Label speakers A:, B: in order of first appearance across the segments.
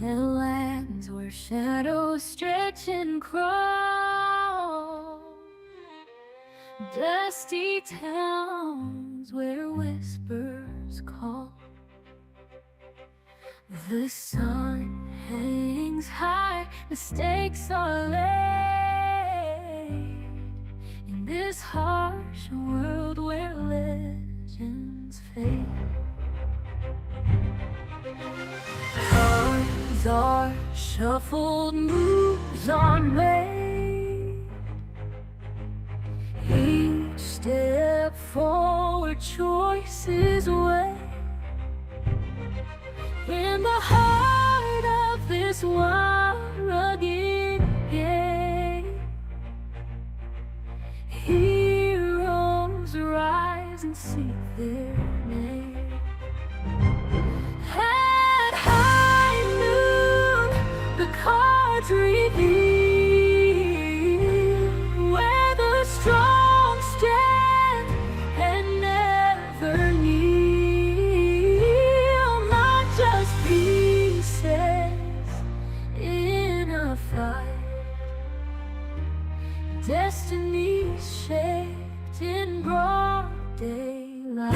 A: and lands where shadows stretch and crawl, dusty towns where whispers call. The sun hangs high, mistakes are laid in this harsh world where legends fade. Cards are shuffled, moves are made. Each step forward, choices weigh. In the heart of this wild, rugged game, heroes rise and seek their name. At high noon, the cards reveal where the strong stand and never kneel. Not just pieces in a fight, destiny shaped in broad daylight.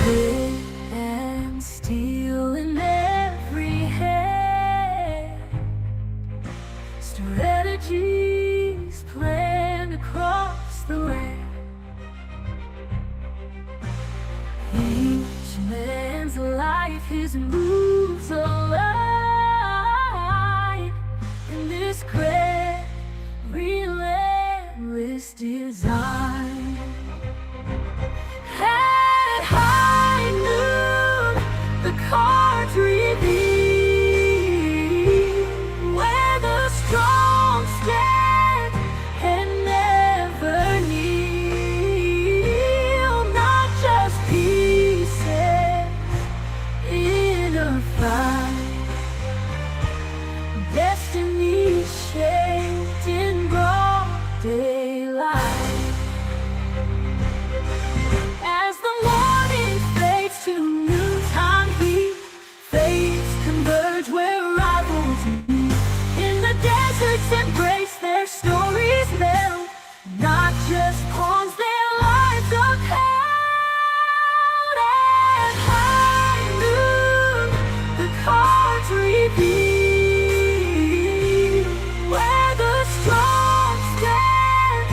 A: Grit and steel in every hand, strategies planned across the land. Each man's life, his moves align in this great, relentless design. At high noon, the cards reveal where the strong stand and never kneel. Not just pieces in a fight, destiny shaped in broad daylight. As the morning fades to noontime heat, fates converge where rivals meet. In the desert's embrace, their stories meld. Not just pawns, their lives upheld. At high noon, the cards reveal where the strong stand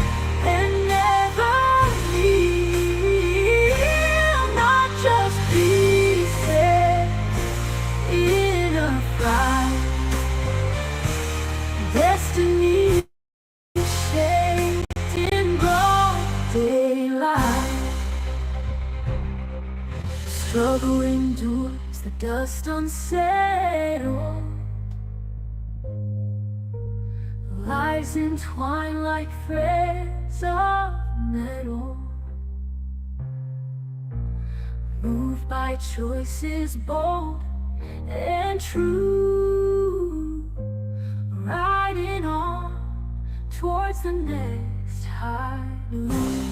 A: and never kneel. Not just pieces in a fight, destiny shaped in broad daylight. Struggle endures, the dust unsettled. Lives entwine like threads of metal, moved by choices bold and true, riding on towards the next high noon.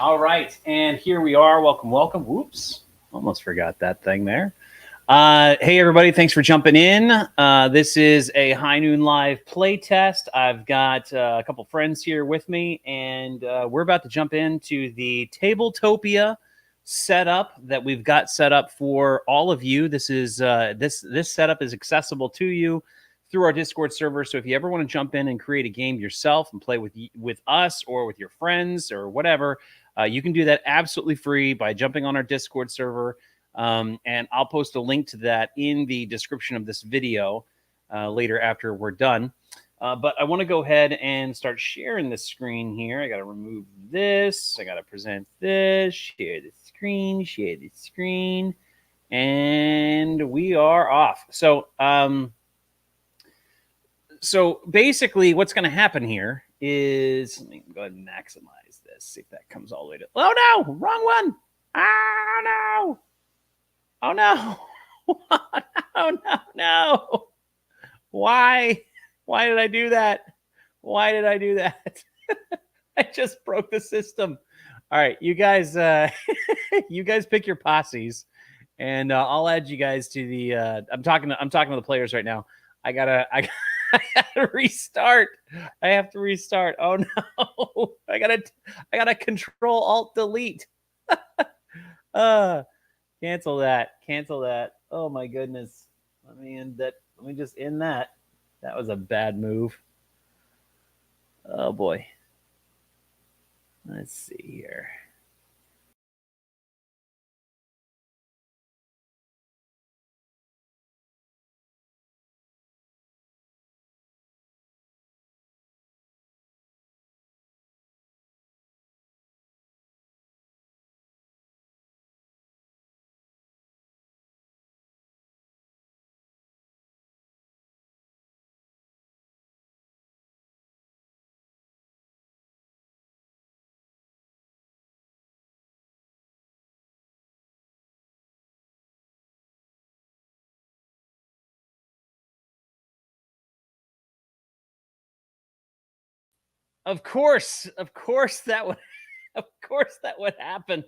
B: All right, and here we are. Welcome, welcome. Whoops, almost forgot that thing there. Hey, everybody, thanks for jumping in. This is a High Noon Live play test. I've got a couple friends here with me, and we're about to jump into the Tabletopia setup that we've got set up for all of you. This is this setup is accessible to you through our Discord server. So if you ever want to jump in and create a game yourself and play with us or with your friends or whatever, You can do that absolutely free by jumping on our Discord server. And I'll post a link to that in the description of this video later after we're done. But I want to go ahead and start sharing the screen here. I got to remove this. I got to present this, share the screen, and we are off. So basically what's going to happen here is, let me go ahead and maximize this, see if that comes all the way to, oh no, wrong one. Oh no. Oh no. Oh no. Why did I do that? Why did I do that? I just broke the system. All right, you guys you guys pick your posses, and I'll add you guys to the I'm talking to the players right now. I gotta restart. I have to restart. Oh no. I gotta Control Alt Delete. Cancel that. Oh my goodness. Let me just end that. That was a bad move. Oh boy. Let's see here. Of course that would happen.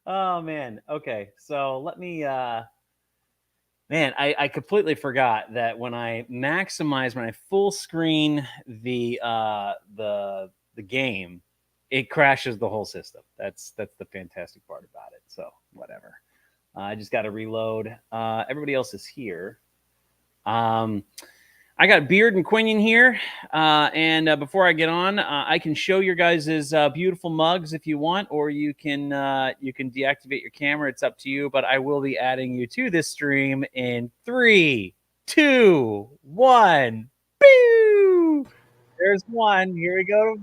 B: Oh man. Okay. So let me man, I completely forgot that when I full screen the game, it crashes the whole system. That's the fantastic part about it. So whatever. I just got to reload. Everybody else is here. I got Beard and Quinion here, and before I get on, I can show your guys' beautiful mugs if you want, or you can deactivate your camera. It's up to you, but I will be adding you to this stream in 3, 2, 1. Boo! There's one. Here we go.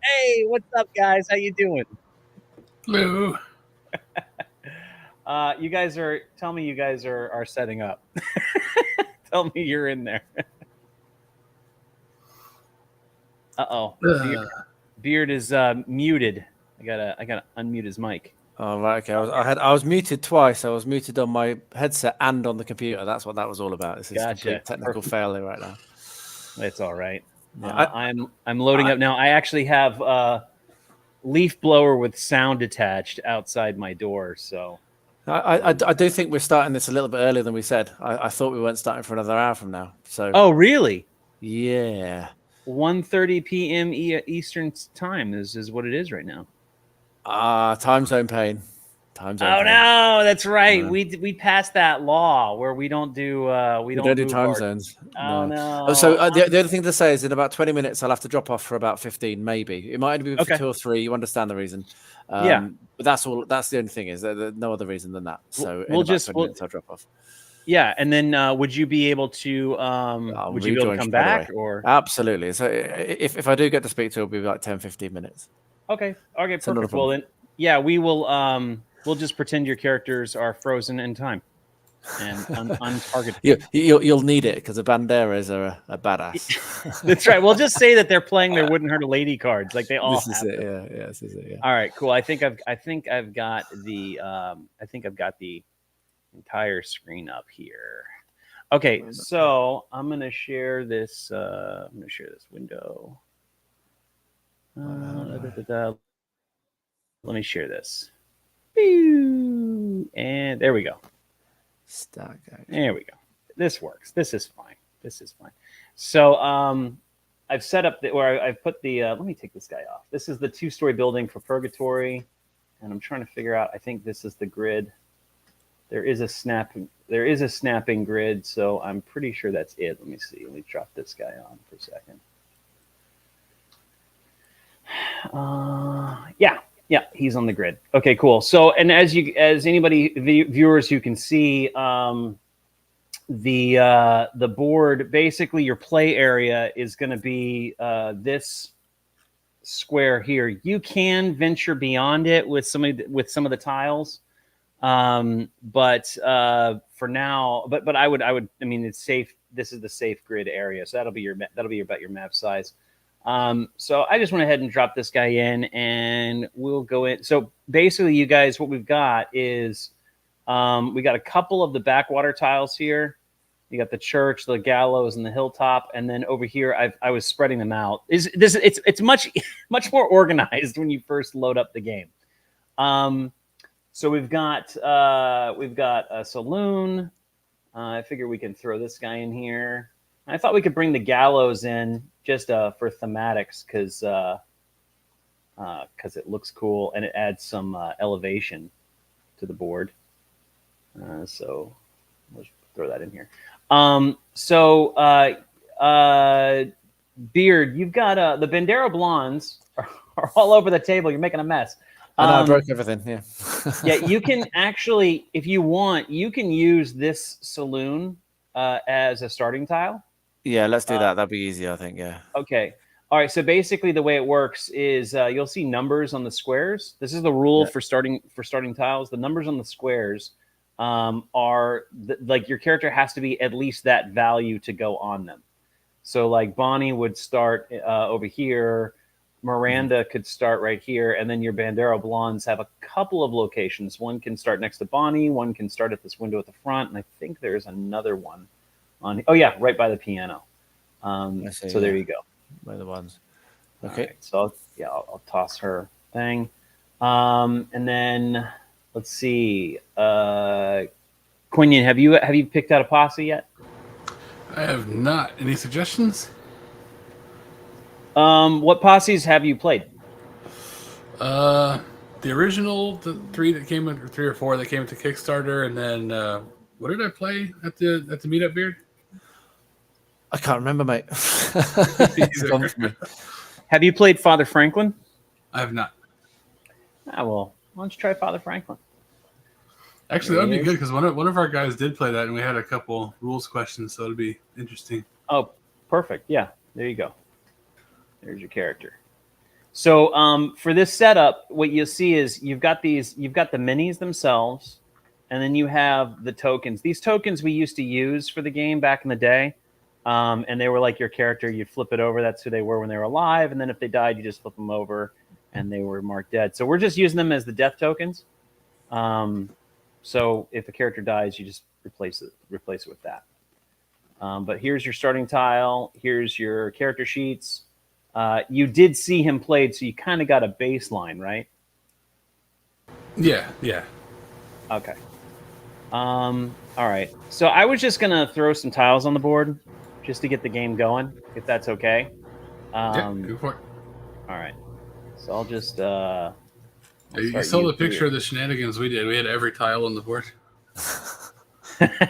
B: Hey, what's up, guys? How you doing?
C: Hello.
B: You guys are setting up. Tell me you're in there. Uh-oh. Beard is muted. I gotta unmute his mic.
D: Oh right, okay. I was muted twice. I was muted on my headset and on the computer. That's what that was all about. This is a complete technical failure right now.
B: It's all right.
D: Yeah,
B: I'm loading up now. I actually have leaf blower with sound attached outside my door. So
D: I do think we're starting this a little bit earlier than we said. I thought we weren't starting for another hour from now. So
B: oh really?
D: Yeah.
B: 1:30 p.m. Eastern time is what it is right now.
D: Time zone pain.
B: Oh no, that's right. Yeah. We passed that law where we don't do
D: time zones.
B: Oh no.
D: So the other thing to say is in about 20 minutes I'll have to drop off for about 15 maybe. It might only be for 2 or 3. You understand the reason.
B: Yeah.
D: But that's all. That's the only thing is there's no other reason than that. So
B: we'll
D: in about 20 minutes I'll drop off.
B: Yeah, and then would you be able to would you be able to come back or
D: absolutely? So if I do get to speak to, it'll be like 10-15 minutes.
B: Okay, perfect. Well then, yeah, we will we'll just pretend your characters are frozen in time and untargeted.
D: You'll need it because the banderas are a badass.
B: That's right. We'll just say that they're playing their Wouldn't Hurt a Lady cards, like they all.
D: This is it. Yeah. This is it. Yeah.
B: All right. Cool. I think I've got the entire screen up here. Okay, so I'm gonna share this. I'm gonna share this window. Let me share this. And there we go. There we go. This works. This is fine. So I've set up I've put the. Let me take this guy off. This is the 2-story building for Purgatory, and I'm trying to figure out. I think this is the grid. There is a snapping grid, so I'm pretty sure that's it. Let me see. Let me drop this guy on for a second. Yeah, he's on the grid. Okay, cool. So, and as anybody viewers who can see, the board, basically your play area is going to be this square here. You can venture beyond it with some of the tiles, but for now, but I would, I mean, it's safe. This is the safe grid area, so that'll be about your map size. So I just went ahead and dropped this guy in, and we'll go in. So basically, you guys, what we've got is we got a couple of the backwater tiles here. You got the church, the gallows, and the hilltop, and then over here, I was spreading them out. It's much more organized when you first load up the game. So we've got a saloon. I figure we can throw this guy in here. I thought we could bring the gallows in just for thematics because it looks cool and it adds some elevation to the board. So let's throw that in here. Beard, you've got the Bandera Blondes are all over the table. You're making a mess.
D: I broke everything. Yeah.
B: Yeah, you can actually, if you want, you can use this saloon as a starting tile.
D: Yeah, let's do that. That'd be easier, I think. Yeah.
B: Okay. All right. So basically, the way it works is you'll see numbers on the squares. This is the rule for starting tiles. The numbers on the squares are like your character has to be at least that value to go on them. So like Bonnie would start over here. Miranda could start right here, and then your Bandera Blondes have a couple of locations. One can start next to Bonnie, one can start at this window at the front, and I think there's another one on. Oh yeah, right by the piano. So there you go.
D: By the ones. Okay.
B: Right, so I'll toss her thing, and then let's see. Quinion, have you picked out a posse yet?
C: I have not. Any suggestions?
B: What posses have you played?
C: The original, the three or four that came to Kickstarter, and then what did I play at the meetup, Beard?
D: I can't remember, mate.
B: Have you played Father Franklin?
C: I have not.
B: Well, why don't you try Father Franklin?
C: Actually, that would be good because one of our guys did play that, and we had a couple rules questions, so it'd be interesting.
B: Oh, perfect. Yeah, there you go. There's your character. So for this setup, what you'll see is you've got the minis themselves, and then you have the tokens. These tokens we used to use for the game back in the day, and they were like your character. You'd flip it over. That's who they were when they were alive, and then if they died, you just flip them over, and they were marked dead. So we're just using them as the death tokens. So if a character dies, you just replace it with that. But here's your starting tile. Here's your character sheets. You did see him played, so you kind of got a baseline, right?
C: Yeah.
B: Okay. All right. So I was just going to throw some tiles on the board just to get the game going, if that's okay.
C: Yeah, go for it.
B: All right. So I'll just...
C: you saw the picture of the shenanigans we did. We had every tile on the board.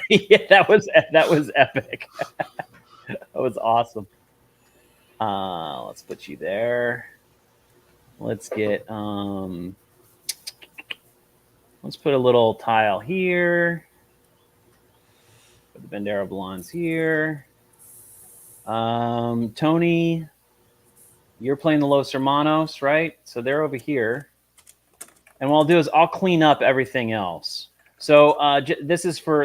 B: Yeah, that was epic. That was awesome. Let's put you there. Let's get let's put a little tile here. Put the Bandera Blondes here. Tony, you're playing the Los Hermanos, right? So they're over here. And what I'll do is I'll clean up everything else. So this is for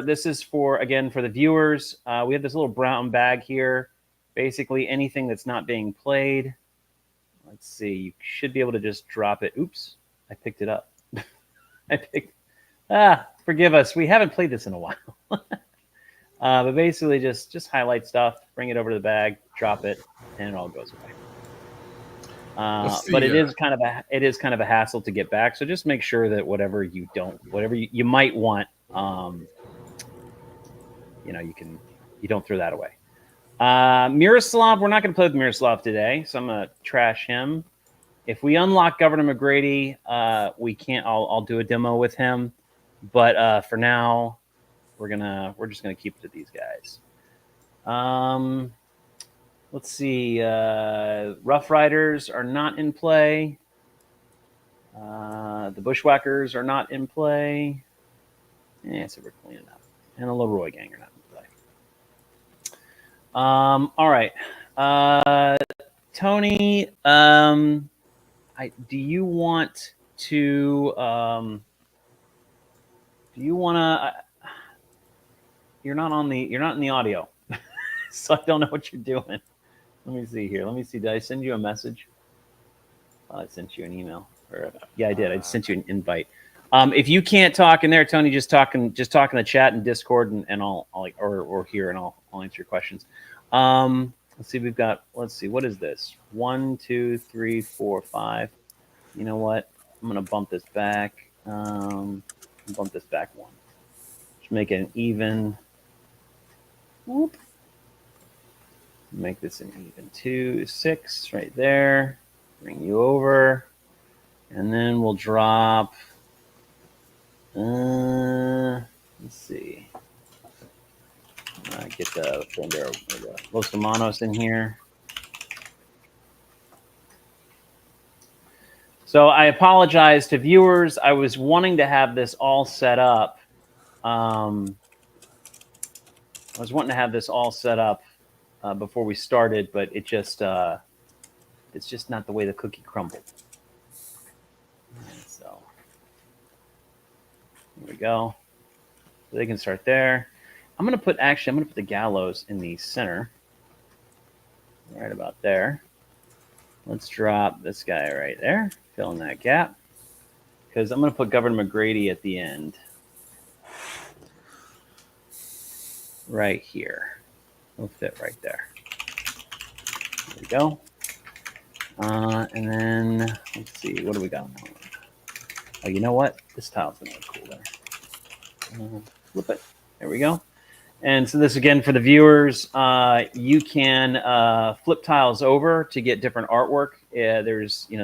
B: again for the viewers. We have this little brown bag here. Basically anything that's not being played. Let's see. You should be able to just drop it. Oops, I picked it up. Forgive us. We haven't played this in a while. But basically just highlight stuff, bring it over to the bag, drop it, and it all goes away. But it is kind of a hassle to get back. So just make sure that whatever you might want, you don't throw that away. Miroslav, we're not going to play with Miroslav today, so I'm going to trash him. If we unlock Governor McGrady, we can't. I'll do a demo with him, but for now, we're just gonna keep it to these guys. Let's see. Rough Riders are not in play. The Bushwhackers are not in play. Yeah, so we're cleaning up. And the Leroy Gang are not in play. All right. Tony, do you want to? Do you want to? You're not in the audio, so I don't know what you're doing. Let me see here. Let me see. Did I send you a message? I sent you an email. Yeah, I did. I sent you an invite. If you can't talk in there, Tony, just talk in the chat and Discord, and I'll like or here, and I'll answer your questions. Let's see. Let's see. What is this? 1, 2, 3, 4, 5. You know what? I'm gonna bump this back. Bump this back 1. Just make it an even. Whoop. Make this an even 2, 6 right there. Bring you over, and then we'll drop. Let's see. Get the Los Hermanos in here. So I apologize to viewers. I was wanting to have this all set up. Before we started, but it's just not the way the cookie crumbled. So here we go. So they can start there. I'm gonna put the gallows in the center, right about there. Let's drop this guy right there, fill in that gap, because I'm gonna put Governor McGrady at the end, right here. Will fit right there. There we go. And then let's see, what do we got? Oh, you know what? This tile's gonna look cool there. Flip it. There we go. And so this again for the viewers, you can flip tiles over to get different artwork. There's 2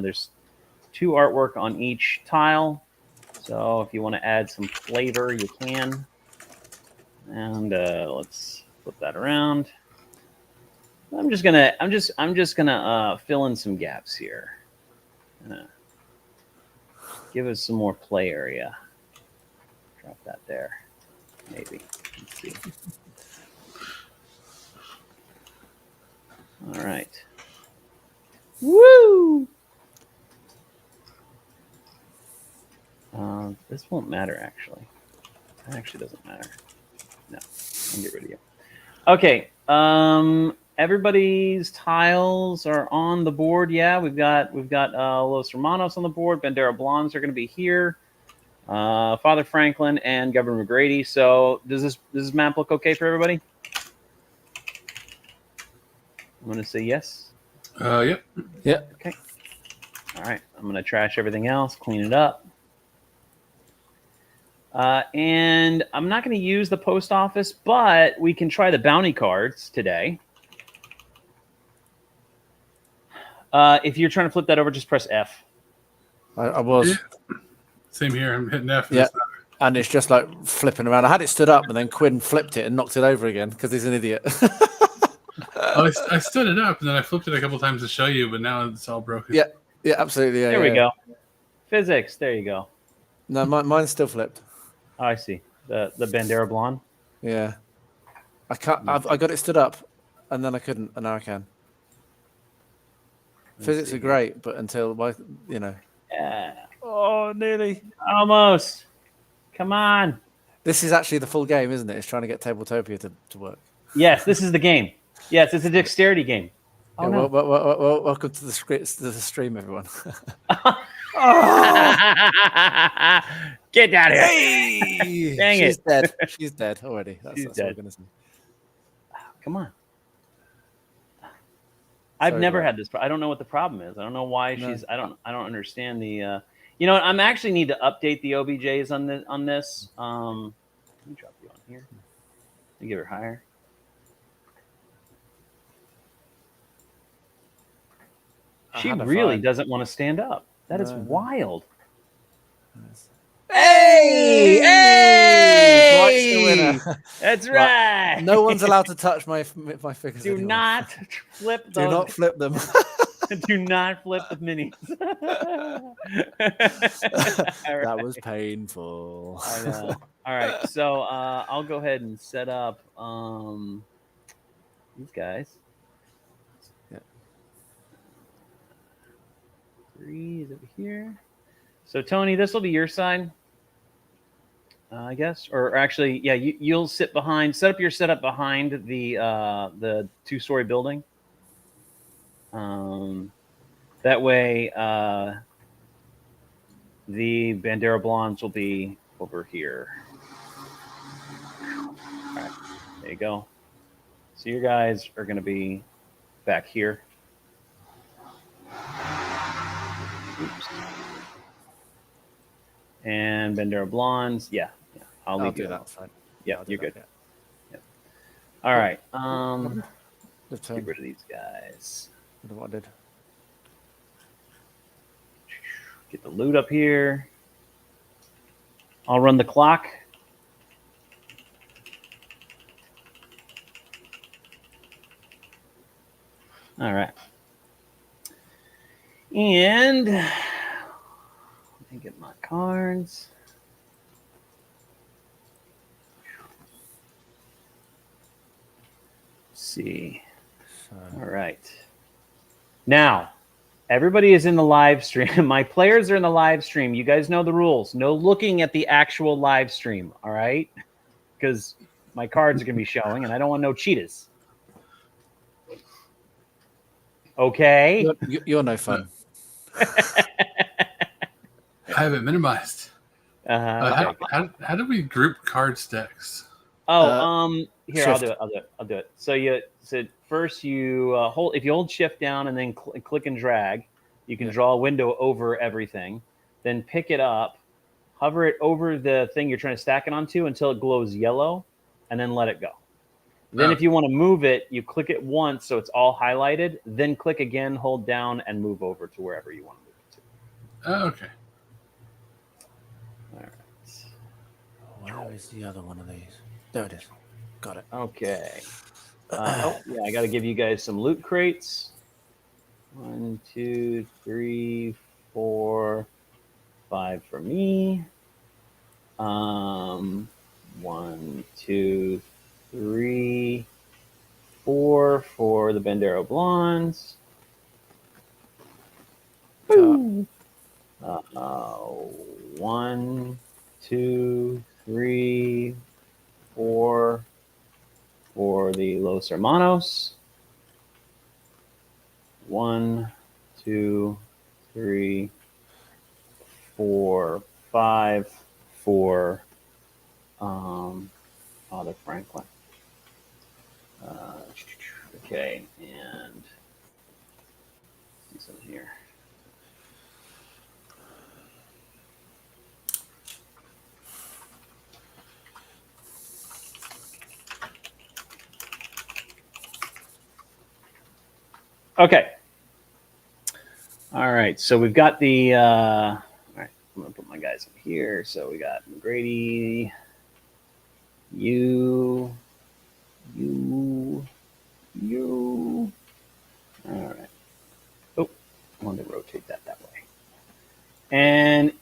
B: artwork on each tile. So if you want to add some flavor, you can. And let's flip that around. I'm just gonna fill in some gaps here. Give us some more play area. Drop that there, maybe. Let's see. All right. Woo! This won't matter actually. That actually doesn't matter. No, I'll get rid of you. Okay. Everybody's tiles are on the board. Yeah, we've got Los Hermanos on the board. Bandera Blondes are going to be here. Father Franklin and Governor McGrady. So does this map look okay for everybody? I'm going to say yes.
C: Yep.
D: Yeah.
B: Okay. All right. I'm going to trash everything else, clean it up. And I'm not going to use the post office, but we can try the bounty cards today. If you're trying to flip that over, just press F.
D: I was.
C: Yeah. Same here. I'm hitting F.
D: Yeah. And it's just like flipping around. I had it stood up, and then Quinn flipped it and knocked it over again because he's an idiot.
C: I stood it up, and then I flipped it a couple times to show you, but now it's all broken.
D: Yeah. Yeah, absolutely. Yeah,
B: there we go. Physics. There you go.
D: No, mine's still flipped.
B: Oh, I see. The Bandera Blonde.
D: Yeah. I can't. I got it stood up, and then I couldn't, and now I can. Physics are great, but until
B: Yeah.
D: Oh, nearly.
B: Almost. Come on.
D: This is actually the full game, isn't it? It's trying to get Tabletopia to work.
B: Yes, this is the game. Yes, it's a dexterity game. Oh,
D: yeah,
B: no.
D: well, welcome to the stream, everyone.
B: Get out of here.
D: Hey!
B: Dang
D: She's
B: it.
D: dead. She's dead already.
B: She's
D: that's
B: dead.
D: What I'm gonna say.
B: Come on. I've
D: Sorry,
B: never
D: bro.
B: had this. I don't know what the problem is. I don't know why she's. I don't understand the. You know what? I'm actually need to update the OBJs on this. Let me drop you on here. Let me give her higher. She really doesn't want to stand up. That is wild.
D: Hey! winner.
B: That's right.
D: No one's allowed to touch my figures.
B: Do
D: anymore.
B: not flip those.
D: Do not flip them.
B: Do not flip the minis.
D: That was painful.
B: I know. All right, so I'll go ahead and set up these guys.
D: Yeah.
B: 3 is over here. So Tony, this will be your side, I guess, or actually, yeah, you'll sit behind. Set up your setup behind the 2-story building. That way, the Bandera Blondes will be over here. All right, there you go. So your guys are going to be back here. Oops. And Bandera Blondes, yeah, I'll leave you
D: do
B: alone.
D: that. Fine.
B: Yeah, you're good.
D: Yeah.
B: Yep. All right.
D: Let's
B: Get rid of these guys.
D: what I did.
B: Get the loot up here. I'll run the clock. All right. And let me get my cards. Let's see. All right. Now, everybody is in the live stream. My players are in the live stream. You guys know the rules. No looking at the actual live stream, all right? Because my cards are going to be showing, and I don't want no cheetahs. Okay?
D: You're no fun.
C: I have it minimized.
B: Okay.
C: How do we group card stacks?
B: Oh, here,
D: Shift.
B: I'll do it. So first you hold, if you hold shift down and then click and drag, you can draw a window over everything. Then pick it up, hover it over the thing you're trying to stack it onto until it glows yellow, and then let it go. Then if you want to move it, you click it once so it's all highlighted, then click again, hold down, and move over to wherever you want to move it to.
C: Oh, okay.
B: All right.
D: Where is the other one of these? There it is. Got it.
B: Okay. Yeah, I got to give you guys some loot crates. 1, 2, 3, 4, 5 for me. 1, 2, 3, 4 for the Bandera Blondes. Woo. 1, 2, 3, 4 for the Los Hermanos. 1, 2, 3, 4, 5 for Father Franklin. Okay, and see something here. Okay. All right. So we've got the. All right. I'm gonna put my guys in here. So we got McGrady. You. All right. Oh, I wanted to rotate that way. And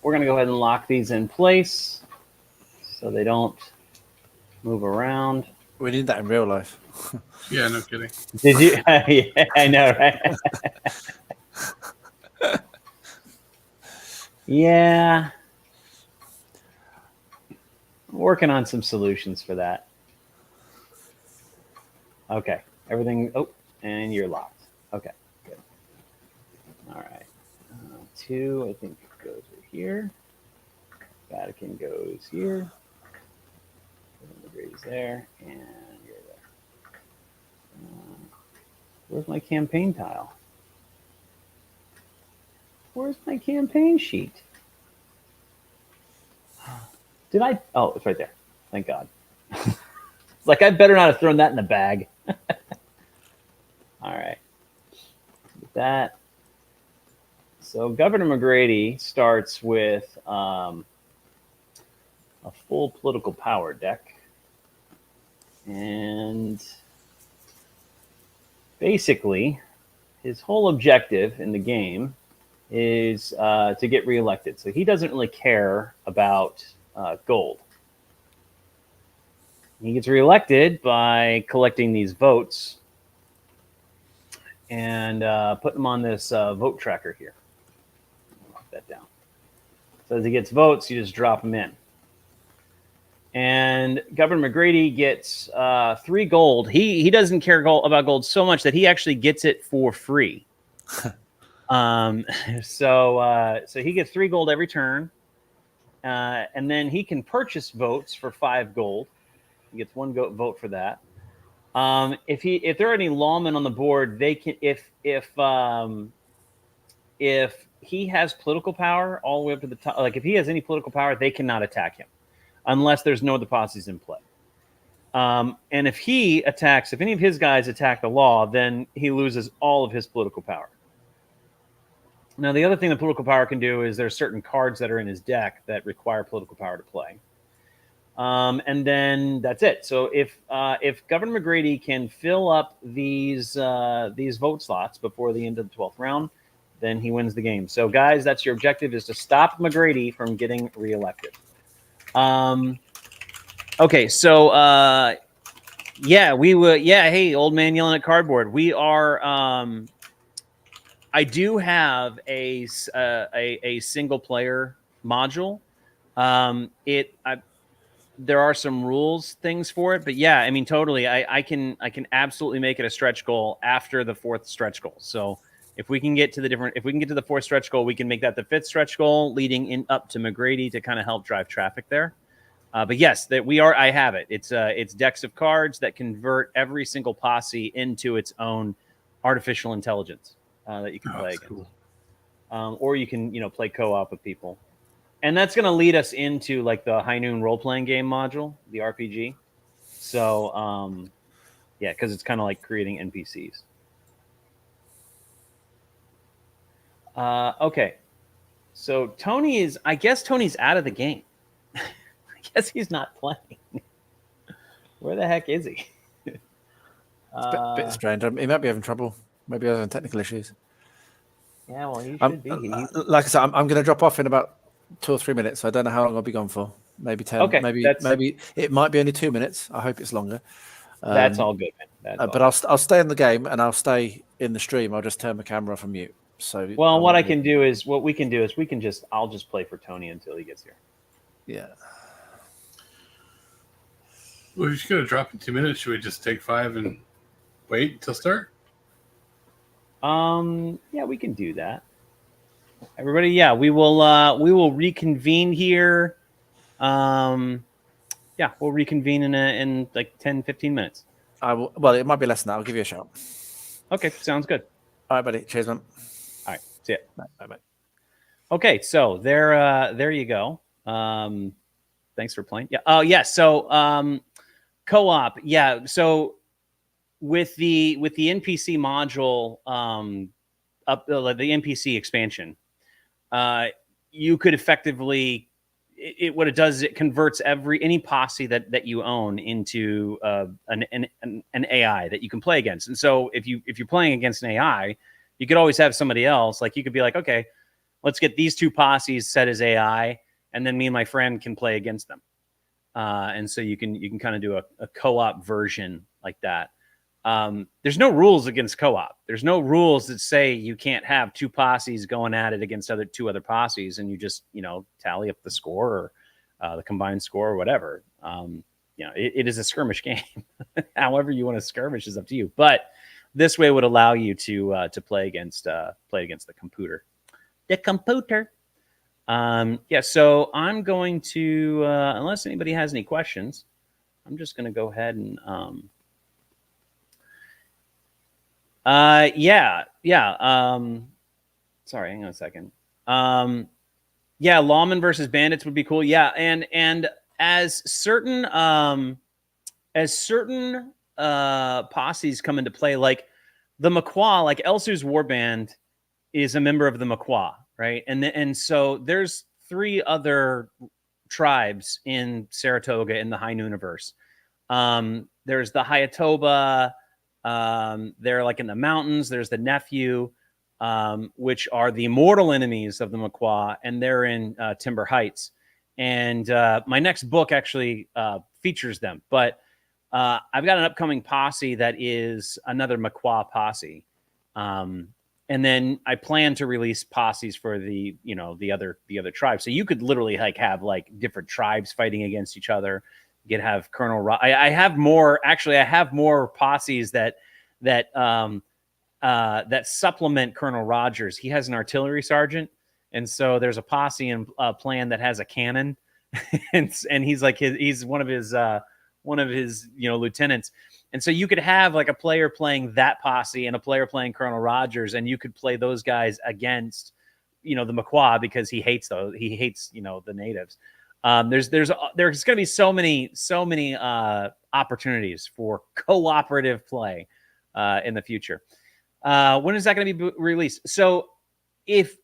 B: we're gonna go ahead and lock these in place so they don't move around.
D: We need that in real life.
C: Yeah, no kidding.
B: Did you? Yeah, I know, right? Yeah. I'm working on some solutions for that. Okay. Everything. Oh, and you're locked. Okay. Good. All right. 2, I think, goes over here. Vatican goes here. McGrady's there, and you're there. Where's my campaign tile? Where's my campaign sheet? Did I? Oh, it's right there. Thank God. It's like I better not have thrown that in the bag. All right. With that. So Governor McGrady starts with a full political power deck. And basically, his whole objective in the game is to get reelected. So he doesn't really care about gold. He gets reelected by collecting these votes and putting them on this vote tracker here. I'll put that down. So as he gets votes, you just drop them in. And Governor McGrady gets 3 gold. He doesn't care about gold so much that he actually gets it for free. So he gets 3 gold every turn, and then he can purchase votes for 5 gold. He gets 1 vote for that. If there are any lawmen on the board, they can if he has political power all the way up to the top, like if he has any political power, they cannot attack him unless there's no deposits in play. And if any of his guys attack the law, then he loses all of his political power. Now, the other thing that political power can do is there's certain cards that are in his deck that require political power to play. And then that's it. So if Governor McGrady can fill up these vote slots before the end of the 12th round, then he wins the game. So, guys, that's your objective, is to stop McGrady from getting reelected. Okay, so hey, old man yelling at cardboard. We are I do have a single player module. There are some rules things for it, but yeah, I mean, totally. I can absolutely make it a stretch goal after the 4th stretch goal. So if we can get to the 4th stretch goal, we can make that the 5th stretch goal, leading up to McGrady to kind of help drive traffic there. But yes, I have it. It's decks of cards that convert every single posse into its own artificial intelligence that you can play against. Cool. Or you can play co-op with people. And that's going to lead us into like the High Noon role-playing game module, the RPG. So, because it's kind of like creating NPCs. Okay. So I guess Tony's out of the game. I guess he's not playing. Where the heck is he?
D: It's a bit strange. He might be having trouble. Maybe having technical issues.
B: Yeah, well, he should be.
D: Like I said, I'm going to drop off in about 2 or 3 minutes. So I don't know how long I'll be gone for. Maybe 10. Okay, maybe it might be only 2 minutes. I hope it's longer.
B: That's all good, man.
D: I'll stay in the game and I'll stay in the stream. I'll just turn my camera off and mute. So
B: what we can do is I'll just play for Tony until he gets here.
D: Yeah.
C: Well, if you're going to drop in 2 minutes, should we just take 5 and wait until start?
B: Yeah, we can do that. Everybody, yeah, we will reconvene here. Yeah, we'll reconvene in like 10, 15 minutes.
D: Well, it might be less than that. I'll give you a shout.
B: Okay, sounds good.
D: All right, buddy. Cheers, man.
B: All right, see ya.
D: Bye.
B: Okay, so there you go. Thanks for playing. Yeah. Oh, yeah. So co-op. Yeah. So with the NPC module, the NPC expansion, you could effectively what it does is it converts any posse that you own into an AI that you can play against. And so if you're playing against an AI, you could always have somebody else. Like you could be like, okay, let's get these 2 posses set as AI, and then me and my friend can play against them. And so you can kind of do a co-op version like that. There's no rules against co-op. There's no rules that say you can't have 2 posses going at it against 2 other posses, and you just tally up the score or the combined score or whatever. It is a skirmish game. However you want to skirmish is up to you. But this way would allow you to play against the computer. The computer. Yeah. So I'm going to unless anybody has any questions, I'm just going to go ahead and. Yeah. Sorry, hang on a second. Yeah, lawmen versus bandits would be cool. Yeah, and as certain posses come into play, like the Maquaw, like Elsu's warband is a member of the Maquaw, right? And so there's 3 other tribes in Saratoga in the High Nooniverse. there's the Hayatoba. They're like in the mountains. There's the Nephew, which are the mortal enemies of the Maquis, and they're in Timber Heights. And my next book actually features them. But I've got an upcoming posse that is another Maquis posse. And then I plan to release posses for the other tribes. So you could literally like have like different tribes fighting against each other. You could have Colonel. I have more. Actually, I have more posses that supplement Colonel Rogers. He has an artillery sergeant, and so there's a posse and plan that has a cannon, and he's like he's one of his lieutenants. And so you could have like a player playing that posse and a player playing Colonel Rogers, and you could play those guys against, the Maquis because he hates the natives. There's going to be so many opportunities for cooperative play in the future. When is that going to be released? So if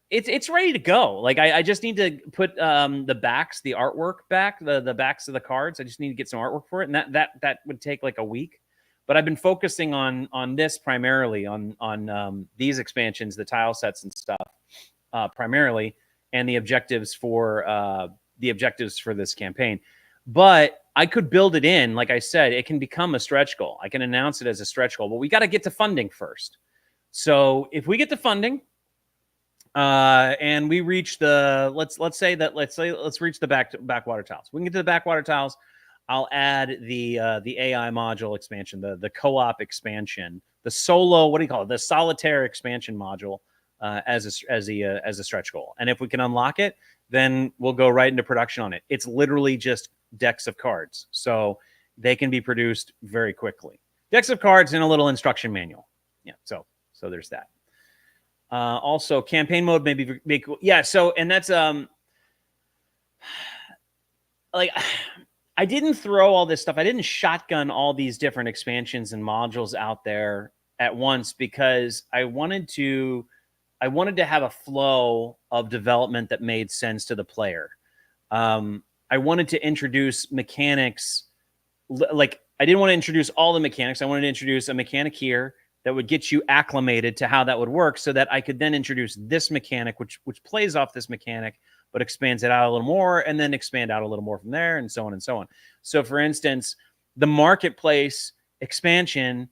B: it's ready to go, like I just need to put the artwork back, the backs of the cards. I just need to get some artwork for it, and that would take like a week. But I've been focusing on this primarily on these expansions, the tile sets and stuff, primarily, and the objectives for this campaign. But I could build it in, like I said, it can become a stretch goal. I can announce it as a stretch goal, but we got to get to funding first. So if we get to funding, and we reach let's reach the backwater tiles. We can get to the backwater tiles. I'll add the AI module expansion, the co-op expansion, the solo, what do you call it? The solitaire expansion module as a stretch goal. And if we can unlock it, then we'll go right into production on it. It's literally just decks of cards, so they can be produced very quickly. Decks of cards and a little instruction manual. Yeah, so there's that. Also, campaign mode maybe cool. Yeah. So, and that's like I didn't throw all this stuff. I didn't shotgun all these different expansions and modules out there at once because I wanted to have a flow of development that made sense to the player. I wanted to introduce mechanics. Like I didn't want to introduce all the mechanics. I wanted to introduce a mechanic here that would get you acclimated to how that would work so that I could then introduce this mechanic, which plays off this mechanic, but expands it out a little more and then expand out a little more from there and so on and so on. So for instance, the marketplace expansion,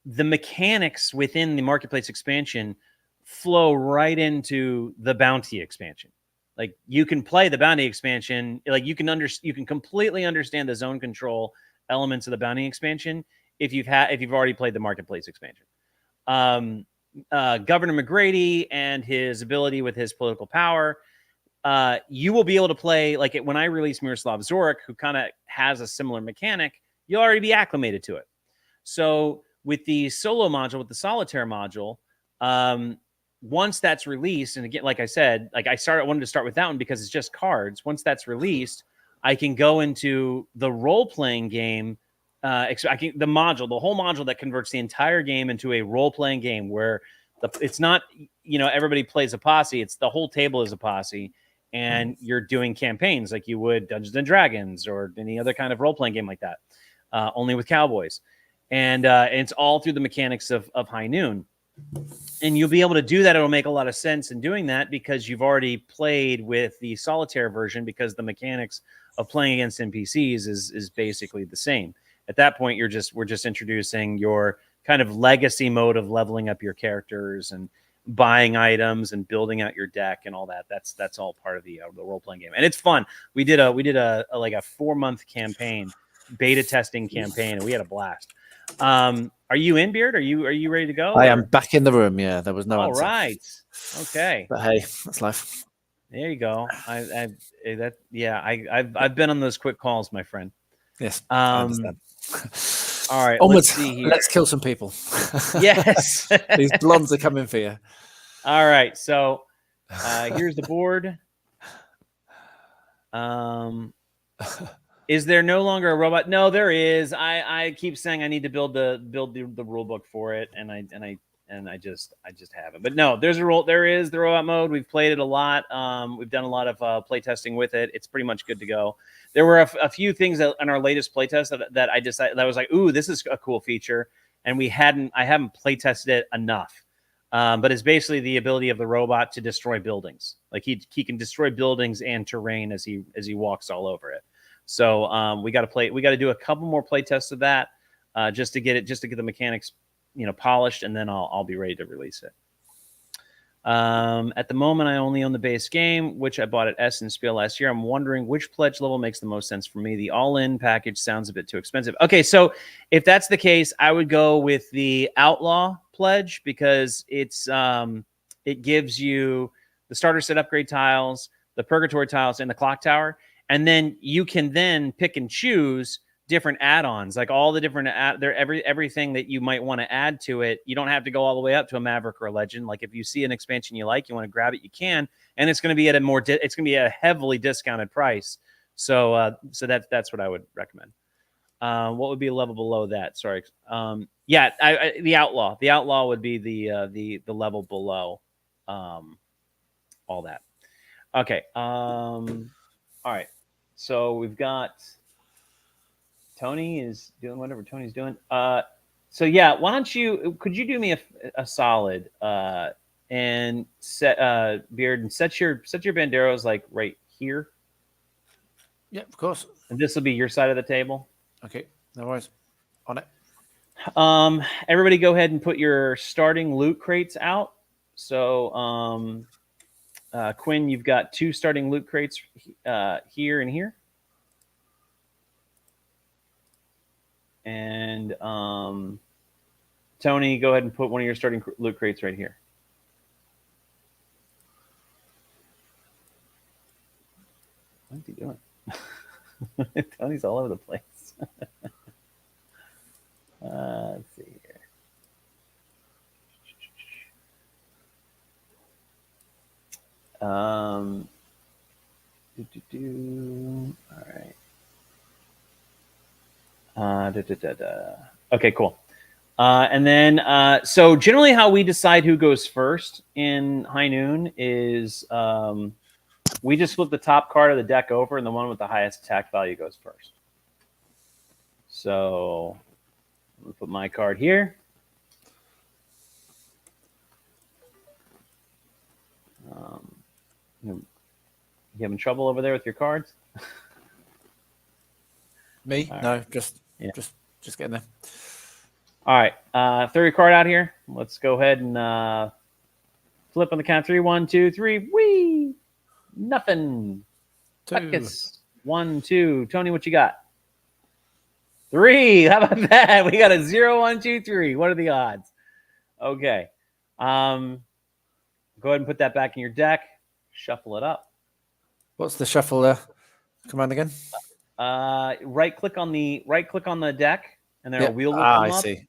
B: the mechanics within the marketplace expansion flow right into the bounty expansion. Like you can play the bounty expansion, like you can completely understand the zone control elements of the bounty expansion if you've already played the marketplace expansion. Governor McGrady and his ability with his political power, you will be able to play like it when I release Miroslav Zorek, who kind of has a similar mechanic. You'll already be acclimated to it. So with the solo module, with the solitaire module, once that's released, and again, like I said, like I wanted to start with that one because it's just cards. Once that's released, I can go into the role-playing game. The whole module that converts the entire game into a role-playing game where it's not, everybody plays a posse. It's the whole table is a posse, and you're doing campaigns like you would Dungeons and Dragons or any other kind of role-playing game like that, only with cowboys. And it's all through the mechanics of High Noon. And you'll be able to do that. It'll make a lot of sense in doing that because you've already played with the solitaire version because the mechanics of playing against NPCs is basically the same. At that point, we're just introducing your kind of legacy mode of leveling up your characters and buying items and building out your deck and all that. That's all part of the role playing game, and it's fun. We did a 4-month campaign, beta testing campaign, and we had a blast. Are you in, Beard? Are you ready to go?
D: I am back in the room. Yeah, there was no
B: all
D: answer.
B: All right. Okay.
D: But hey, that's life.
B: There you go. I've been on those quick calls, my friend.
D: Yes, I understand.
B: All right,
D: onwards.
B: Let's see here.
D: Let's kill some people.
B: Yes.
D: These blondes are coming for you.
B: All right, so here's the board. Is there no longer a robot? No, there is. I keep saying I need to build the rule book for it, and I and I just haven't. But no, there is the robot mode. We've played it a lot. We've done a lot of play testing with it. It's pretty much good to go. There were a few things in our latest play test that I decided that I was like, ooh, this is a cool feature, and I haven't play tested it enough. But it's basically the ability of the robot to destroy buildings. Like he can destroy buildings and terrain as he walks all over it. So we got to do a couple more play tests of that just to get the mechanics, polished, and then I'll be ready to release it. At the moment, I only own the base game, which I bought at Essen Spiel last year. I'm wondering which pledge level makes the most sense for me. The all-in package sounds a bit too expensive. Okay, so if that's the case, I would go with the Outlaw pledge because it gives you the starter set upgrade tiles, the purgatory tiles, and the clock tower, and then you can then pick and choose different add-ons, like all the different everything that you might want to add to it. You don't have to go all the way up to a Maverick or a Legend. Like if you see an expansion you like, you want to grab it, you can, and it's going to be at it's going to be a heavily discounted price. So that's what I would recommend. What would be a level below that? Sorry. The Outlaw would be the level below all that. Okay. All right. So we've got Tony is doing whatever Tony's doing. So yeah, could you do me a solid and set Beard and set your banderos like right here?
D: Yeah, of course.
B: And this will be your side of the table.
D: Okay, no worries. On it.
B: Everybody go ahead and put your starting loot crates out. So Quinn, you've got 2 starting loot crates here and here. And Tony, go ahead and put one of your starting loot crates right here. What's he doing? Tony's all over the place. Let's see here. All right. Okay, cool. And then, so generally how we decide who goes first in High Noon is we just flip the top card of the deck over, and the one with the highest attack value goes first. So I'm going to put my card here. You having trouble over there with your cards?
D: Me?
B: All
D: no,
B: right.
D: just getting there.
B: All right. Throw your card out here. Let's go ahead and flip on the count of 3. 1, 2, 3. Whee! Nothing.
D: 2.
B: Buckus. 1, 2. Tony, what you got? 3. How about that? We got a 0, 1, 2, 3. What are the odds? Okay. Go ahead and put that back in your deck. Shuffle it up.
D: What's the shuffle command again?
B: Right click on the deck, and then a wheel will come up.
D: I see.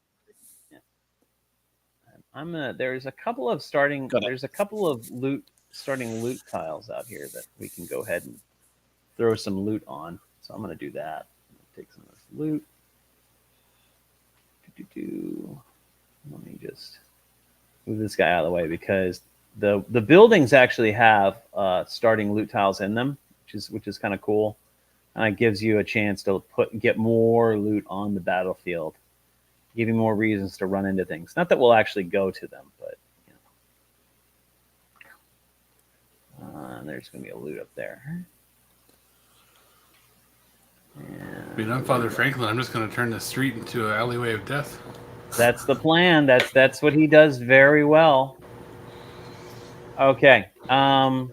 B: There's a couple of starting loot tiles out here that we can go ahead and throw some loot on. So I'm going to do that. Take some of this loot. Let me just move this guy out of the way because the buildings actually have starting loot tiles in them, which is kind of cool. And it gives you a chance to get more loot on the battlefield, give you more reasons to run into things. Not that we'll actually go to them, but there's going to be a loot up there.
C: I mean, I'm Father Franklin. I'm just going to turn the street into an alleyway of death.
B: That's the plan. That's what he does very well. Okay. All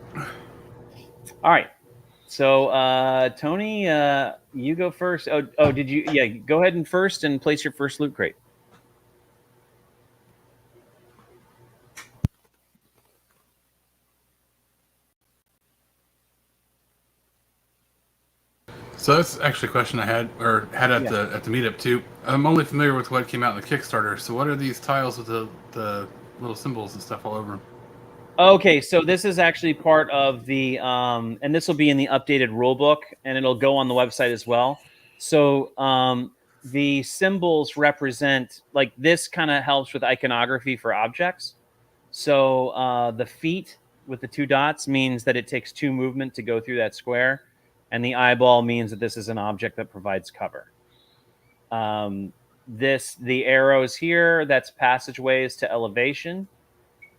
B: right. So, Tony, you go first. Oh, did you? Yeah, go ahead and first and place your first loot crate.
C: So that's actually a question I had at the meetup too. I'm only familiar with what came out in the Kickstarter. So what are these tiles with the little symbols and stuff all over them?
B: Okay, so this is actually part of the, and this will be in the updated rule book, and it'll go on the website as well. So the symbols represent, like, this kind of helps with iconography for objects. So the feet with the 2 dots means that it takes 2 movement to go through that square, and the eyeball means that this is an object that provides cover. The arrows here, that's passageways to elevation,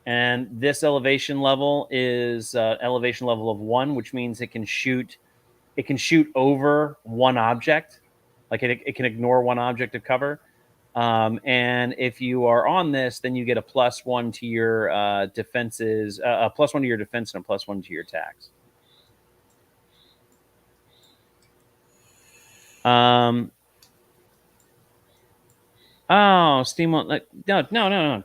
B: and this elevation level is elevation level of 1, which means it can shoot over one object, like it can ignore one object of cover. And if you are on this, then you get a +1 to your defenses, a +1 to your defense, and a +1 to your attacks. Oh, Steam won't let. No.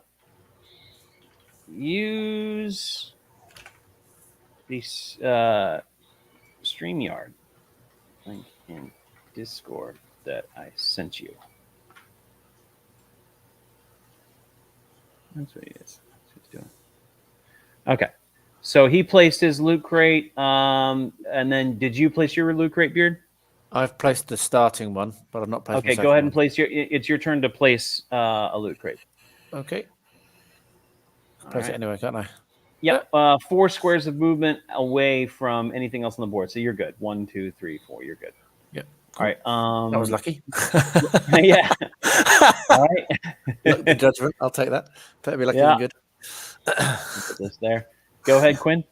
B: Use the StreamYard link in Discord that I sent you. That's what he is. That's what he's doing. Okay. So he placed his loot crate. And then did you place your loot crate, Beard?
D: I've placed the starting one, but I've not placed
B: Okay, go ahead and place it's your turn to place a loot crate.
D: Okay. Place it anyway, can't I?
B: Yep. 4 squares of movement away from anything else on the board. So you're good. 1, 2, 3, 4. You're good.
D: Yep.
B: Cool. All right.
D: That was lucky.
B: Yeah. All right.
D: The judgment. I'll take that. Better be lucky than good.
B: Put this there. Go ahead, Quinn.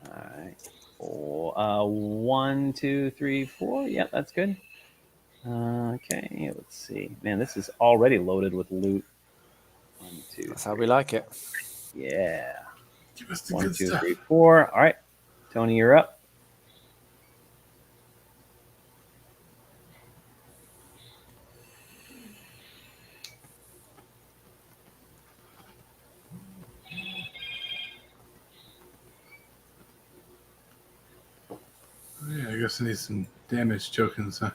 B: All right. 1, 2, 3, 4. Yeah, that's good. Okay, let's see. Man, this is already loaded with loot. 1, 2.
D: That's how we like it.
B: Yeah.
C: Give us the
B: 1,
C: good
B: 2,
C: stuff.
B: 3, 4. All right, Tony, you're up.
C: Yeah, I guess I need some damage tokens, huh?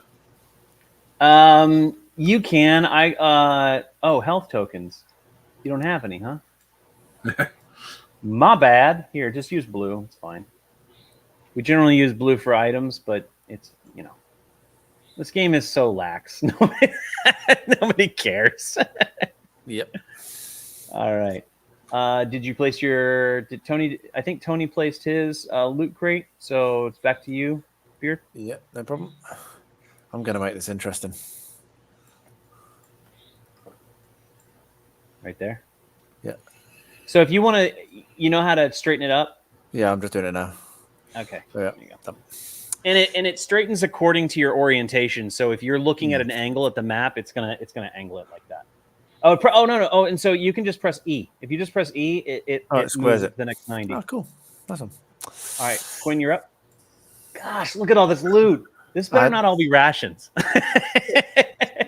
B: You can. Health tokens. You don't have any, huh? My bad. Here, just use blue. It's fine. We generally use blue for items, but it's, this game is so lax. Nobody cares.
D: Yep.
B: All right. Did you place did Tony, I think Tony placed his loot crate, so it's back to you, Beard.
D: Yep, no problem. I'm going to make this interesting.
B: Right there.
D: Yeah.
B: So if you want to, you know how to straighten it up?
D: Yeah, I'm just doing it now.
B: Okay.
D: So, yeah.
B: There you go. And it straightens according to your orientation. So if you're looking at an angle at the map, it's gonna angle it like that. No. Oh, and so you can just press E. If you just press E, it
D: squares it
B: the next 90.
D: Oh, cool. Awesome.
B: All right, Quinn, you're up. Gosh, look at all this loot. This better not all be rations.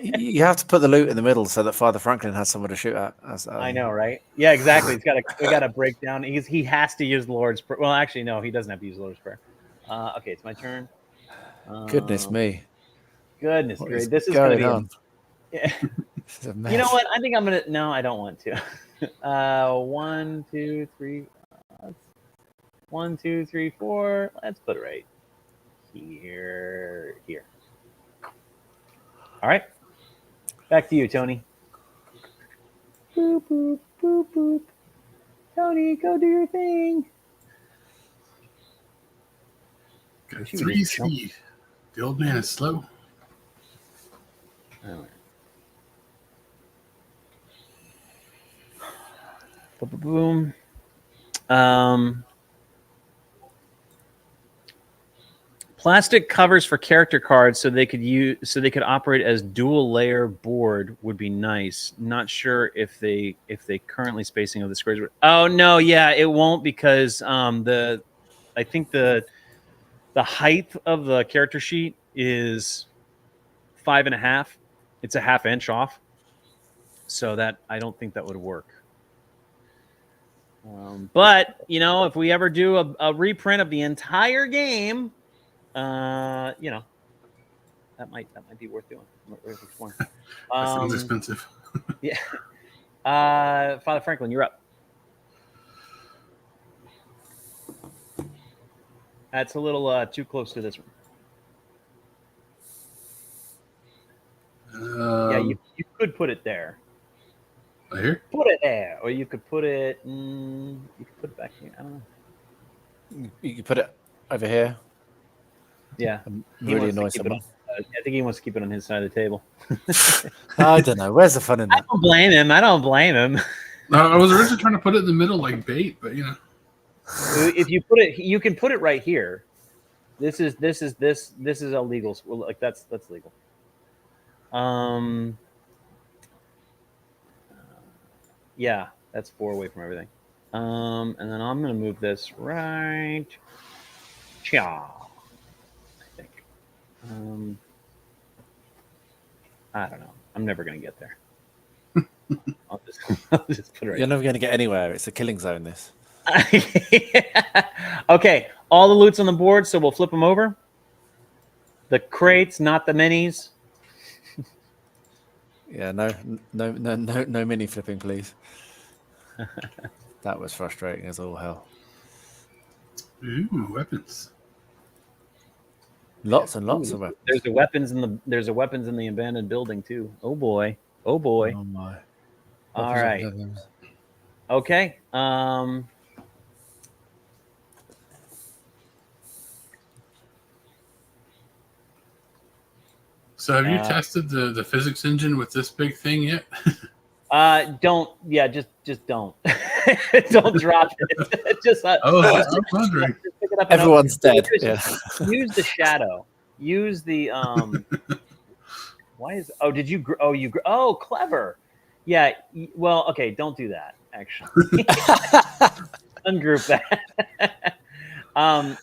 D: You have to put the loot in the middle so that Father Franklin has someone to shoot at.
B: I know, right? Yeah, exactly. We got to break down. He has to use the Lord's Prayer. Well, actually, no, he doesn't have to use the Lord's Prayer. Okay, it's my turn.
D: Goodness me.
B: Goodness
D: what
B: great.
D: Is
B: this is going to be
D: on?
B: Yeah.
D: This is a mess.
B: You know what? I think I'm going to... No, I don't want to. 1, 2, 3... 1, 2, 3, 4. Let's put it right here. All right. Back to you, Tony. Boop, boop, boop, boop. Tony, go do your thing.
C: Got 3 speed. The old man is slow.
B: All right. Boom. Plastic covers for character cards so they could operate as dual layer board would be nice. Not sure if they currently spacing of the squares. Oh no, yeah, it won't because I think the height of the character sheet is 5.5. It's a ½ inch off, so that I don't think that would work. But if we ever do a reprint of the entire game. That might be worth doing.
C: That sounds expensive.
B: Yeah. Father Franklin, you're up. That's a little too close to this one. you could put it there.
C: Here?
B: Put it there, or you could put it. You could put it back here. I don't know.
D: You could put it over here.
B: Yeah,
D: Really annoy someone.
B: I think he wants to keep it on his side of the table.
D: I don't know. Where's the fun in that?
B: I don't blame him.
C: No, I was originally trying to put it in the middle like bait, but you know.
B: If you put it, you can put it right here. This is illegal. Like that's legal. Yeah, that's 4 away from everything. And then I'm gonna move this right. Cha. I think. I don't know. I'm never gonna get there. I'll just put it right.
D: You're never going to get anywhere. It's a killing zone. This.
B: Okay, all the loot's on the board, so we'll flip them over. The crates, not the minis.
D: Yeah, no mini flipping, please. That was frustrating as all hell.
C: Ooh, weapons.
D: Lots and lots of weapons.
B: There's a weapons in the abandoned building too. Oh boy.
D: Oh my.
B: All right. Okay.
C: So have you tested the physics engine with this big thing yet?
B: Don't. Yeah, just don't. Don't drop it. Just.
C: I was wondering.
B: Just pick it up.
D: Everyone's dead. Yeah.
B: Use the shadow. Use the. Why is? Oh, did you? Oh, you. Oh, clever. Yeah. Well, okay. Don't do that. Actually, ungroup that.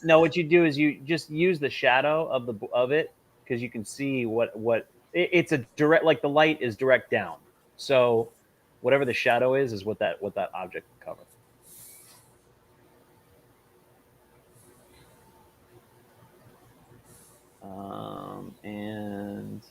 B: No, what you do is you just use the shadow of it because you can see what it's a direct, like the light is direct down. So whatever the shadow is what that object will cover. And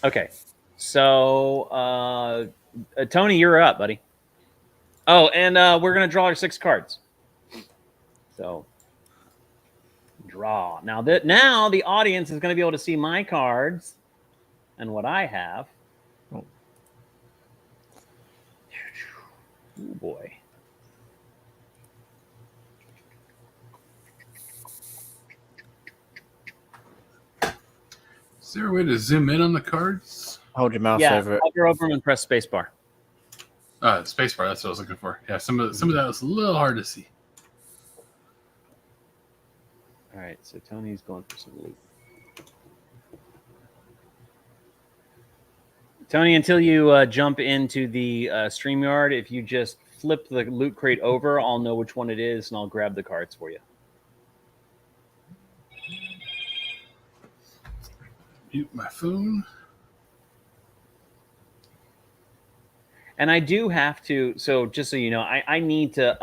B: okay, so Tony, you're up, buddy. Oh, and we're gonna draw our 6 cards. So draw. Now the audience is gonna be able to see my cards and what I have. Oh boy.
C: Is there a way to zoom in on the cards?
D: Hold your mouse over it.
B: Hover over them and press spacebar.
C: Spacebar. That's what I was looking for. Yeah, some of that was a little hard to see.
B: All right, so Tony's going for some loot. Tony, until you jump into the StreamYard, if you just flip the loot crate over, I'll know which one it is, and I'll grab the cards for you.
C: Mute my phone.
B: And I do have to, so just so you know, I need to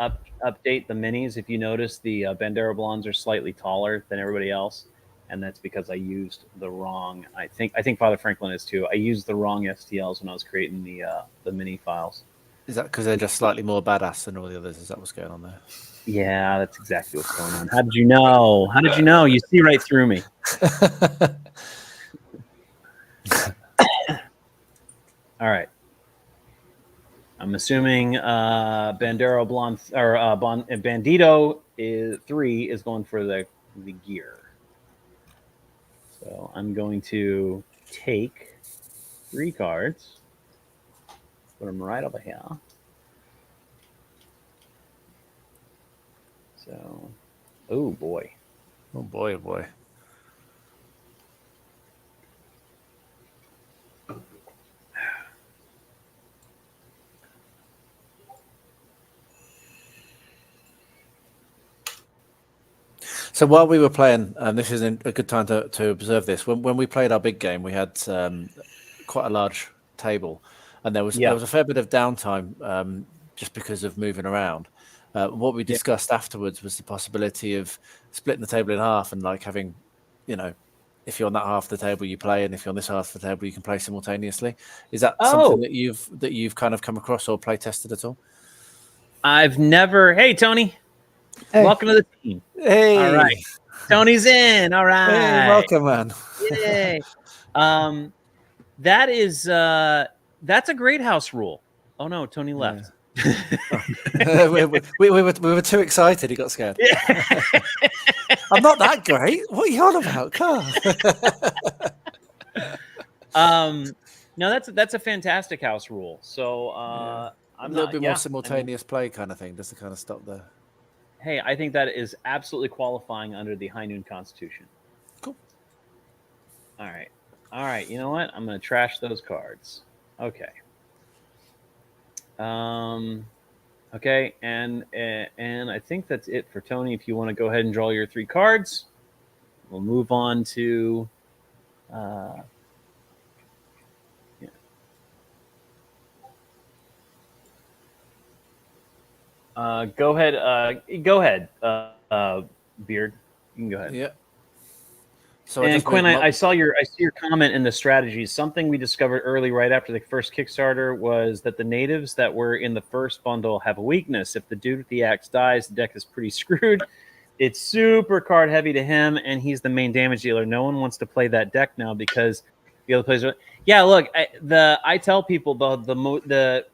B: update the minis. If you notice, the Bandera Blondes are slightly taller than everybody else, and that's because I used the wrong. I think Father Franklin is too. I used the wrong STLs when I was creating the mini files.
D: Is that because they're just slightly more badass than all the others? Is that what's going on there?
B: Yeah, that's exactly what's going on. How did you know? How did you know? You see right through me. All right. I'm assuming Bandero Blonde or Bandito 3 is going for the gear. So I'm going to take 3 cards, put them right over here. So, oh boy.
D: Oh boy, oh boy. So while we were playing, and this is a good time to observe this, when we played our big game, we had quite a large table, and there was a fair bit of downtime just because of moving around. What we discussed afterwards was the possibility of splitting the table in half and like having, if you're on that half of the table, you play, and if you're on this half of the table, you can play simultaneously. Is that something that you've kind of come across or play tested at all?
B: I've never. Hey, Tony.
D: Hey.
B: Welcome to the team.
D: Hey.
B: All right. Tony's in. All right.
D: Hey, welcome, man.
B: Yay. That is that's a great house rule. Oh no, Tony left.
D: we were too excited. He got scared.
B: Yeah.
D: I'm not that great. What are you on about? Come on.
B: No, that's a fantastic house rule. So
D: A
B: I'm
D: little
B: not
D: bit
B: yeah,
D: more simultaneous play kind of thing, just to kind of stop the.
B: Hey, I think that is absolutely qualifying under the High Noon Constitution.
D: Cool.
B: All right. You know what? I'm going to trash those cards. Okay. Okay, and I think that's it for Tony. If you want to go ahead and draw your 3 cards, we'll move on to. Go ahead. Beard. You can go ahead.
D: Yeah. So
B: and Quinn, I see your comment in the strategies. Something we discovered early, right after the first Kickstarter, was that the natives that were in the first bundle have a weakness. If the dude with the axe dies, the deck is pretty screwed. It's super card heavy to him, and he's the main damage dealer. No one wants to play that deck now because the other players are. Yeah, look, I tell people the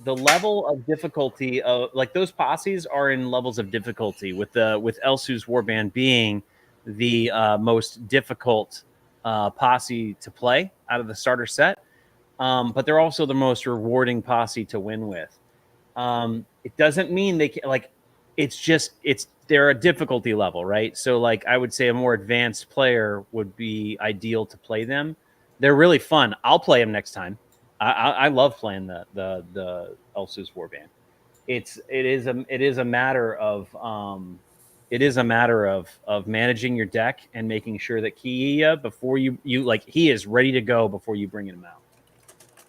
B: level of difficulty of like those posses are in levels of difficulty with Elsu's Warband being the most difficult posse to play out of the starter set, but they're also the most rewarding posse to win with. It doesn't mean they can, like, they're a difficulty level, right? So like I would say a more advanced player would be ideal to play them. They're really fun. I'll play them next time. I love playing the Elsu's Warband. It is a matter of managing your deck and making sure that Kia before you like he is ready to go before you bring him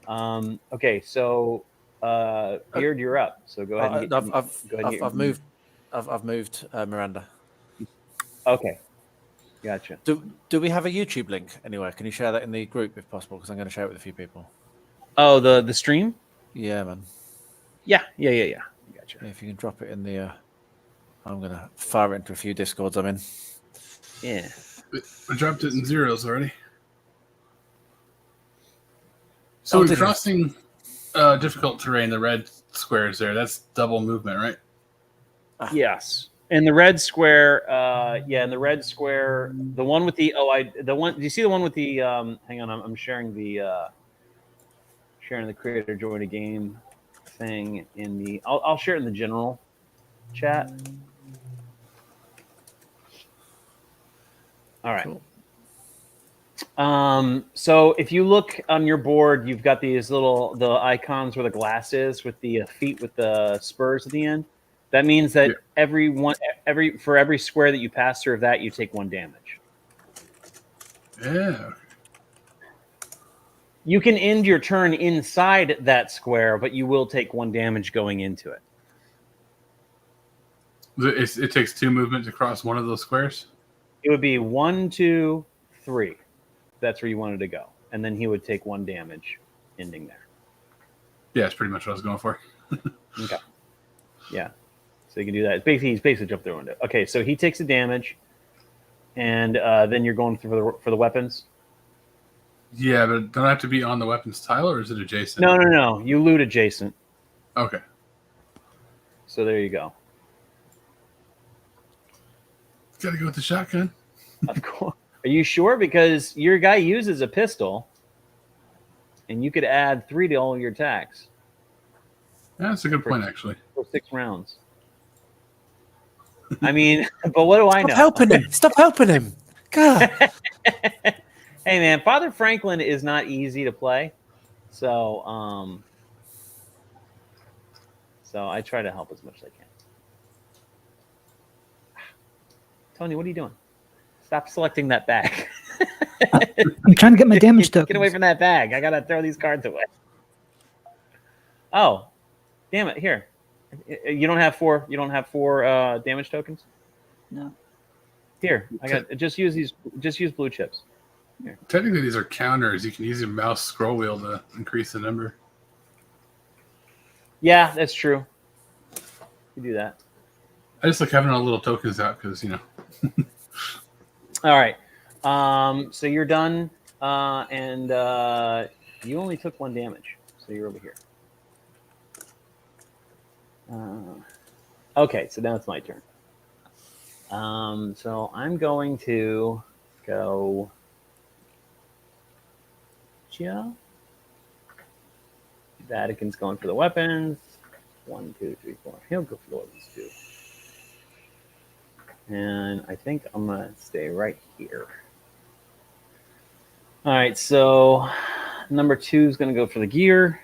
B: out. Okay, so Beard, you're up. So go ahead.
D: I've moved Miranda.
B: Okay, gotcha.
D: Do we have a YouTube link anywhere? Can you share that in the group if possible? Because I'm going to share it with a few people.
B: Oh, the stream?
D: Yeah, man.
B: Yeah. Gotcha.
D: Yeah, if you can drop it in the. I'm going to fire it into a few Discords I'm in.
B: Yeah.
C: I dropped it in zeros already. So we're crossing difficult terrain, the red squares there. That's double movement, right?
B: Yes. And the red square, in the red square, the one with the do you see the one with the hang on, I'm sharing the creator join a game thing in the I'll share it in the general chat. All right. Cool. So if you look on your board, you've got the icons where the glass is with the feet with the spurs at the end. That means that for every square that you pass through of that, you take 1 damage.
C: Yeah.
B: You can end your turn inside that square, but you will take 1 damage going into it.
C: It takes 2 movement to cross one of those squares?
B: It would be 1, 2, 3. That's where you wanted to go. And then he would take 1 damage ending there.
C: Yeah, that's pretty much what I was going for.
B: Okay. Yeah. So you can do that. He's basically jumped through window. Okay, so he takes the damage, and then you're going through for the weapons.
C: Yeah, but don't I have to be on the weapons tile, or is it adjacent?
B: No. You loot adjacent.
C: Okay.
B: So there you go.
C: Gotta go with the shotgun.
B: Of course. Are you sure? Because your guy uses a pistol, and you could add 3 to all your attacks.
C: Yeah, that's a good point, actually.
B: For 6 rounds. I mean, but what do I know?
D: Stop helping him. God.
B: Hey, man, Father Franklin is not easy to play. So I try to help as much as I can. Tony, what are you doing? Stop selecting that bag.
E: I'm trying to get my damage tokens.
B: Get away from that bag. I got to throw these cards away. Oh, damn it. Here. You don't have 4 damage tokens?
E: No.
B: Here. Just use blue chips. Here.
C: Technically, these are counters. You can use your mouse scroll wheel to increase the number.
B: Yeah, that's true. You do that.
C: I just like having all the little tokens out because
B: All right. So you're done, and you only took 1 damage, so you're over here. Okay, so now it's my turn. So I'm going to go. Joe. Vatican's going for the weapons. 1, 2, 3, 4. He'll go for the weapons too. And I think I'm gonna stay right here. All right, so number 2 is gonna go for the gear.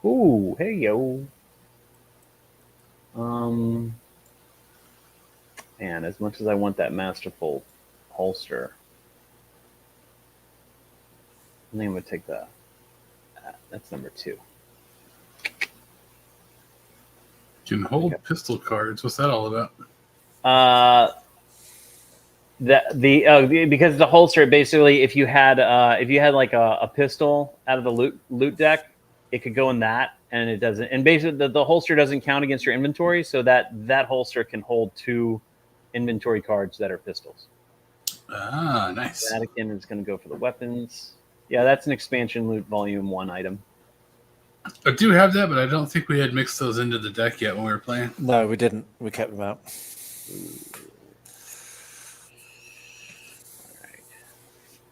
B: Ooh, hey yo. And as much as I want that masterful holster, I think I'm gonna take the. That's number 2.
C: can hold pistol cards. What's that all about?
B: Because the holster basically, if you had like a pistol out of the loot deck, it could go in that, and it doesn't. And basically, the holster doesn't count against your inventory, so that holster can hold 2 inventory cards that are pistols.
C: Ah, nice.
B: Vatican is going to go for the weapons. Yeah, that's an expansion loot volume 1 item.
C: I do have that, but I don't think we had mixed those into the deck yet when we were playing.
D: No, we didn't. We kept them out.
B: All right.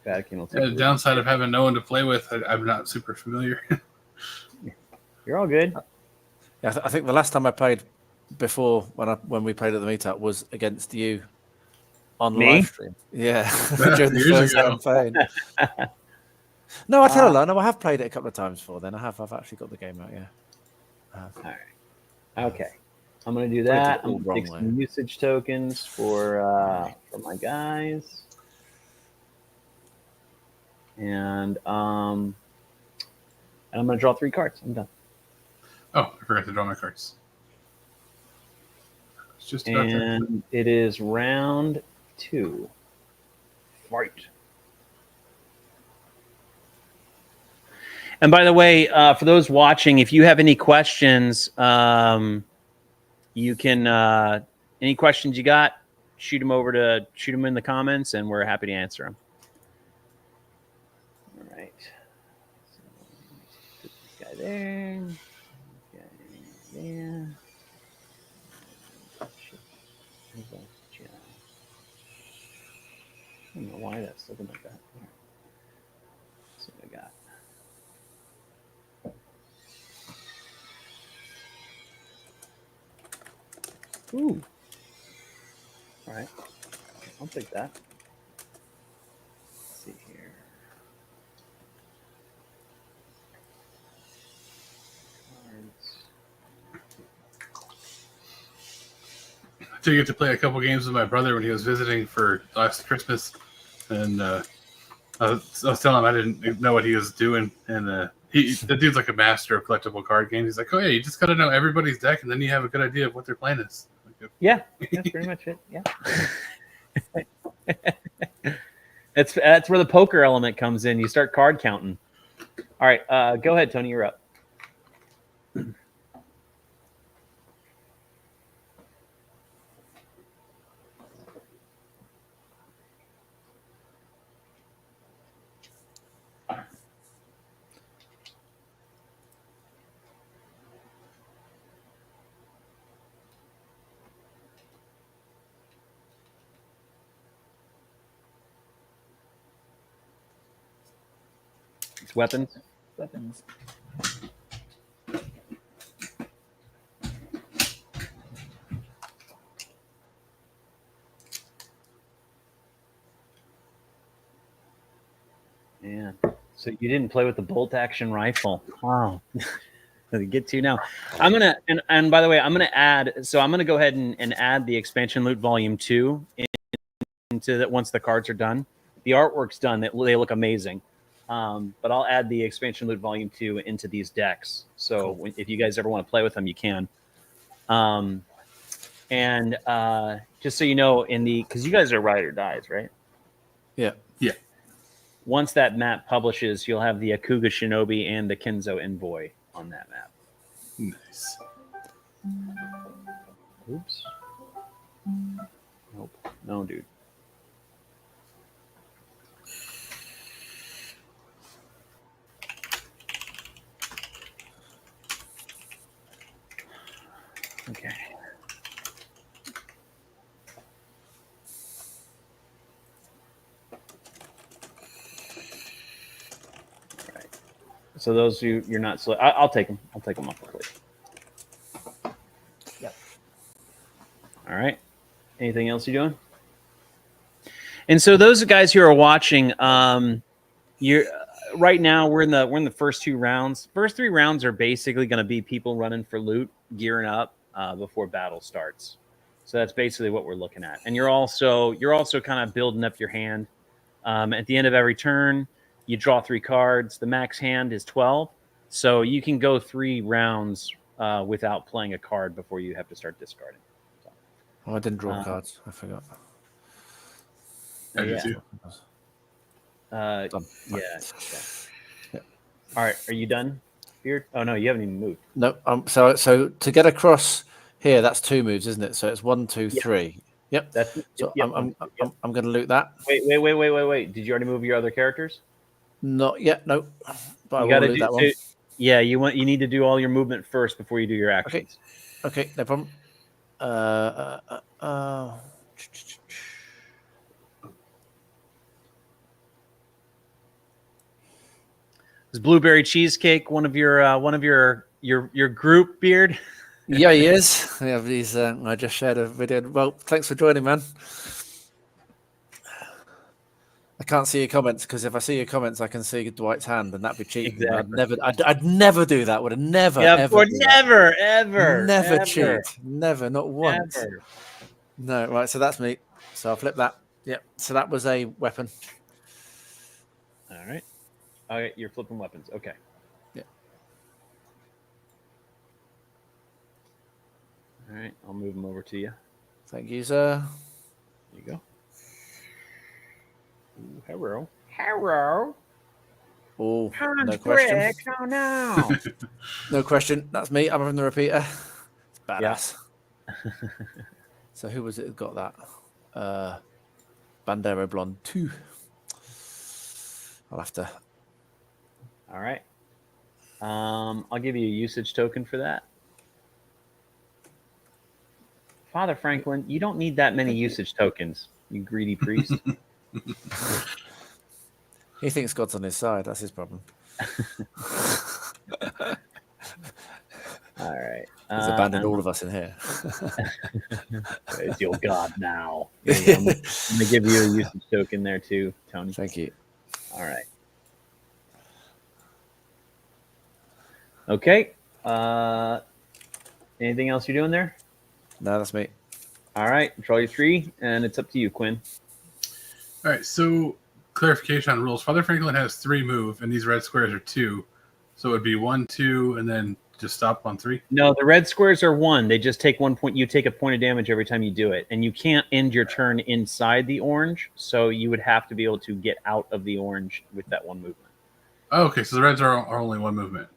B: Vatican will take
C: The downside of having no one to play with, I'm not super familiar.
B: You're all good.
D: Yeah, I think the last time I played before when we played at the meetup was against you on
B: Me?
D: live stream. Yeah, during the
C: Years
D: first
C: ago.
D: campaign. No, I tell a lie. No, I have played it a couple of times before. Then I've actually got the game out. Yeah.
B: All right. Okay. I'm gonna do that. I'm gonna take
D: wrong
B: some usage tokens for my guys, and I'm gonna draw 3 cards. I'm done.
C: Oh, I forgot to draw my cards. It's just about that.
B: And it is round 2. Fight. And by the way, for those watching, if you have any questions, you can any questions you got, shoot them in the comments, and we're happy to answer them. All right. So, put this guy there. This guy there. I don't know why that's looking like that. That's what I got. Ooh. All right. I'll take that. Let's see here.
C: I did get to play a couple games with my brother when he was visiting for last Christmas, and I was telling him I didn't know what he was doing, and the dude's like a master of collectible card games. He's like, "Oh yeah, you just got to know everybody's deck, and then you have a good idea of what their plan is."
B: Yeah, that's pretty much it. Yeah. That's where the poker element comes in. You start card counting. All right, go ahead, Tony. You're up. It's weapons.
E: Weapons.
B: Man, so you didn't play with the bolt action rifle. Wow. Get to now. I'm gonna and by the way, I'm gonna add. So I'm gonna go ahead and add the expansion loot volume 2 into that once the cards are done. The artwork's done. They look amazing. But I'll add the expansion loot volume 2 into these decks. So if you guys ever want to play with them, you can. And just so you know, because you guys are ride or dies, right?
D: Yeah.
C: Yeah.
B: once that map publishes, you'll have the Akuga Shinobi and the Kenzo Envoy on that map.
C: Nice.
B: Oops. Nope. No, dude. Okay. All right. So those you're not. I'll take them. I'll take them off the plate. Yep. All right. Anything else you're doing? And so those guys who are watching, you're right now. We're in the first 2 rounds. First 3 rounds are basically going to be people running for loot, gearing up before battle starts. So that's basically what we're looking at. And you're also kind of building up your hand. At the end of every turn, you draw 3 cards. The max hand is 12, so you can go 3 rounds without playing a card before you have to start discarding. So,
D: I didn't draw cards. I forgot.
C: I do too.
B: Yeah. All right. Are you done, Beard? Oh no, you haven't even moved.
D: No. So to get across here, that's 2 moves, isn't it? So it's 1, 2, 3. Yep.
B: That's
D: So
B: yep.
D: I'm going to loot that.
B: Wait. Did you already move your other characters?
D: Not yet. No. But
B: You
D: I
B: got
D: will
B: to
D: loot
B: do
D: that one.
B: Yeah, you need to do all your movement first before you do your actions.
D: Okay. No problem.
B: Is Blueberry Cheesecake one of your group, Beard?
D: Yeah, he is. Yeah, he's. I just shared a video. Well, thanks for joining, man. I can't see your comments because if I see your comments, I can see Dwight's hand, and that'd be cheating.
B: Exactly.
D: I'd never do that. Would have never.
B: Yeah,
D: ever.
B: Lord, never
D: cheat. Never, not once.
B: Never.
D: No, right. So that's me. So I'll flip that. Yep. So that was a weapon.
B: All right. Okay, you're flipping weapons. Okay.
D: Yeah.
B: All right, I'll move them over to you.
D: Thank you, sir.
B: There you go. Ooh, hello. Hello.
D: Oh, no question.
B: Oh no.
D: No question. That's me. I'm having the repeater. It's badass.
B: Yeah.
D: So who was it that got that? Bandero Blonde 2. I'll have to.
B: All right. I'll give you a usage token for that. Father Franklin, you don't need that many usage tokens, you greedy priest.
D: He thinks God's on his side. That's his problem.
B: All right.
D: He's abandoned all of us in here.
B: It's your God now. I'm going to give you a usage token there too, Tony.
D: Thank you.
B: All right. Okay. Anything else you're doing there?
D: No, that's me.
B: All right. Draw your 3, and it's up to you, Quinn.
C: All right. So clarification on rules. Father Franklin has 3 move, and these red squares are 2. So it would be 1, 2, and then just stop on 3.
B: No, the red squares are 1. They just take 1 point. You take a point of damage every time you do it, and you can't end your turn inside the orange. So you would have to be able to get out of the orange with that 1 movement.
C: Oh, okay. So the reds are only 1 movement.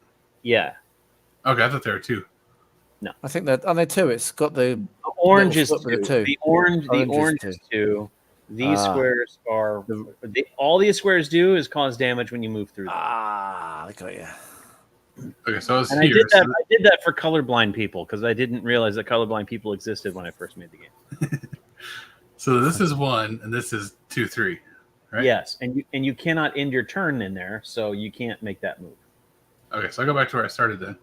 B: Yeah.
C: Okay, I thought there were 2.
B: No,
D: I think that on there too. It's got the
B: orange is
D: little foot with
B: 2.
D: a 2.
B: The orange is 2. These squares are all these squares do is cause damage when you move through them.
D: I got you.
C: Okay, so I was
B: And
C: here.
B: I did that for colorblind people because I didn't realize that colorblind people existed when I first made the game.
C: So this is 1, and this is 2, 3, right?
B: Yes, and you cannot end your turn in there, so you can't make that move.
C: Okay, so I'll go back to where I started then.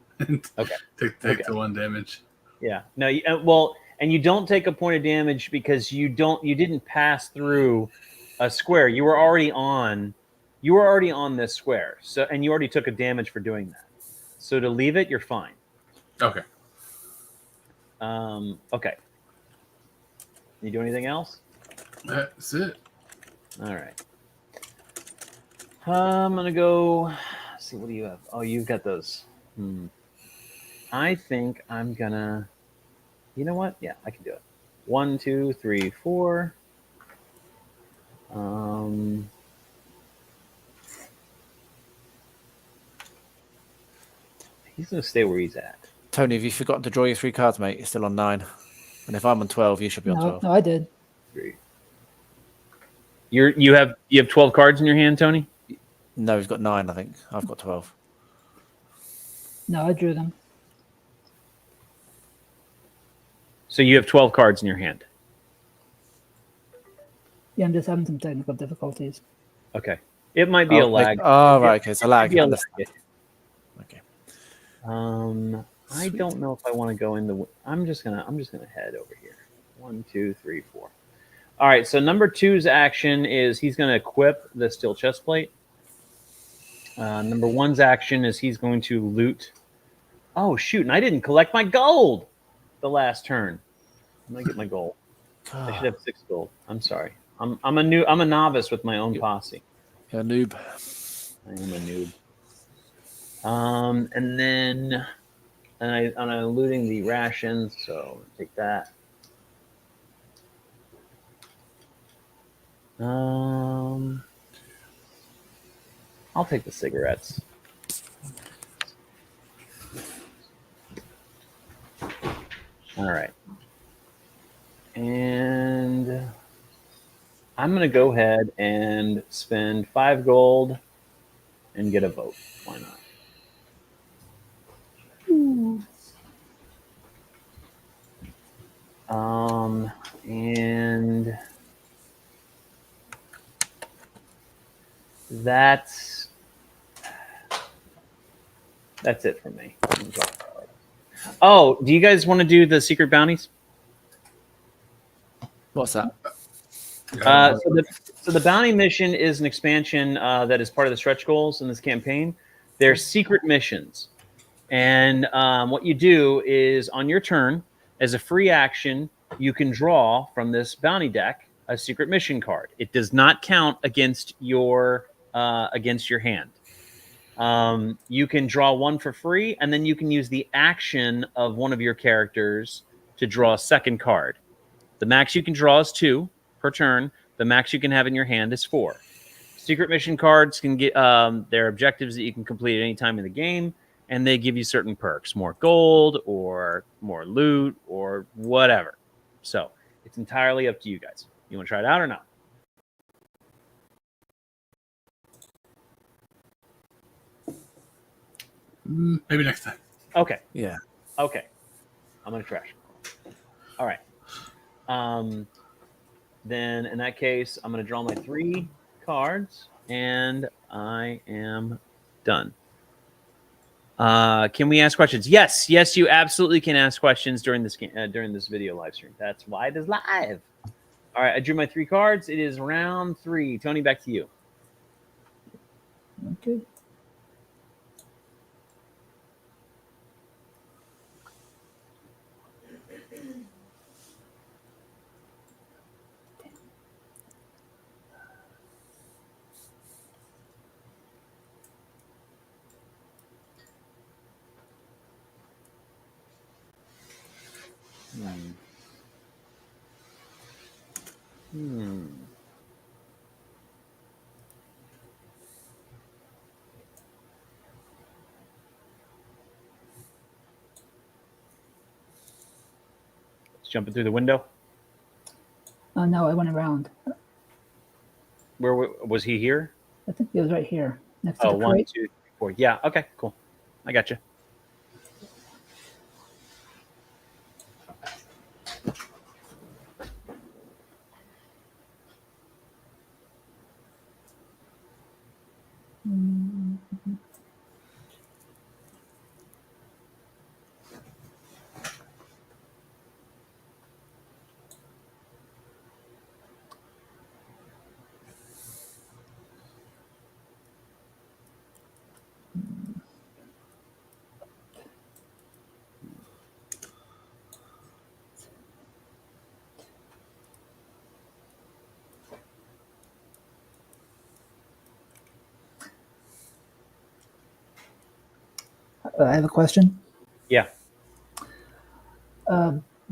B: Okay.
C: Take the 1 damage.
B: Yeah. No. And you don't take a point of damage because you didn't pass through a square. You were already on this square. So and you already took a damage for doing that. So to leave it, you're fine.
C: Okay.
B: Okay. You do anything else?
C: That's it.
B: All right. I'm gonna go. Let's see, what do you have? Oh, you've got those. I think I'm gonna. You know what? Yeah, I can do it. 1, 2, 3, 4. He's going to stay where he's at.
D: Tony, have you forgotten to draw your 3 cards, mate? You're still on 9. And if I'm on 12, you should be on
E: No,
D: 12.
E: no, I did.
B: Three. You have 12 cards in your hand, Tony?
D: No, he's got 9, I think. I've got 12.
E: No, I drew them.
B: So you have 12 cards in your hand.
E: Yeah, I'm just having some technical difficulties.
B: Okay. It might be a lag.
D: Oh, right. Okay, it's a lag.
B: Be a
D: I
B: lag.
D: understand. Okay.
B: I don't know if I want to go in the. I'm just gonna head over here. 1, 2, 3, 4. All right. So number 2's action is he's going to equip the steel chest plate. Number 1's action is he's going to loot. Oh shoot! And I didn't collect my gold the last turn. I'm gonna get my gold. I should have 6 gold. I'm sorry. I'm a novice with my own posse.
D: You're a noob.
B: I am a noob. And then I'm looting the rations, so take that. I'll take the cigarettes. All right. And I'm going to go ahead and spend 5 gold and get a vote. Why not? And that's it for me. Oh, do you guys want to do the secret bounties?
D: What's that?
B: So the bounty mission is an expansion that is part of the stretch goals in this campaign. They're secret missions. And what you do is on your turn, as a free action, you can draw from this bounty deck a secret mission card. It does not count against your hand. You can draw one for free, and then you can use the action of one of your characters to draw a second card. The max you can draw is 2 per turn. The max you can have in your hand is 4. Secret mission cards can get their objectives that you can complete at any time in the game, and they give you certain perks, more gold or more loot or whatever. So it's entirely up to you guys. You want to try it out or not?
C: Maybe next time.
B: Okay.
D: Yeah.
B: Okay. I'm going to trash. All right. Then in that case, I'm going to draw my 3 cards, and I am done. Can we ask questions? Yes, you absolutely can ask questions during this video live stream. That's why it is live. All right, I drew my 3 cards. It is round 3. Tony, back to you.
E: Okay.
B: Jumping through the window.
E: No, I went around.
B: Where was he here?
E: I think he was right here next to
B: Oh,
E: the
B: 1,
E: crate.
B: 2, 3, 4. Yeah. Okay. Cool. I got you.
E: I have a question.
B: Yeah.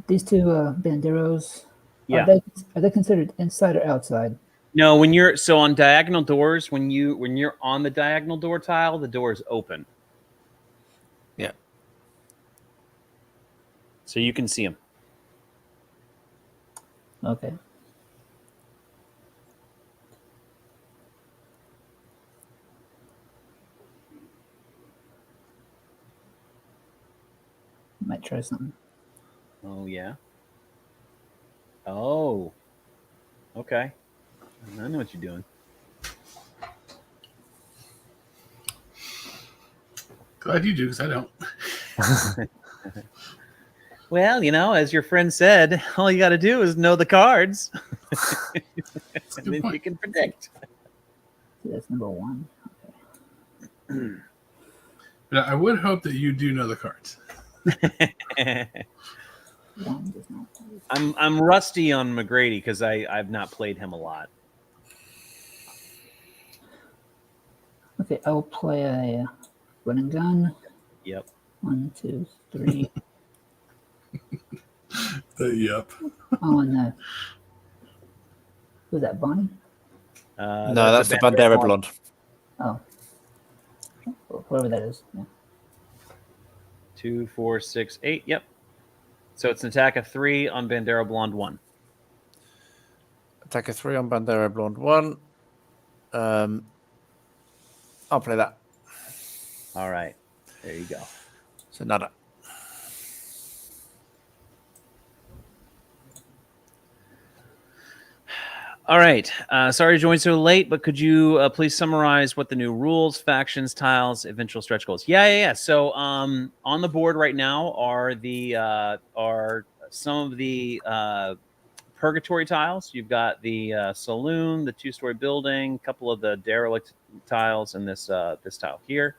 E: These 2 banderos,
B: Yeah.
E: are they considered inside or outside?
B: No, when you're on diagonal doors, when you're on the diagonal door tile, the door is open.
D: Yeah.
B: So you can see him.
E: Okay. Might try something.
B: Oh, yeah. Oh. Okay. I know what you're doing.
C: Glad you do, because I don't.
B: Well, as your friend said, all you got to do is know the cards.
C: That's a
B: And
C: good
B: then you
C: point.
B: can predict.
E: See, that's number 1.
C: But I would hope that you do know the cards.
E: 1 does not.
B: I'm rusty on McGrady because I've not played him a lot.
E: Okay, I will play a run and gun.
B: Yep.
E: 1, 2, 3.
C: Yep.
E: Oh, and was that Bonnie?
D: No, that's the Bandera Blonde.
E: Oh, whatever that is. Yeah.
B: 2, 4, 6, 8. Yep. So it's an attack of 3 on Bandera Blonde 1.
D: Attack of 3 on Bandera Blonde 1. I'll play that.
B: All right. There you go.
D: So nada.
B: All right. Sorry to join so late, but could you please summarize what the new rules, factions, tiles, eventual stretch goals? Yeah. So on the board right now are some of the purgatory tiles. You've got the saloon, the 2-story building, a couple of the derelict tiles, and this tile here.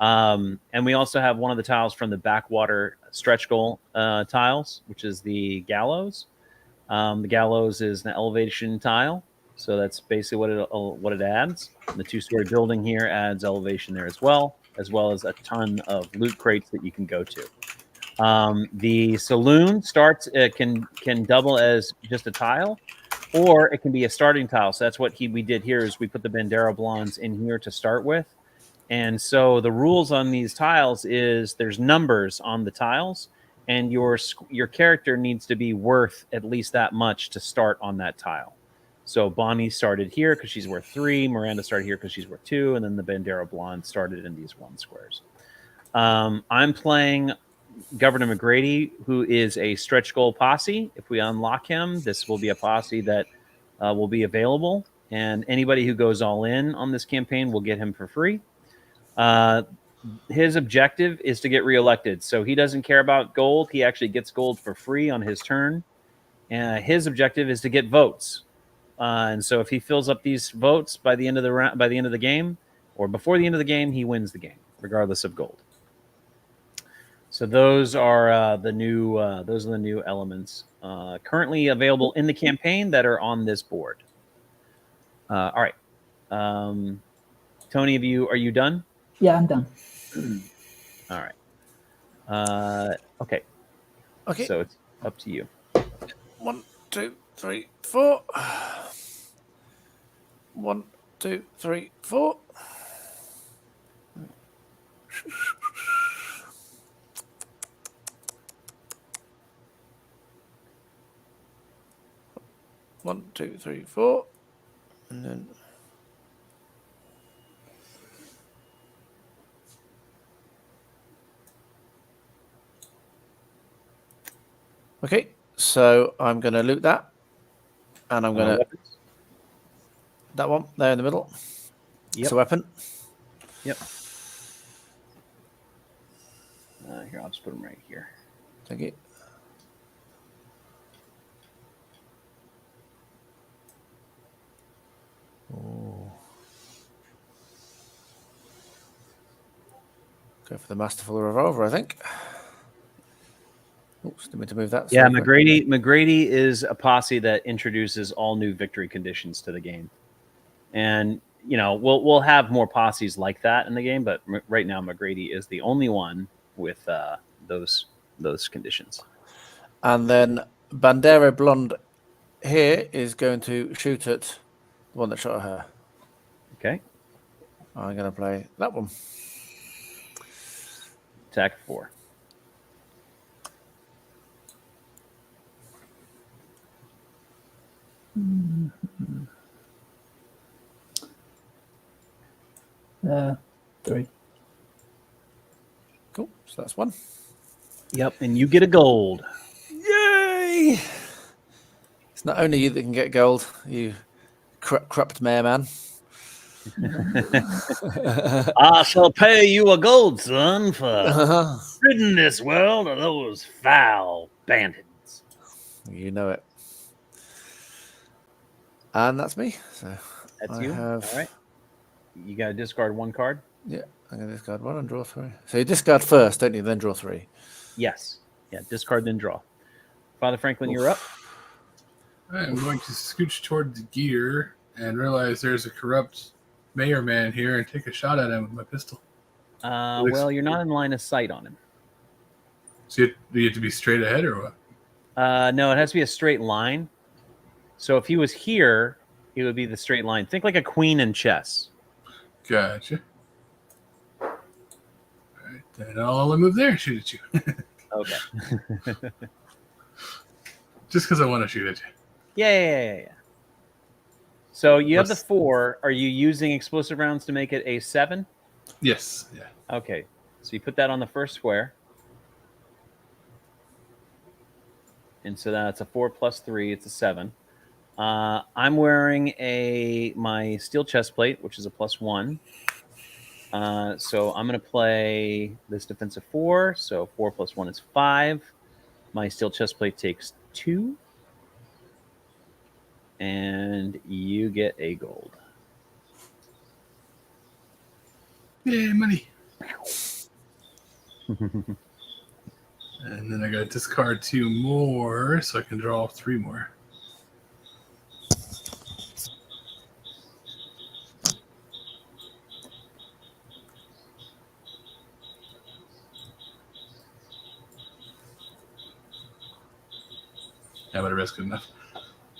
B: And we also have one of the tiles from the backwater stretch goal tiles, which is the gallows. The gallows is an elevation tile, so that's basically what it adds. And the 2-story building here adds elevation there as well as a ton of loot crates that you can go to. The saloon can double as just a tile, or it can be a starting tile. So that's what we did here is we put the Bandera Blondes in here to start with. And so the rules on these tiles is there's numbers on the tiles, and your character needs to be worth at least that much to start on that tile. So Bonnie started here because she's worth 3. Miranda started here because she's worth 2, and then the Bandera Blonde started in these 1 squares. I'm playing Governor McGrady, who is a stretch goal posse. If we unlock him, this will be a posse that will be available, and anybody who goes all in on this campaign will get him for free. His objective is to get reelected, so he doesn't care about gold. He actually gets gold for free on his turn. His objective is to get votes, and so if he fills up these votes by the end of the game, or before the end of the game, he wins the game, regardless of gold. So those are the new elements currently available in the campaign that are on this board. All right, Tony, are you done?
E: Yeah, I'm done.
B: All right. Okay.
D: Okay.
B: So it's up to you.
D: 1, 2, 3, 4. 1, 2, 3, 4. One, 2, 3, 4, and then okay. So I'm going to loot that, and I'm going to that one there in the middle.
B: Yep.
D: It's a weapon.
B: Yep. Here, I'll just put them right here.
D: Thank you. Oh. Go for the masterful revolver, I think. Oops, didn't mean to move that.
B: Yeah,
D: Sorry.
B: McGrady is a posse that introduces all new victory conditions to the game, and we'll have more posses like that in the game. But right now, McGrady is the only one with those conditions.
D: And then Bandera Blonde here is going to shoot at the one that shot at her.
B: Okay.
D: I'm going to play that one.
B: Attack 4.
E: Three.
D: Cool. So that's one.
B: Yep, and you get a gold.
D: Yay! It's not only you that can get gold, you corrupt mayor man.
B: I shall pay you a gold, son, for ridding this world of those foul bandits.
D: You know it. And that's me. So
B: That's
D: I
B: you.
D: have.
B: All right. You got to discard one card.
D: Yeah, I'm going to discard one and draw three. So you discard first, don't you? Then draw three.
B: Yes. Yeah. Discard, then draw. Father Franklin, you're up.
C: I'm going to scooch toward the gear and realize there's a corrupt mayor man here and take a shot at him with my pistol.
B: Well, you're not in line of sight on him.
C: So you have to be straight ahead or what?
B: No, it has to be a straight line. So if he was here, it would be the straight line. Think like a queen in chess.
C: Gotcha. All right, then I'll move there and shoot at you.
B: Okay.
C: Just because I want to shoot at you.
B: Yeah. So you have the 4. Are you using explosive rounds to make it a 7?
C: Yes. Yeah.
B: Okay. So you put that on the first square. And so that's a 4 plus 3. It's a 7. I'm wearing my steel chest plate, which is a +1. So I'm going to play this defensive 4. So 4 plus 1 is 5. My steel chest plate takes 2. And you get a gold.
C: Yay, money. And then I got to discard 2 more so I can draw 3 more. Yeah, but risk enough.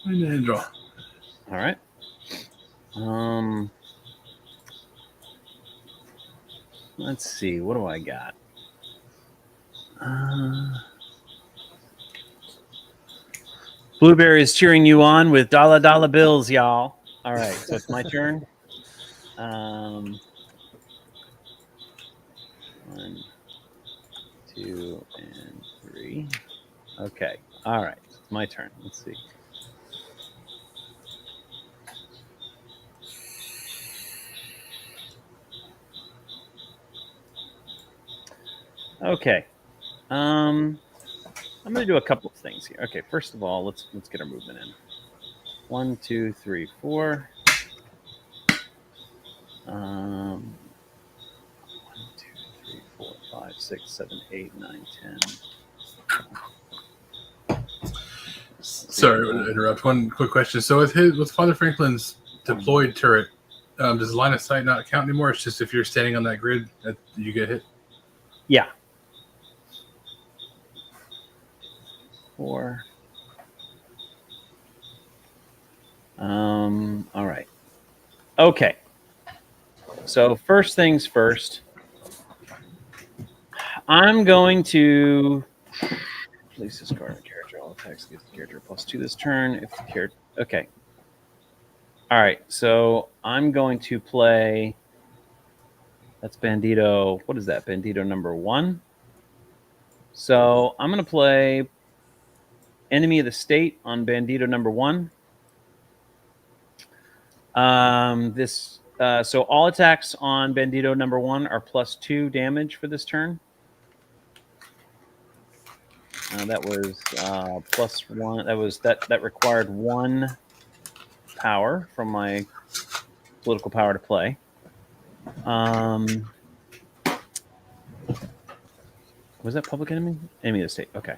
C: And then draw.
B: All right. Let's see. What do I got? Blueberry is cheering you on with dollar bills, y'all. All right, so it's my turn. 1, 2, and 3. Okay. All right. It's my turn. Let's see. Okay. I'm going to do a couple of things here. Okay, first of all, let's get our movement in. 1, 2, 3, 4. 1, 2, 3, 4, 5, 6, 7, 8, 9, 10.
C: Sorry to interrupt. One quick question. So with Father Franklin's deployed turret, does line of sight not count anymore? It's just if you're standing on that grid that you get hit?
B: Yeah. 4. All right. Okay. So first things first, I'm going to place this card in character. All attacks gives the character +2 this turn. If the character, okay. All right. So I'm going to play. That's Bandito. What is that? Bandito number 1. So I'm going to play Enemy of the State on Bandito number 1. So all attacks on Bandito number 1 are +2 damage for this turn. That was +1. That required 1 power from my political power to play. Was that public enemy? Enemy of the state. Okay.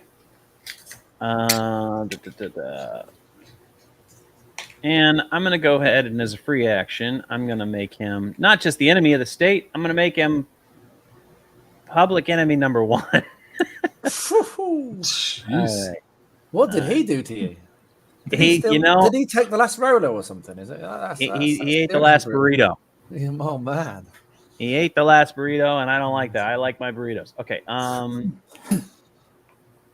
B: And I'm going to go ahead and as a free action, I'm going to make him not just the enemy of the state. I'm going to make him public enemy number 1.
C: Jeez.
D: What did he do to you? Did
B: He
D: take the last roller or something? Is it?
B: He ate the last burrito.
D: Oh man,
B: he ate the last burrito, and I don't like that. I like my burritos. Okay.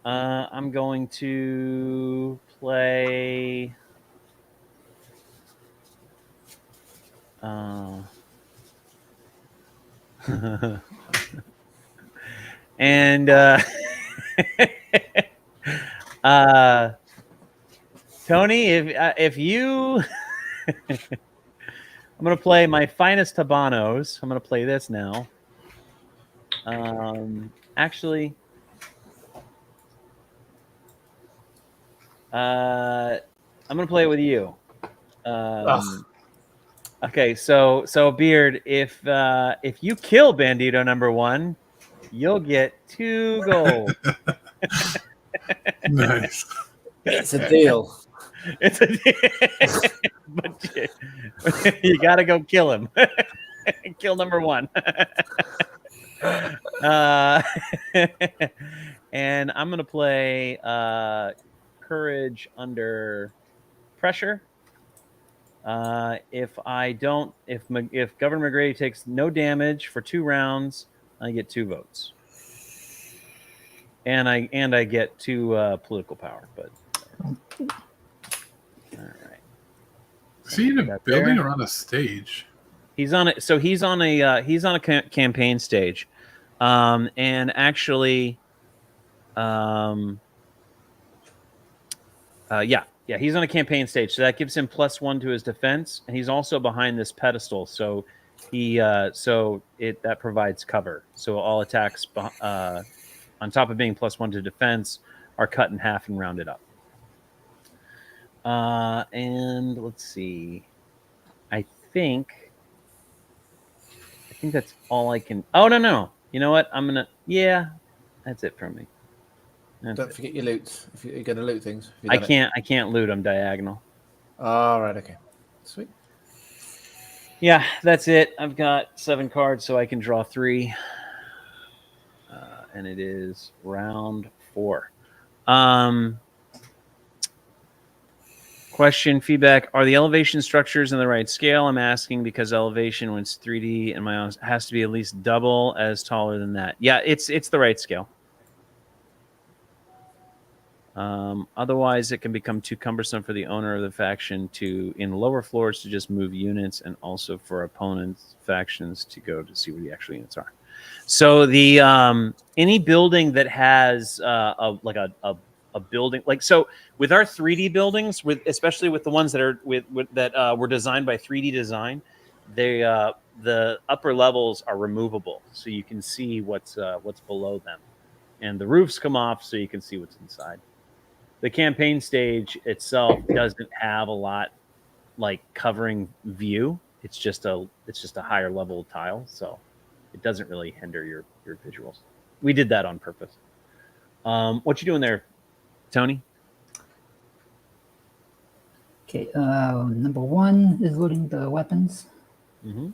B: I'm going to play. And Tony, if you, I'm gonna play my finest Habanos. I'm gonna play this now. Actually, I'm gonna play it with you. Okay, so Beard, if you kill Bandito number 1, you'll get 2 gold.
C: Nice.
D: It's a deal.
B: It's a but you gotta go kill him. Kill number 1. And I'm gonna play Courage Under Pressure. If Governor McGrady takes no damage for 2 rounds, I get 2 votes, and I get 2 political power. But all right.
C: Is he in a building or on a stage?
B: He's on it. So he's on a campaign stage, and actually, yeah, he's on a campaign stage. So that gives him +1 to his defense, and he's also behind this pedestal. So that provides cover. So all attacks on top of being +1 to defense are cut in half and rounded up. And let's see. I think that's all I can. Oh no! You know what? That's it from me.
D: Don't forget your loot. If you're going to loot things,
B: I can't loot. I'm diagonal.
D: All right. Okay. Sweet.
B: Yeah, that's it. I've got 7 cards, so I can draw 3. And it is round 4. Question, feedback. Are the elevation structures in the right scale? I'm asking because elevation, when it's 3D and my own, has to be at least double as taller than that. Yeah, it's the right scale. Otherwise, it can become too cumbersome for the owner of the faction in lower floors to just move units, and also for opponents' factions to go to see where the actual units are. So the any building that has a building, like, so with our 3D buildings, especially with the ones that are were designed by 3D Design, the upper levels are removable, so you can see what's below them, and the roofs come off, so you can see what's inside. The campaign stage itself doesn't have a lot like covering view. It's just a higher level tile, so it doesn't really hinder your visuals. We did that on purpose. What you doing there, Tony?
E: Okay, number 1 is loading the weapons.
B: Mm-hmm.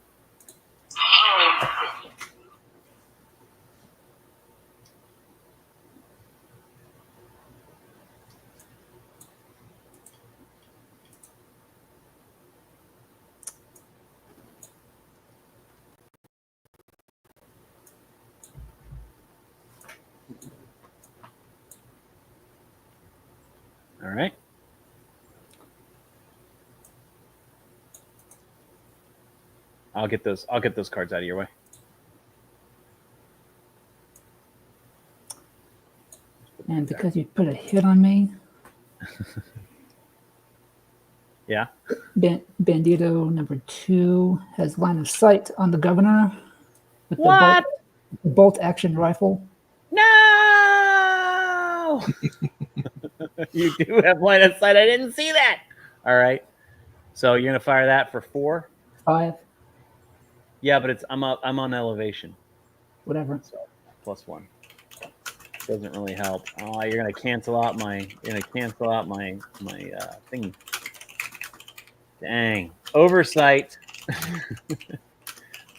B: All right. I'll get those cards out of your way.
E: And because you put a hit on me,
B: Yeah.
E: Bandito number 2 has line of sight on the governor with
B: What?
E: the bolt action rifle.
B: No! You do have line of sight. I didn't see that. All right. So you're gonna fire that for 4?
E: 5,
B: Yeah, but I'm on elevation.
E: whatever.
B: So +1 doesn't really help. Oh, you're gonna cancel out my thingy. Dang, oversight.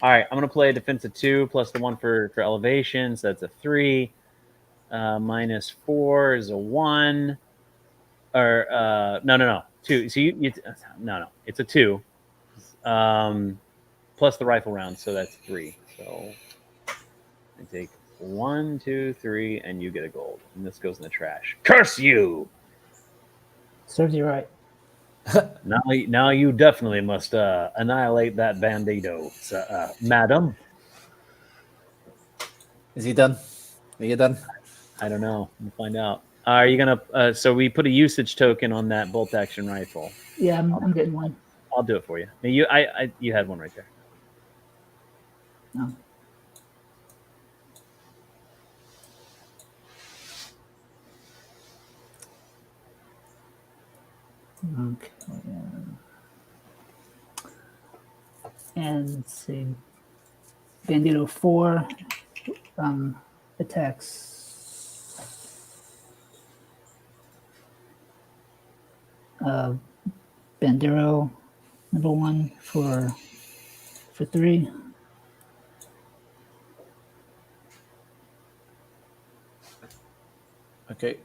B: All right, I'm gonna play a defensive 2 plus the 1 for elevation, so that's a 3. -4 is a 1. Or no, 2. So no, it's a 2. Plus the rifle round, so that's 3. So I take 1, 2, 3, and you get a gold. And this goes in the trash. Curse you!
E: Serves you right.
B: Now you definitely must annihilate that bandito, madam.
D: Is he done? Are you done?
B: I don't know. We'll find out. Are you gonna? So we put a usage token on that bolt action rifle.
E: Yeah, I'm getting one.
B: I'll do it for you. You had one right there.
E: No. Okay. And let's see. Bandito 4 attacks. Bandero number 1 for 3.
D: Okay.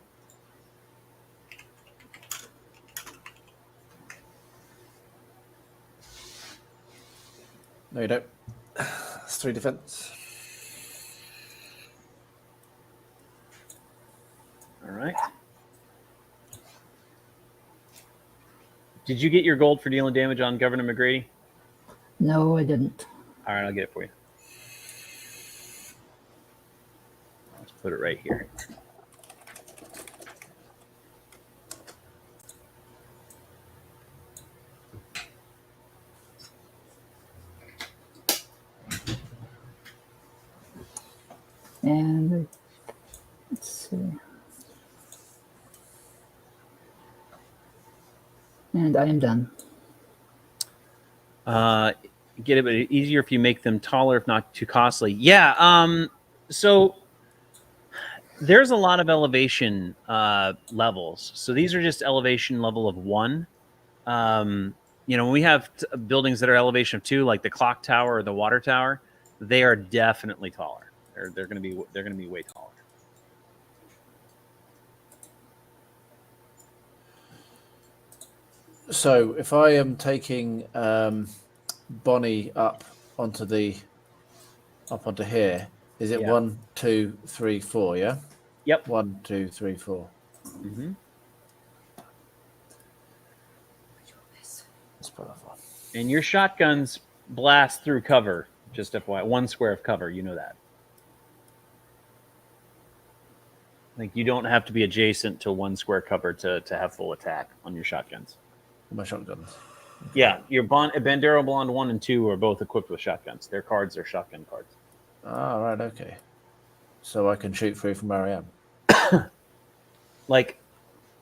D: No, you don't. It's 3 defense.
B: All right. Did you get your gold for dealing damage on Governor McGrady?
E: No, I didn't.
B: All right, I'll get it for you. Let's put it right here.
E: And let's see. And I am done.
B: Get it, but easier if you make them taller, if not too costly. Yeah. So there's a lot of elevation levels. So these are just elevation level of 1. When we have buildings that are elevation of 2, like the clock tower or the water tower, they are definitely taller. They're going to be way taller.
D: So if I am taking Bonnie up onto here, is it 1, 2, 3, 4? Yeah.
B: Yep.
D: 1, 2, 3, 4.
B: Mm-hmm.
D: Let's put that one.
B: And your shotguns blast through cover. Just FYI, 1 square of cover. You know that. Like you don't have to be adjacent to 1 square cover to have full attack on your shotguns.
D: My shotguns.
B: Yeah, your Bandero Blonde 1 and 2 are both equipped with shotguns. Their cards are shotgun cards.
D: Oh, right, okay. So I can shoot through from where I am.
B: Like,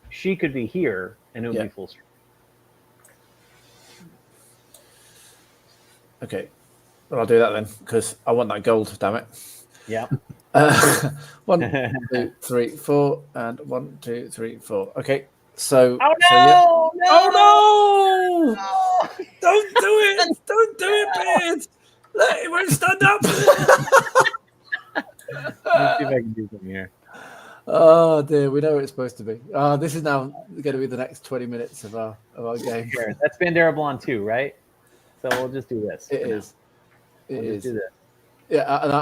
B: she could be here and it would be full strength.
D: Okay. Well, I'll do that then, because I want that gold, damn it.
B: Yeah.
D: 1, 2, 3, 4, and 1, 2, 3, 4. Okay. So.
B: Oh no!
D: So, yeah.
B: No!
D: Oh no! Don't do it! Don't do it, Beard! It won't stand up.
B: Let's see if I can do something here.
D: Oh dear, we know what it's supposed to be. This is now going to be the next 20 minutes of our game.
B: Sure. That's Bandera Blonde 2, right? So we'll just do this.
D: It is.
B: We'll just do this.
D: Yeah, and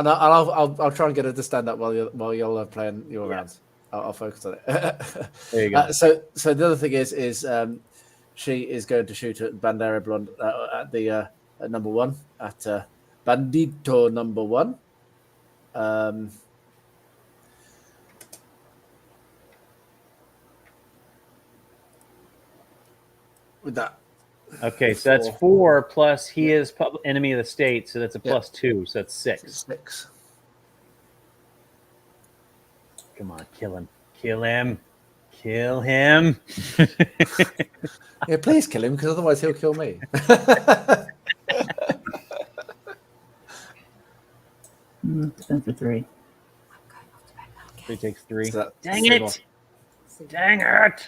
D: I'll try and get her to stand up while you're playing your rounds. I'll focus on it.
B: There you go.
D: So the other thing is she is going to shoot at Bandera Blonde at the at number 1 at Bandito number 1. With that.
B: Okay, so that's 4 plus he is enemy of the state, so that's a plus 2, so that's 6.
D: 6.
B: Come on, kill him. Kill him. Kill him.
D: Yeah, please kill him, because otherwise he'll kill me.
E: Defense for 3.
B: 3 takes 3.
D: So
B: Dang it! Dang it!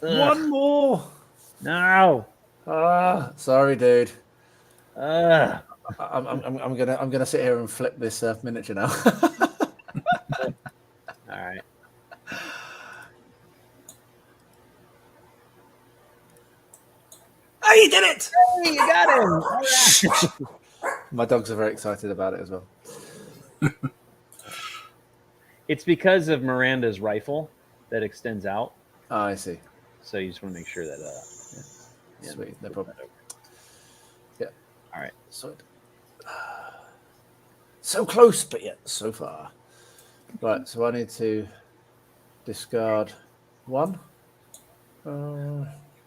D: One more.
B: No.
D: Sorry, dude.
B: Ugh.
D: I'm gonna sit here and flip this miniature now.
B: All right.
D: Oh, you did it!
B: Hey, you got him. All right.
D: My dogs are very excited about it as well.
B: It's because of Miranda's rifle that extends out.
D: Oh, I see.
B: So you just want to make sure that. Yeah,
D: Sweet, no problem. Yeah.
B: All right.
D: So close, but yet so far. Right. So I need to discard 1.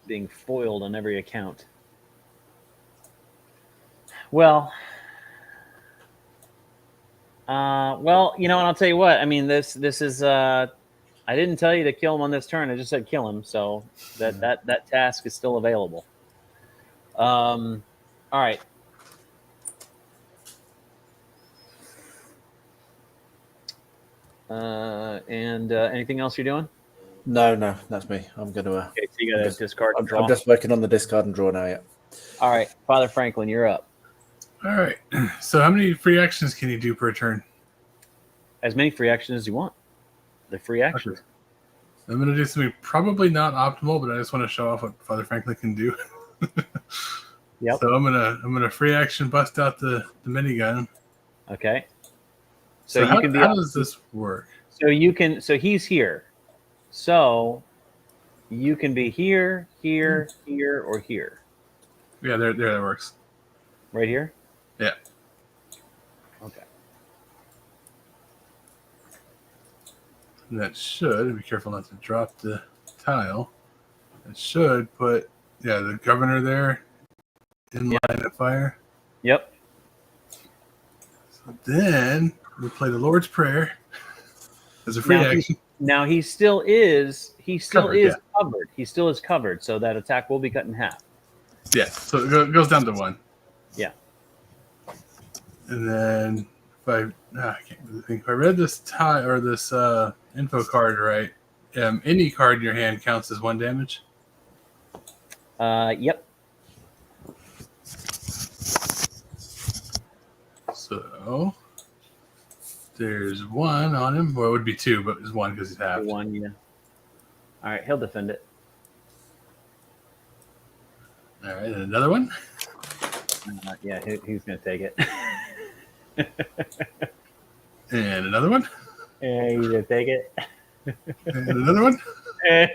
B: Being foiled on every account. Well, you know, and I'll tell you what. I mean, this is. I didn't tell you to kill him on this turn. I just said kill him, so that task is still available. All right. And anything else you're doing?
D: No, that's me. I'm going to.
B: Okay, so you got to discard and draw.
D: I'm just working on the discard and draw now. Yeah.
B: All right, Father Franklin, you're up.
C: All right. So how many free actions can you do per turn?
B: As many free actions as you want. The free actions.
C: Okay. I'm going to do something probably not optimal, but I just want to show off what Father Franklin can do.
B: Yep.
C: So I'm gonna free action bust out the minigun.
B: Okay.
C: So
B: you can be.
C: How does this work?
B: So you can. So he's here. So you can be here, here, here, or here.
C: Yeah, there that works.
B: Right here.
C: Yeah.
B: Okay.
C: And that should be careful not to drop the tile. It should put the governor there in line of fire.
B: Yep.
C: So then we play the Lord's Prayer as a free action.
B: Now he still is
C: Covered,
B: covered. He still is covered, so that attack will be cut in half.
C: Yeah, so it goes down to 1.
B: Yeah.
C: And then I can't really think. If I read this this info card right, any card in your hand counts as 1 damage.
B: Yep.
C: So there's 1 on him. Well, it would be 2, but there's 1 because he's half.
B: 1, yeah. All right, he'll defend it.
C: All right, and another one.
B: Yeah, he's gonna take it.
C: And another one.
B: Yeah, he's gonna take it.
C: And another one.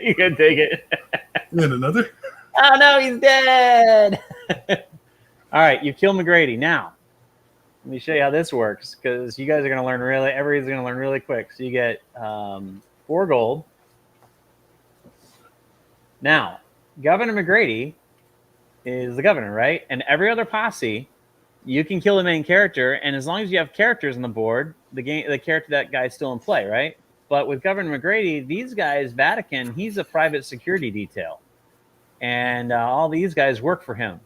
B: He's gonna take it.
C: And another.
B: Oh no, he's dead. All right, you kill McGrady. Now, let me show you how this works because you guys are gonna learn everybody's gonna learn really quick. So you get 4 gold. Now, Governor McGrady is the governor, right? And every other posse, you can kill the main character, and as long as you have characters on the board, the character that guy's still in play, right? But with Governor McGrady, these guys, Vatican, he's a private security detail, and all these guys work for him.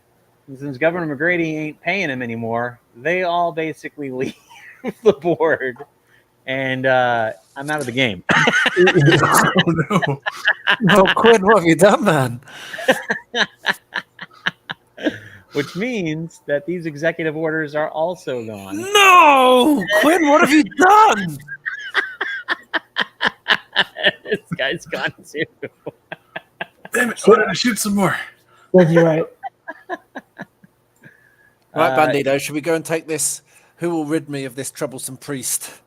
B: And since Governor McGrady ain't paying him anymore, they all basically leave the board, and I'm out of the game.
C: Oh no!
D: No, Quinn, what have you done, man?
B: Which means that these executive orders are also gone.
D: No, Quinn, what have you done?
B: This guy's gone too.
C: Damn it! I wanted to shoot some more.
E: That's right.
D: Right, Bandito, should we go and take this? Who will rid me of this troublesome priest?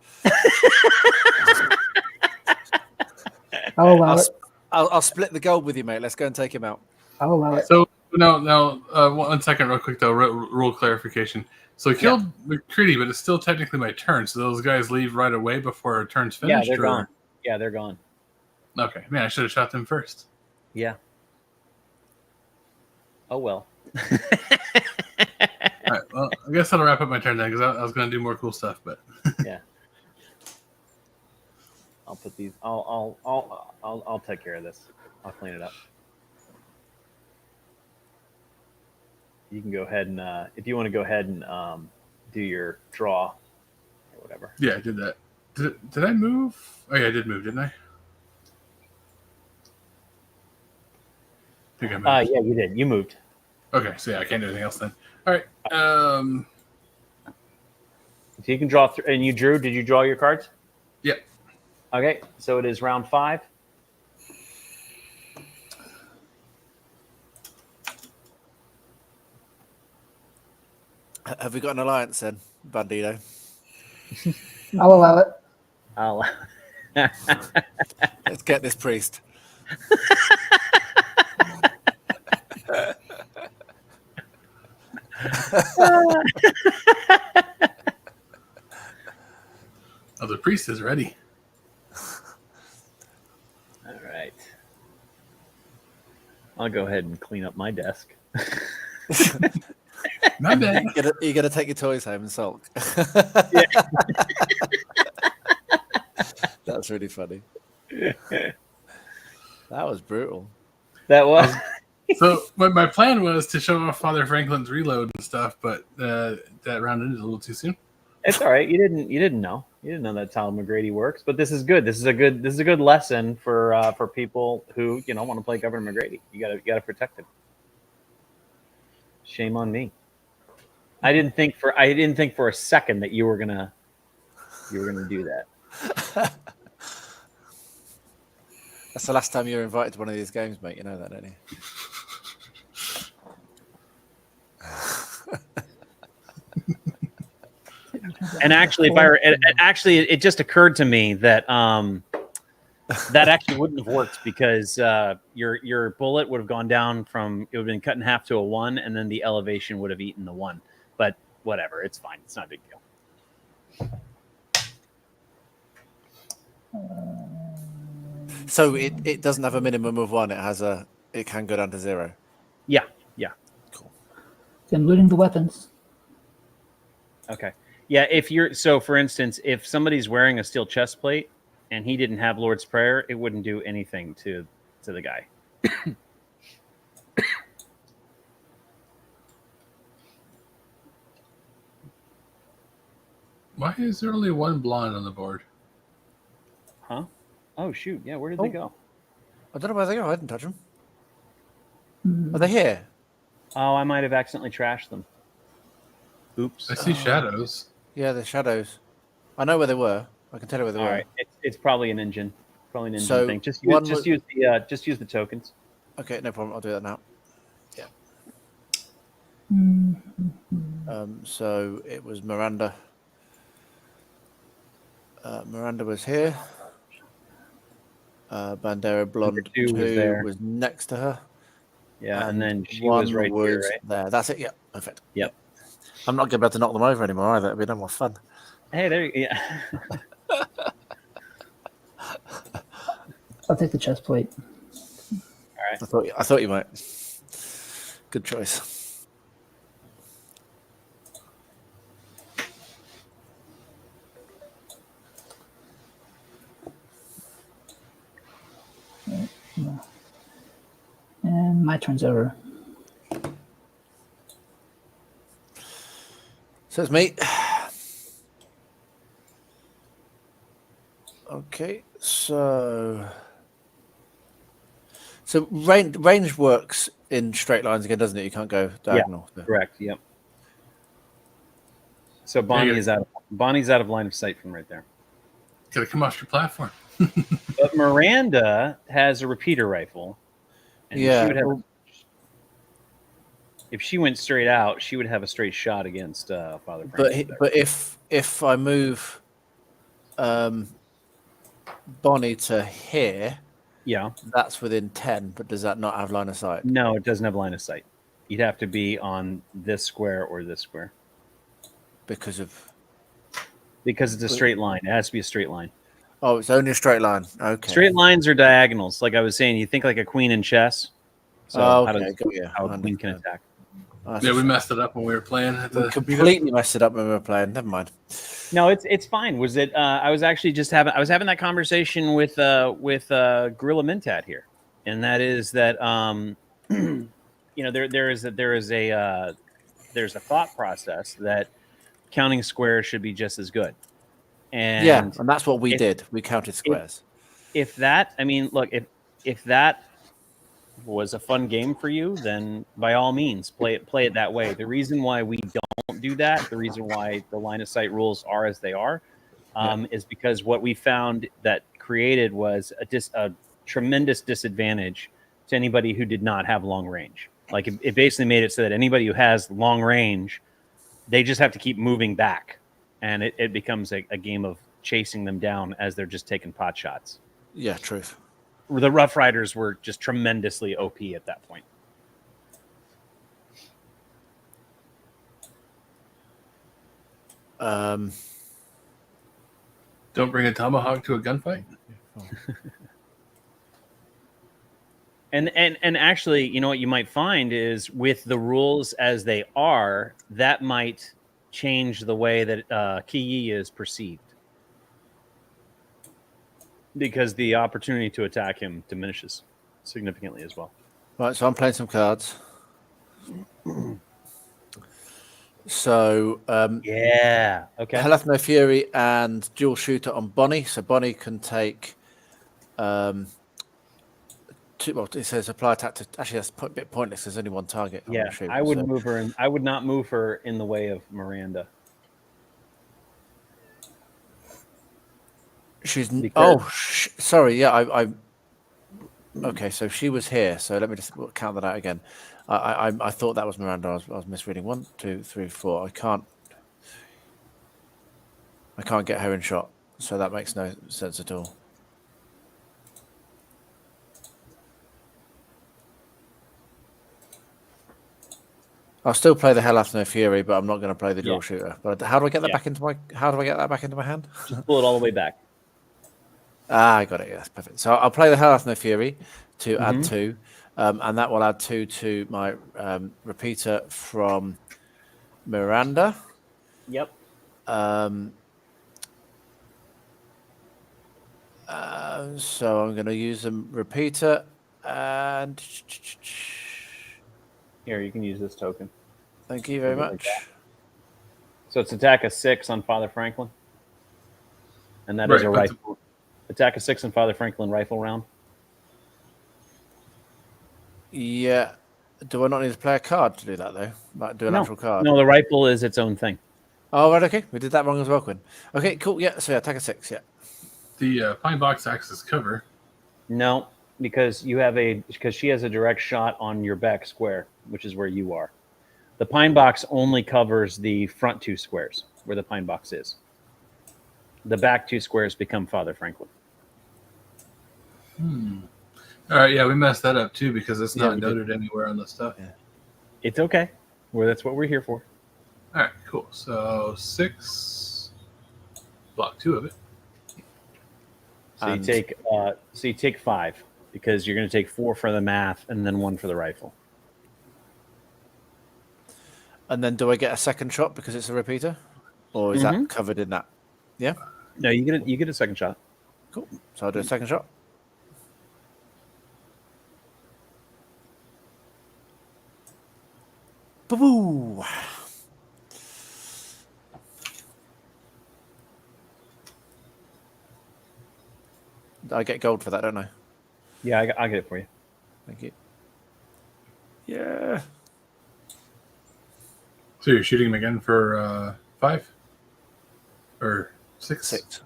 E: I'll allow it.
C: Uh,
D: I'll split the gold with you, mate. Let's go and take him out.
E: I'll allow it.
C: So now, 1 second, real quick though. Rule clarification. So I killed McCready, but it's still technically my turn. So those guys leave right away before our turn's
B: Yeah,
C: finished.
B: they're gone. Yeah, they're gone.
C: Okay, man, I should have shot them first.
B: Yeah. Oh well.
C: All right, well, I guess that'll wrap up my turn then, because I was going to do more cool stuff, but
B: Yeah. I'll put these. I'll take care of this. I'll clean it up. You can go ahead and if you want to go ahead and do your draw or whatever.
C: yeah, I did that. Did I move? Oh yeah, I did move, didn't I? I think I moved.
B: Yeah, you did. You moved.
C: Okay, so yeah, I can't do anything else then. All right.
B: So you can draw and you drew. Did you draw your cards?
C: Yep.
B: Okay, so it is round 5.
D: Have we got an alliance then, Bandito?
E: I'll allow it.
B: I'll
D: Let's get this priest.
C: Oh, the priest is ready.
B: All right. I'll go ahead and clean up my desk.
C: Not bad.
D: You're gonna take your toys home and sulk. That's really funny. That was brutal.
B: That was.
C: So my plan was to show off Father Franklin's reload and stuff, but that round ended a little too soon.
B: It's all right. You didn't know. You didn't know that's how McGrady works. But this is good. This is a good lesson for people who want to play Governor McGrady. You gotta protect him. Shame on me. I didn't think for a second that you were gonna do that.
D: That's the last time you were invited to one of these games, mate. You know that, don't you?
B: And actually, it just occurred to me that that actually wouldn't have worked because your bullet would have gone down it would have been cut in half to a 1, and then the elevation would have eaten the 1. But whatever, it's fine. It's not a big deal.
D: So it doesn't have a minimum of 1. It can go down to 0.
B: Yeah.
D: Cool.
E: I'm looting the weapons.
B: Okay. Yeah, for instance, if somebody's wearing a steel chest plate and he didn't have Lord's Prayer, it wouldn't do anything to the guy.
C: Why is there only one blonde on the board?
B: Huh? Oh shoot! Yeah, where did they go?
D: I don't know where they go. I didn't touch them. Are they here?
B: Oh, I might have accidentally trashed them. Oops.
C: I see shadows.
D: Yeah, the shadows. I know where they were. I can tell you where they
B: All
D: were.
B: right, it's probably an engine. Probably an engine
D: So,
B: thing. Just
D: one
B: use the tokens.
D: Okay, no problem. I'll do that now. Yeah. So it was Miranda. Miranda was here. Bandera Blonde 2 was next to her.
B: Yeah, and then she was right here, right?
D: There. That's it. Yeah, perfect.
B: Yep.
D: I'm not going to be able to knock them over anymore either. It'll be no more fun.
B: Hey, there you go. Yeah.
E: I'll take the chest plate.
B: All right.
D: I thought you might. Good choice.
E: And my turn's over.
D: So it's me. Okay, so range works in straight lines again, doesn't it? You can't go diagonal.
B: Yeah, correct. Yep. So Bonnie's out of line of sight from right there.
C: Gotta come off your platform.
B: But Miranda has a repeater rifle. And
D: Yeah.
B: if she went straight out, she would have a straight shot against Father Frank.
D: But if I move Bonnie to here,
B: yeah,
D: that's within 10. But does that not have line of sight?
B: No, it doesn't have line of sight. You'd have to be on this square or this square
D: because
B: it's a straight line. It has to be a straight line.
D: Oh, it's only a straight line. Okay.
B: Straight lines are diagonals. Like I was saying, you think like a queen in chess. So how a queen can attack.
C: Yeah, we messed it up when we were playing.
D: We completely messed it up when we were playing. Never mind.
B: No, it's fine. Was it? I was actually having that conversation with Gorilla Mintat here, and that is that there's a thought process that counting squares should be just as good. And
D: and that's what we did. We counted squares.
B: If that was a fun game for you, then by all means play it that way. The reason why we don't do that, the reason why the line of sight rules are as they are, is because what we found that created was a tremendous disadvantage to anybody who did not have long range. Like it basically made it so that anybody who has long range, they just have to keep moving back, and it becomes a game of chasing them down as they're just taking pot shots.
D: Yeah, truth.
B: The Rough Riders were just tremendously OP at that point.
C: Don't bring a tomahawk to a gunfight.
B: And actually, you know what you might find is with the rules as they are, that might change the way that Ki is perceived. Because the opportunity to attack him diminishes significantly as well.
D: Right, so I'm playing some cards. So
B: Yeah. Okay.
D: Hell Hath No Fury and Dual Shooter on Bonnie. So Bonnie can take two. Well, it says apply attack to. Actually, that's a bit pointless. There's only one target.
B: Yeah, I would move her, and I would not move her in the way of Miranda.
D: She's
B: Because-
D: sorry. Yeah, I. Okay, so she was here. So let me just count that out again. I thought that was Miranda. I was misreading. 1, 2, 3, 4. I can't get her in shot. So that makes no sense at all. I'll still play the Hell Hath No Fury, but I'm not going to play the Dual Shooter. But how do I get that back into my? How do I get that back into my hand?
B: Just pull it all the way back.
D: I got it. Yes, perfect. So I'll play the Hell Hath No Fury to add 2, and that will add 2 to my repeater from Miranda.
B: Yep.
D: So I'm going to use a repeater, and
B: Here, you can use this token.
D: thank you very much.
B: So it's attack a 6 on Father Franklin, and that is a rifle. Attack a 6 on Father Franklin rifle round.
D: Yeah. Do I not need to play a card to do that though? Like do an actual card?
B: No, the rifle is its own thing.
D: Oh right, okay. We did that wrong as well, Quinn. Okay, cool. Yeah. So yeah, attack a 6. Yeah.
C: The pine box acts as cover.
B: No, because she has a direct shot on your back square, which is where you are. The pine box only covers the front 2 squares where the pine box is. The back 2 squares become Father Franklin.
C: All right, yeah, we messed that up too because it's not noted anywhere on the stuff.
D: Yeah.
B: It's okay. Well, that's what we're here for.
C: All right, cool. So 6, block 2 of it.
B: So you take 5 because you're going to take 4 for the math and then 1 for the rifle.
D: And then do I get a second shot because it's a repeater, or is that covered in that? Yeah.
B: No, you get a second shot.
D: Cool. So I'll do a second shot. Boo-boo. I get gold for that, don't I?
B: Yeah, I'll get it for you.
D: Thank you. Yeah.
C: So you're shooting him again for 5 or 6?
D: 6.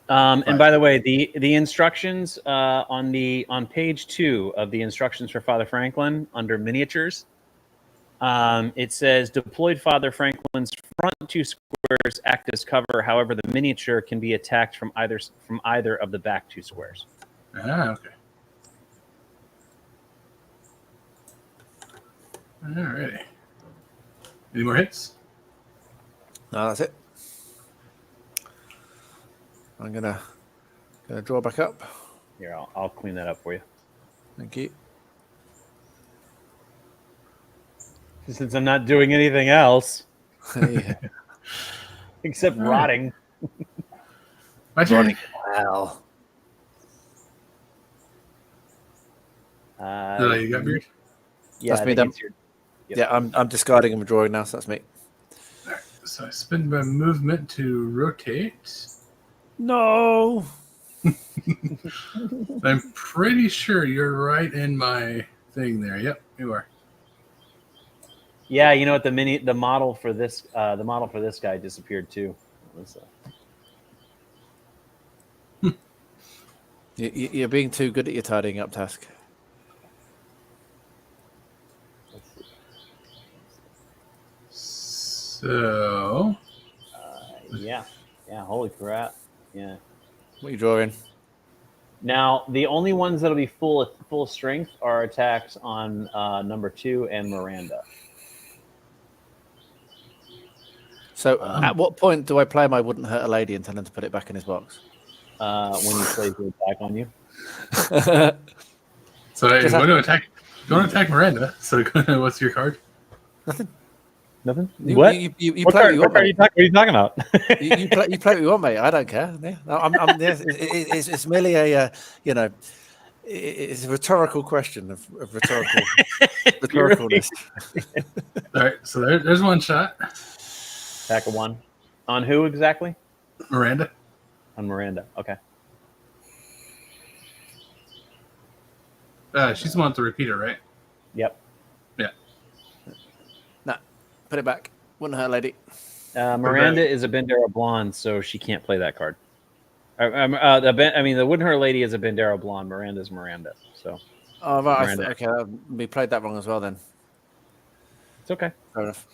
B: And by the way, the instructions on page 2 of the instructions for Father Franklin under miniatures, it says deployed Father Franklin's front 2 squares act as cover. However, the miniature can be attacked from either of the back 2 squares.
C: Ah, okay. Alrighty. Any more hits?
D: No, that's it. I'm gonna draw back up.
B: Here, I'll clean that up for you.
D: Thank you.
B: Since I'm not doing anything else
D: Yeah.
B: except rotting.
C: My turn.
D: Well.
C: You got beard?
B: Yeah,
D: That's
B: I
D: me
B: think
D: done.
B: it's your-
D: Yeah, I'm discarding and withdrawing now, so that's me.
C: All right. So I spend my movement to rotate.
D: No.
C: I'm pretty sure you're right in my thing there. Yep, you are.
B: Yeah, you know what? The model for this guy disappeared too.
D: You're being too good at your tidying up task.
C: So
B: Yeah, Yeah, holy crap. Yeah.
D: What are you drawing?
B: Now, the only ones that'll be full strength are attacks on number 2 and Miranda.
D: So, at what point do I play my wouldn't hurt a lady and tell him to put it back in his box?
B: When he plays the attack on you.
C: So hey,
D: Just
C: you want to attack? You want to attack Miranda? So what's your card?
B: Nothing?
D: You
B: What?
D: play
B: What
D: what
B: card,
D: you
B: what
D: want,
B: card
D: mate.
B: what are you talking about?
D: You play what you want, mate. I don't care. Yeah. It's merely a it's a rhetorical question of rhetoricalness.
C: All right, so there's one shot.
B: Attack of 1. On who exactly?
C: Miranda.
B: On Miranda. Okay.
C: She's the one with the repeater, right?
B: Yep.
C: Yeah.
D: Nah, put it back. Wouldn't hurt, lady.
B: Miranda is a Bendera Blonde, so she can't play that card. The Wouldn't Her Lady is a Bendera Blonde. Miranda's Miranda. So.
D: Oh, right.
B: Miranda.
D: Okay, we played that wrong as well then.
B: It's okay.
D: Fair enough.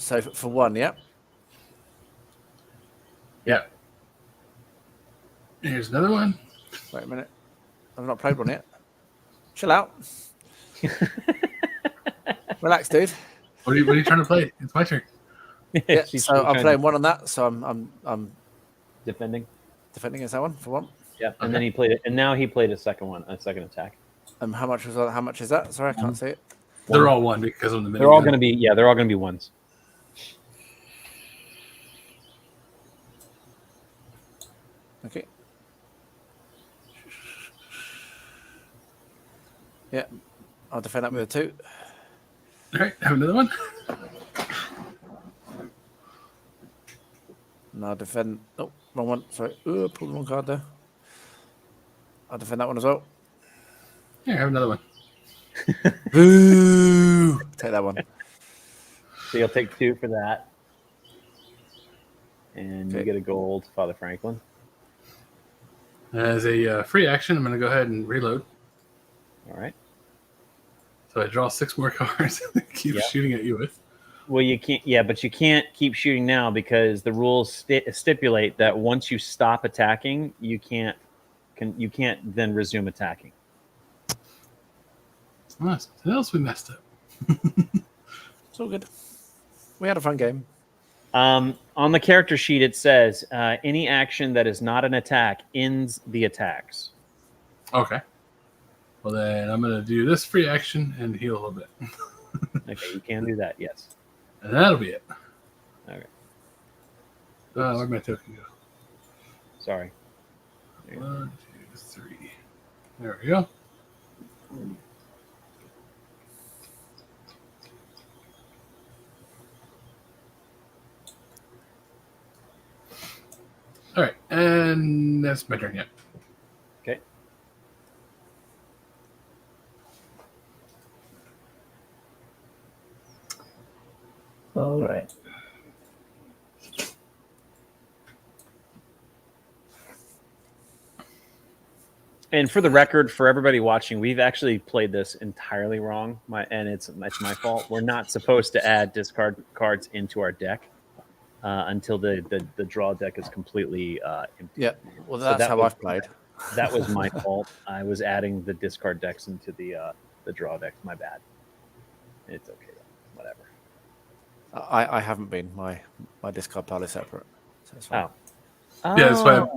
D: So for 1, yeah?
C: Yeah. Here's another one.
D: Wait a minute. I've not played one yet. Chill out. Relax, dude.
C: What are you trying to play? It's my turn.
D: Yeah,
B: She's
D: so I'm
B: trying
D: playing
B: to-
D: 1 on that, so I'm
B: defending.
D: defending against that one for 1.
B: Yeah, and then he played it, and now he played a second attack.
D: How much is that? Sorry, I can't see it.
C: They're all one because of the
B: They're all
C: minigun.
B: going to be they're all going to be ones.
D: Okay. Yeah, I'll defend that with a 2.
C: All right, have another one.
D: And I'll defend. Oh, wrong one. Sorry. Pulled the wrong card there. I'll defend that one as well.
C: Here, have another one.
D: Boo! Take that one.
B: So you'll take 2 for that, and you
D: Okay.
B: get a gold, Father Franklin.
C: As a free action, I'm going to go ahead and reload.
B: All right.
C: So I draw 6 more cards. Keep
B: Yep.
C: shooting at you with.
B: Well, you can't. Yeah, but you can't keep shooting now because the rules stipulate that once you stop attacking, you can't then resume attacking.
C: Oh, something else we messed up.
D: It's all good. We had a fun game.
B: On the character sheet, it says any action that is not an attack ends the attacks.
C: Okay. Well, then I'm going to do this free action and heal a little bit.
B: Okay, you can do that. Yes.
C: And that'll be it.
B: Okay.
C: Where'd my token go?
B: Sorry.
C: 1, 2, 3. There we go. All right, and that's my turn. Yeah.
B: Okay.
E: All right.
B: And for the record, for everybody watching, we've actually played this entirely wrong. It's my fault. We're not supposed to add discard cards into our deck until the draw deck is completely empty.
D: Yeah. Well, that's
B: that
D: how
B: was-
D: I've played.
B: That was my fault. I was adding the discard decks into the draw deck. My bad. It's okay. Whatever.
D: I haven't been. My discard pile is separate. So it's fine.
B: Oh.
C: Yeah,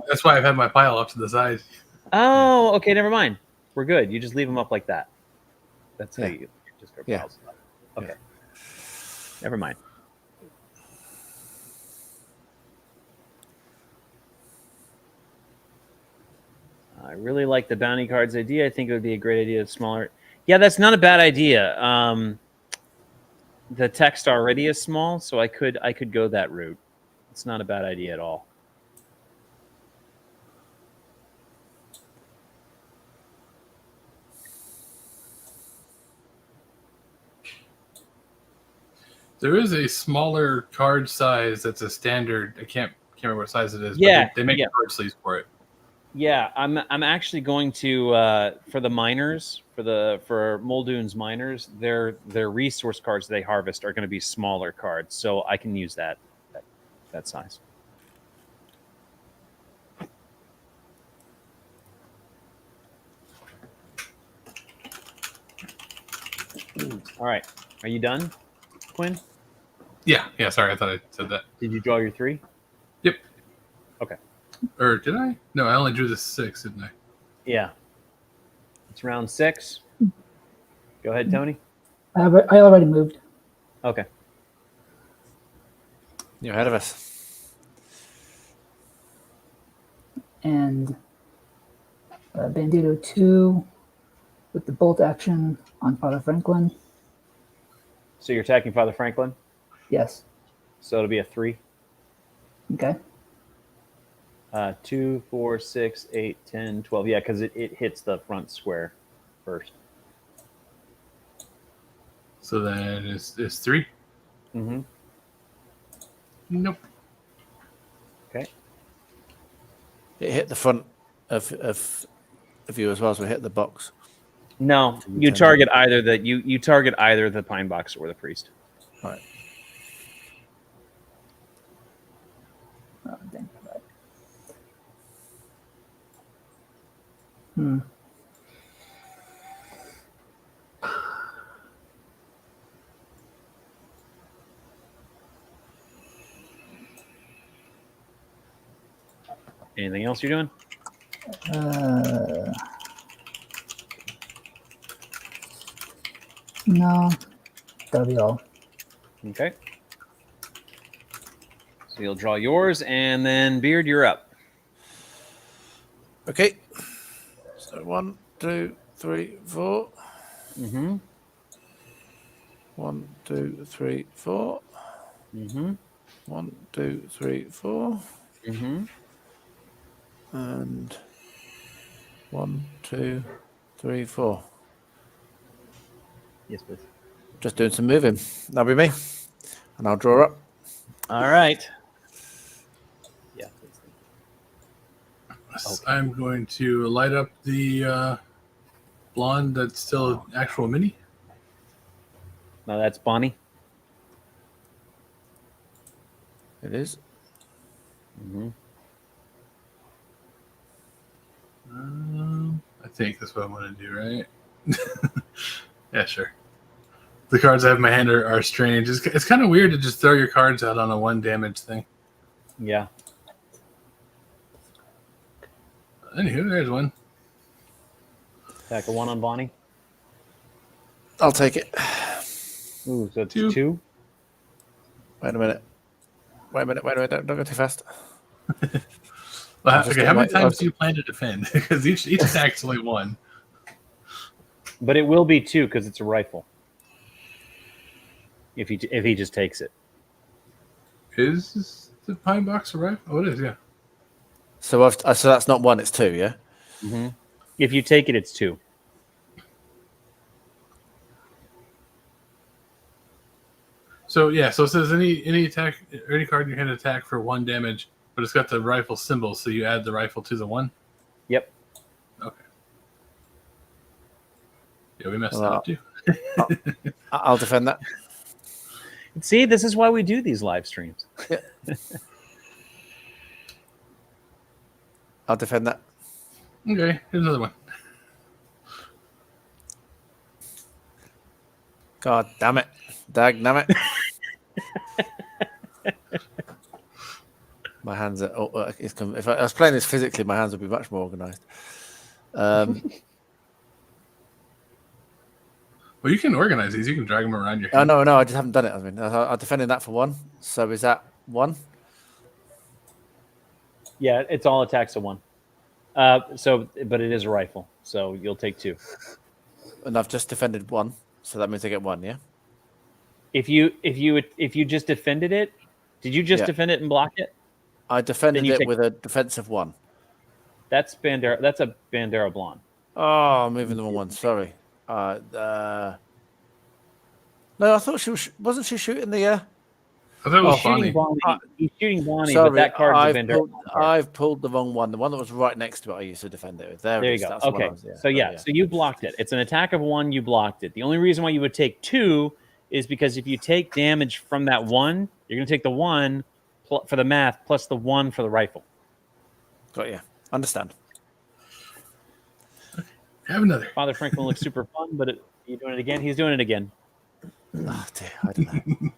C: that's why I've had my pile off to the side.
B: Oh, okay. Never mind. We're good. You just leave them up like that. That's how
D: Yeah.
B: you discard
D: Yeah.
B: piles. Okay. Never mind. I really like the bounty cards idea. I think it would be a great idea. Smaller. Yeah, that's not a bad idea. The text already is small, so I could go that route. It's not a bad idea at all.
C: There is a smaller card size that's a standard. I can't remember what size it is.
B: Yeah,
C: but they make
B: yeah.
C: card sleeves for it.
B: Yeah, I'm actually going to for the miners for Muldoon's miners, their resource cards they harvest are going to be smaller cards, so I can use that size. All right. Are you done, Quinn?
C: Yeah. Sorry, I thought I said that.
B: Did you draw your 3?
C: Yep.
B: Okay.
C: Or did I? No, I only drew the 6, didn't I?
B: Yeah. It's round 6. Go ahead, Tony.
E: I already moved.
B: Okay.
D: You're ahead of us.
E: And Bandito 2 with the bolt action on Father Franklin.
B: So you're attacking Father Franklin.
E: Yes.
B: So it'll be a 3.
E: Okay.
B: 2, 4, 6, 8, 10, 12. Yeah, because it hits the front square first.
C: So then it's 3.
B: Mm-hmm.
C: Nope.
B: Okay.
D: It hit the front of you as well, so it hit the box.
B: No, you target either you target either the pine box or the priest.
D: Right.
E: Oh, dang. Hmm.
B: Anything else you're doing?
E: No, that'll be all.
B: Okay. So you'll draw yours, and then Beard, you're up.
D: Okay. So 1, 2, 3, 4.
B: Mm-hmm.
D: 1, 2, 3, 4.
B: Mm-hmm.
D: 1, 2, 3, 4.
B: Mm-hmm.
D: And 1, 2, 3, 4.
B: Yes, please.
D: Just doing some moving. That'll be me. And I'll draw up.
B: All right. Yeah, please.
C: Okay. I'm going to light up the blonde that's still an actual mini.
B: No, that's Bonnie.
D: It is.
B: Mm-hmm.
C: I think that's what I'm going to do, right? Yeah, sure. The cards I have in my hand are strange. It's kind of weird to just throw your cards out on a 1 damage thing.
B: Yeah.
C: Anywho, there's one.
B: Attack a 1 on Bonnie.
D: I'll take it.
B: Ooh, so it's
C: 2.
B: 2.
D: Wait a minute. Don't go too fast.
C: Well, okay, how many times do you plan to defend? Because each attack's only 1.
B: But it will be 2 because it's a rifle. If he just takes it.
C: Is the pine box a rifle? Oh, it is, yeah.
D: So so that's not 1, it's 2, yeah?
B: Mm-hmm. If you take it, it's 2.
C: So yeah, so it says any attack or any card in your hand attack for 1 damage, but it's got the rifle symbol, so you add the rifle to the 1.
B: Yep.
C: Okay. Yeah, we messed that up too.
D: I'll defend that.
B: See, this is why we do these live streams.
D: Yeah. I'll defend that.
C: Okay, here's another one.
D: God damn it. Dag damn it. My hands are. If I was playing this physically, my hands would be much more organized.
C: Well, you can organize these. You can drag them around your hand.
D: No, I just haven't done it. I mean, I defended that for 1. So is that 1?
B: Yeah, it's all attacks of 1. But it is a rifle, so you'll take 2.
D: And I've just defended 1, so that means I get 1, yeah?
B: If you just defended it, did you just defend it and block it?
D: I defended it with a defense of 1.
B: That's Bandera. That's a Bandera Blonde.
D: Oh, I'm moving the wrong one. Sorry. No, I thought wasn't she shooting the?
C: I thought it was
B: shooting
C: Bonnie.
B: Bonnie. He's shooting Bonnie,
D: Sorry,
B: but that card's a Bandera.
D: I've pulled the wrong one. The one that was right next to it, I used to defend it with. There
B: you
D: it is.
B: go.
D: That's the one
B: Okay.
D: I was-
B: So you blocked it. It's an attack of 1. You blocked it. The only reason why you would take 2 is because if you take damage from that 1, you're going to take the 1 for the math plus the 1 for the rifle.
D: Got you. Understand.
C: Have another.
B: Father Franklin looks super fun, but you doing it again? He's doing it again.
D: Oh dear, I don't know.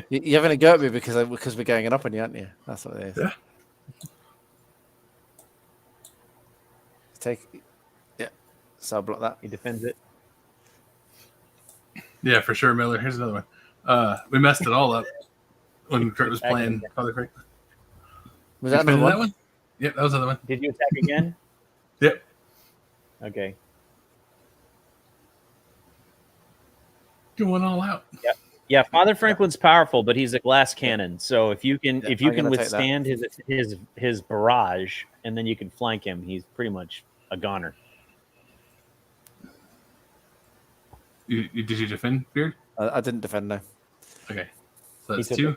D: You're having a go at me because we're going up on you, aren't you? That's what it is.
C: Yeah.
D: Yeah. So I'll block that.
B: He defends it.
C: Yeah, for sure, Miller. Here's another one. We messed it all up when Kurt was playing Father Franklin.
D: Was that another one?
C: That one? Yep, that was another one.
B: Did you attack again?
C: Yep.
B: Okay.
C: Going all out.
B: Yep. Yeah, Father Franklin's powerful, but he's a glass cannon. So if you can withstand his barrage, and then you can flank him, he's pretty much a goner.
C: Did you defend, Beard?
D: I didn't defend, no.
C: Okay. So that's
B: took
C: 2.
B: it.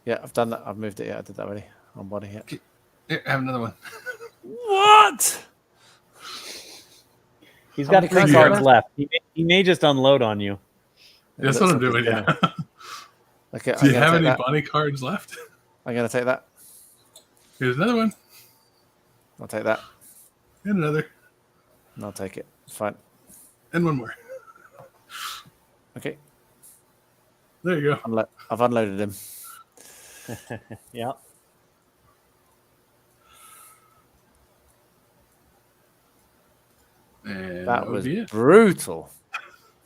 D: Yeah, I've done that. I've moved it. Yeah, I did that already. On body hit.
C: Here, I have another one.
D: What?
B: He's
D: How
B: got
D: many
B: 3
D: cards
B: cards
D: are
B: left. He may just unload on you.
C: That's what I'm doing. Yeah.
D: Okay,
C: Do you have any Bonnie cards left?
D: I'm going to take that.
C: Here's another one.
D: I'll take that.
C: And another.
D: And I'll take it. It's fine.
C: And one more.
D: Okay.
C: There you go.
D: I've unloaded him.
B: Yeah.
C: And
D: That
C: would
D: was
C: be it.
D: brutal.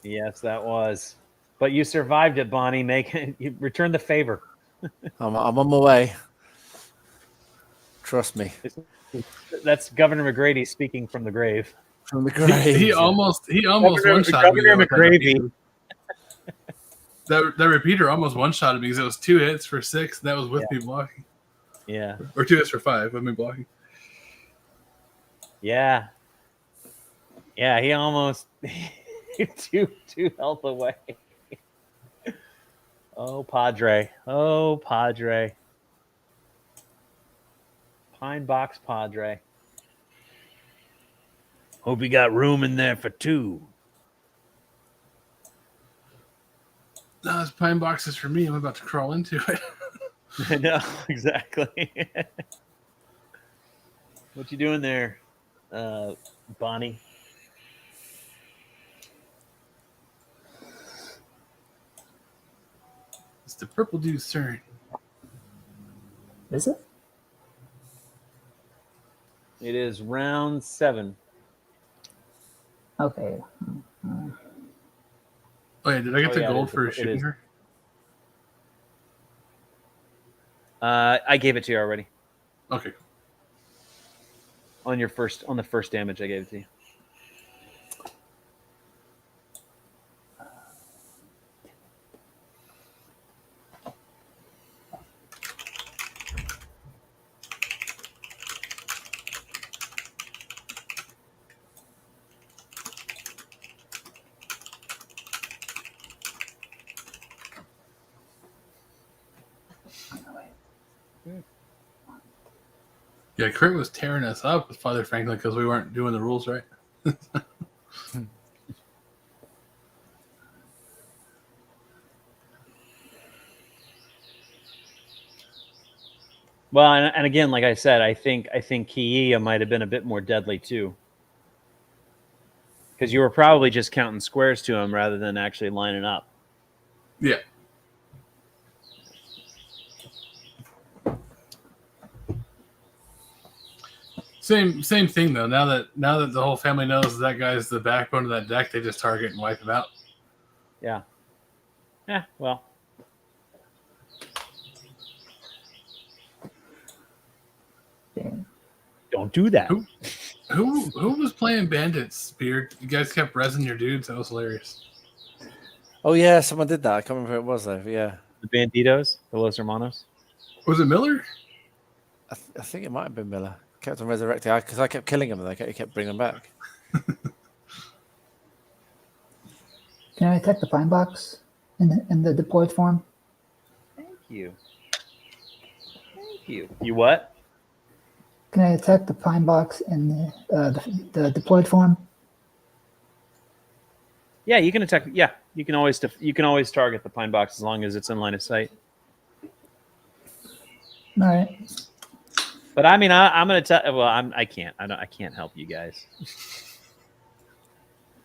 B: Yes, that was. But you survived it, Bonnie. You return the favor.
D: I'm on my way. Trust me.
B: That's Governor McGrady speaking from the grave.
D: From the grave.
C: He almost
B: Governor,
C: one-shotted me.
B: Governor McGravy.
C: That repeater almost one-shotted me because it was 2 hits for 6, and that was with me blocking.
B: Yeah.
C: Or 2 hits for 5 with me blocking.
B: Yeah. Yeah, he almost two health away. Oh, Padre. Oh, Padre. Pine Box Padre. Hope you got room in there for 2.
C: No, this pine box is for me. I'm about to crawl into it.
B: I know, exactly. What you doing there, Bonnie?
C: It's the purple dude's turn.
E: Is it?
B: It is round 7.
E: Okay.
C: Oh yeah, did I get the
B: yeah,
C: gold
B: it
C: for
B: is.
C: shooting her?
B: I gave it to you already.
C: Okay.
B: On the first damage, I gave it to you.
C: Yeah, Kurt was tearing us up with Father Franklin because we weren't doing the rules right.
B: Well, and again, like I said, I think Kiia might have been a bit more deadly too, because you were probably just counting squares to him rather than actually lining up.
C: Yeah. Same thing though. Now that the whole family knows that guy's the backbone of that deck, they just target and wipe him out.
B: Yeah. Yeah. Well.
E: Damn.
B: Don't do that.
C: Who was playing bandits, Beard? You guys kept rezzing your dudes. That was hilarious.
D: Oh yeah, someone did that. I can't remember who it was though. Yeah,
B: The Banditos, the Los Hermanos.
C: Was it Miller?
D: I think it might have been Miller. Kept on resurrecting because I kept killing them and he kept bringing them back.
E: Can I attack the pine box in the deployed form?
B: Thank you. Thank you. You what?
E: Can I attack the pine box in the deployed form?
B: Yeah, you can attack. Yeah, you can always target the pine box as long as it's in line of sight.
E: All right.
B: But I mean, I'm gonna tell. Well, I can't. I can't help you guys.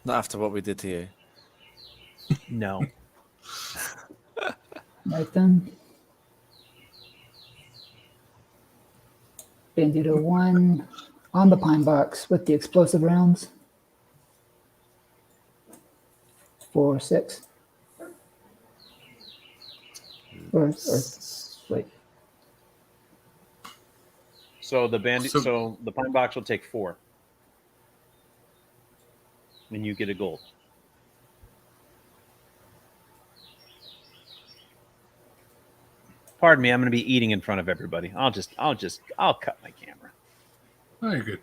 D: Not after what we did to you.
B: No.
E: Right then. Bandito 1 on the pine box with the explosive rounds. 4, 6. Or wait.
B: So the bandit.
C: So-
B: So the pine box will take 4, and you get a gold. Pardon me. I'm going to be eating in front of everybody. I'll cut my camera.
C: Oh, you're good.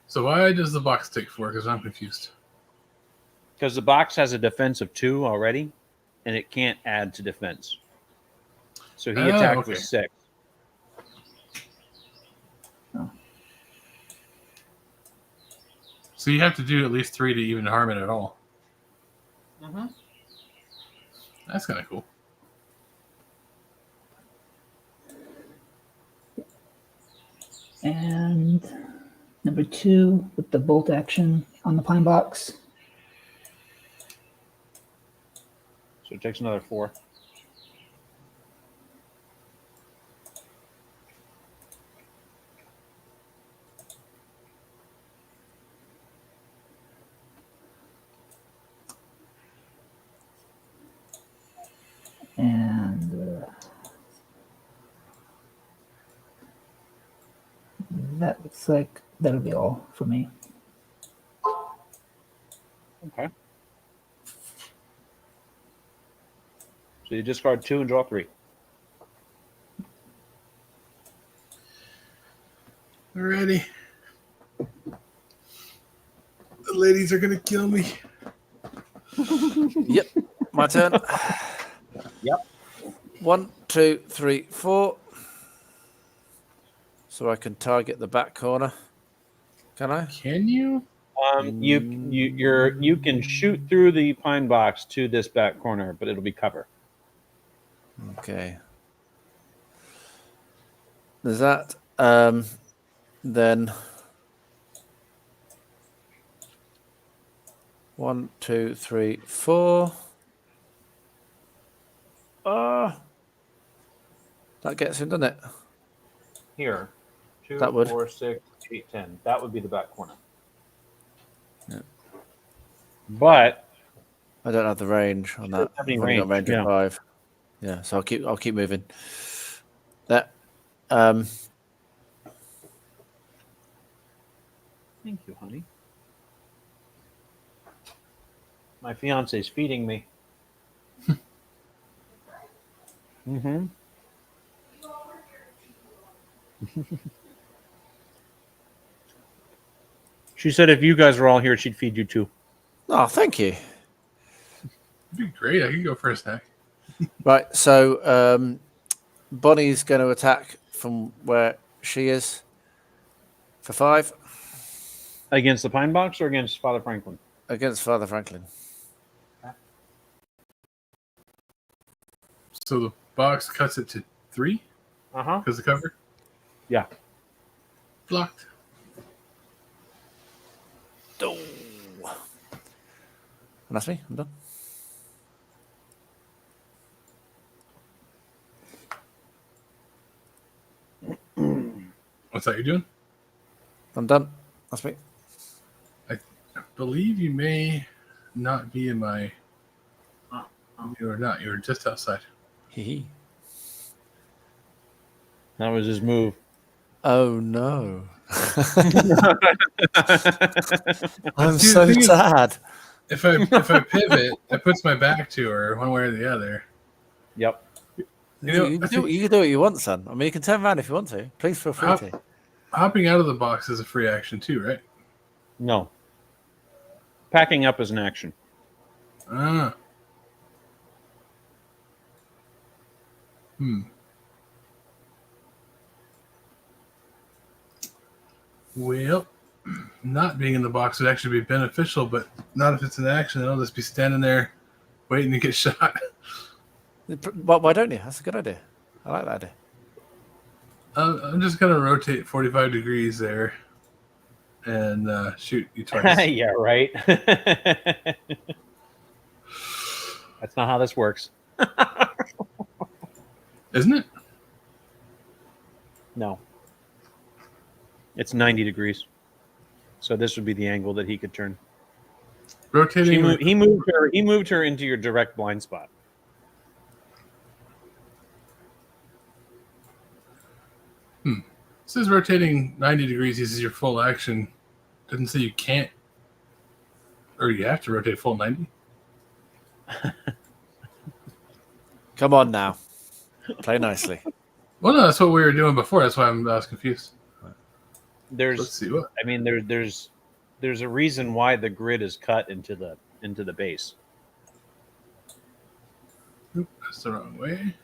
C: So why does the box take 4? Because I'm confused.
B: Because the box has a defense of 2 already, and it can't add to defense. So he attacked with 6.
C: So you have to do at least 3 to even harm it at all.
B: Mm-hmm.
C: That's kind of cool.
E: And number 2 with the bolt action on the pine box.
B: So it takes another 4.
E: And that looks like that'll be all for me.
B: Okay. So you discard 2 and draw 3.
C: Alrighty. The ladies are going to kill me.
D: Yep, my turn.
B: Yep.
D: 1, 2, 3, 4. So I can target the back corner. Can I?
C: Can you?
B: You can shoot through the pine box to this back corner, but it'll be cover.
D: Okay. There's that. Then 1, 2, 3, 4. That gets him, doesn't it?
B: Here. 2,
D: That would.
B: 4, 6, 8, 10. That would be the back corner.
D: Yeah.
B: But
D: I don't have the range on that.
B: Have any
D: I've only got
B: range,
D: range of
B: yeah.
D: 5. Yeah, so I'll keep moving. That.
B: thank you, honey. My fiance's feeding me. Mm-hmm. She said if you guys were all here, she'd feed you too.
D: Oh, thank you.
C: It'd be great. I could go for a snack.
D: Right, so Bonnie's going to attack from where she is for 5
B: Against the pine box or against Father Franklin?
D: against Father Franklin.
C: So the box cuts it to 3
B: Uh-huh.
C: because the cover
B: Yeah.
C: blocked.
D: Oh. And that's me. I'm done.
C: What's that you're doing?
D: I'm done. That's me.
C: I believe you may not be in my. You're not. You're just outside.
D: Hee.
B: That was his move.
D: Oh no. I'm
C: See, the
D: so
C: thing is-
D: sad.
C: If I pivot, it puts my back to her one way or the other.
B: Yep.
C: You know,
D: You
C: I
D: can
C: think
D: do what you want, son. I mean, you can turn around if you want to. Please feel free to.
C: hopping out of the box is a free action too, right?
B: No. Packing up is an action.
C: Ah. Well, not being in the box would actually be beneficial, but not if it's an action. I'll just be standing there waiting to get shot.
D: Why don't you? That's a good idea. I like that idea.
C: I'm just going to rotate 45 degrees there. and shoot you twice.
B: Yeah, right. That's not how this works.
C: Isn't it?
B: No. It's 90 degrees. So this would be the angle that he could turn.
C: Rotating.
B: He moved her into your direct blind spot.
C: It says rotating 90 degrees uses your full action. Doesn't say you can't, or you have to rotate full 90.
D: Come on now. Play nicely.
C: Well, no, that's what we were doing before. That's why I was confused. Let's see what.
B: I mean, there's a reason why the grid is cut into the base.
C: Oop, that's the wrong way.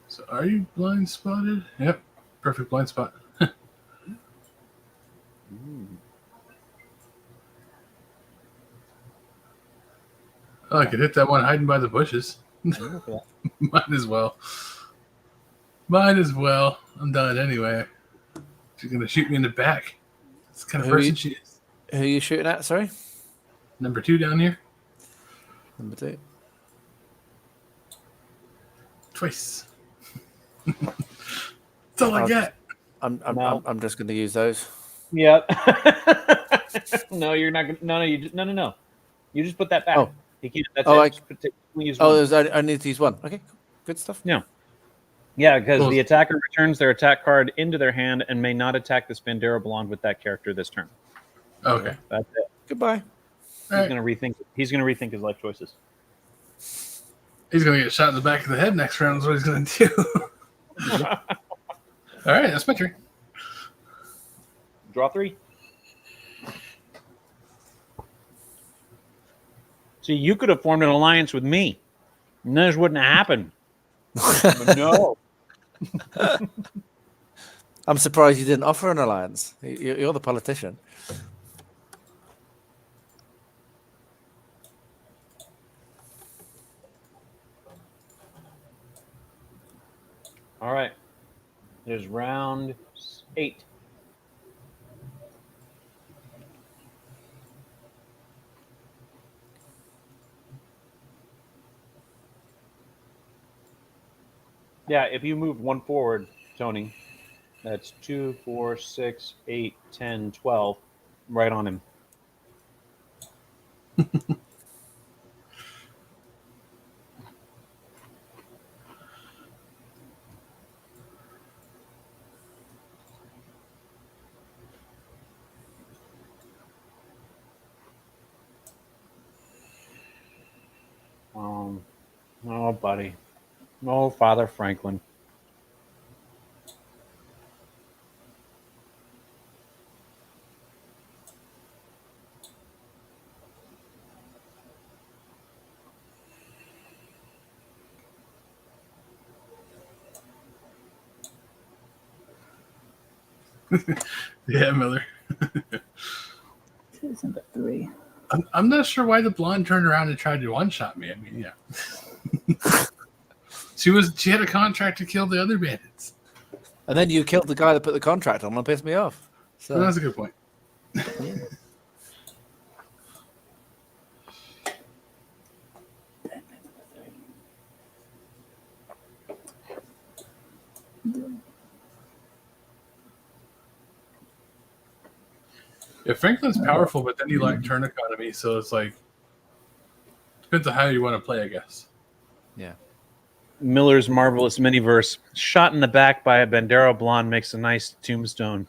C: So are you blind spotted? Yep. Perfect blind spot. Oh, I could hit that one hiding by the bushes. Might as well. Might as well. I'm done anyway. She's going to shoot me in the back. That's the kind of person she is.
D: Who are you shooting at? Sorry?
C: Number 2 down here.
D: Number 2.
C: Twice. That's all I got.
D: I'm just going to use those.
B: Yep. No, you're not. No. You just put that back.
D: Oh.
B: You can't. That's
D: Oh,
B: it. Use one.
D: I need to use one. Okay, good stuff.
B: Yeah. Yeah, because the attacker returns their attack card into their hand and may not attack this Bandera blonde with that character this turn.
C: Okay.
B: That's it.
D: Goodbye.
B: He's gonna rethink. He's gonna rethink his life choices.
C: He's going to get shot in the back of the head next round is what he's going to do. All right, that's my turn.
B: Draw 3. See, you could have formed an alliance with me, and this wouldn't have happened. But no.
D: I'm surprised you didn't offer an alliance. You're the politician.
B: All right. There's round 8. Yeah, if you move 1 forward, Tony, that's 2, 4, 6, 8, 10, 12, right on him. Oh, buddy. Oh, Father Franklin.
C: Yeah, Miller.
E: Number 3.
C: I'm not sure why the blonde turned around and tried to one-shot me. I mean, yeah. She had a contract to kill the other bandits.
D: And then you killed the guy that put the contract on and pissed me off. So
C: Well, that's a good point.
D: yeah.
C: Yeah, Franklin's powerful, but then you like turn economy, so it's like depends on how you want to play, I guess.
D: Yeah.
B: Miller's marvelous miniverse. Shot in the back by a Bandera blonde makes a nice tombstone.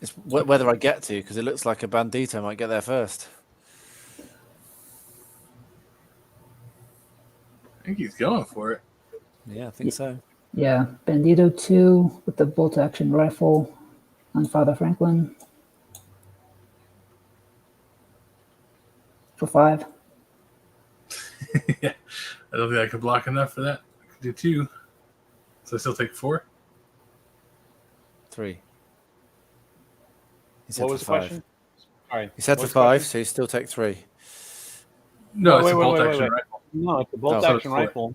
D: It's whether I get to, because it looks like a bandito might get there first.
C: I think he's going for it.
D: Yeah, I think so.
E: Yeah, Bandito 2 with the bolt action rifle on Father Franklin. For 5.
C: Yeah, I don't think I could block enough for that. I could do 2. So I still take 4.
D: 3. He said
B: What
D: for
B: was the
D: 5.
B: question? All right.
D: He said for
B: What's the
D: 5,
B: question?
D: so you still take 3.
C: No,
B: Oh,
C: it's
B: wait,
C: a
B: wait,
C: bolt
B: wait,
C: action
B: wait.
C: rifle.
B: No, it's a bolt
D: Oh.
C: So it's
B: action
C: 4.
B: rifle.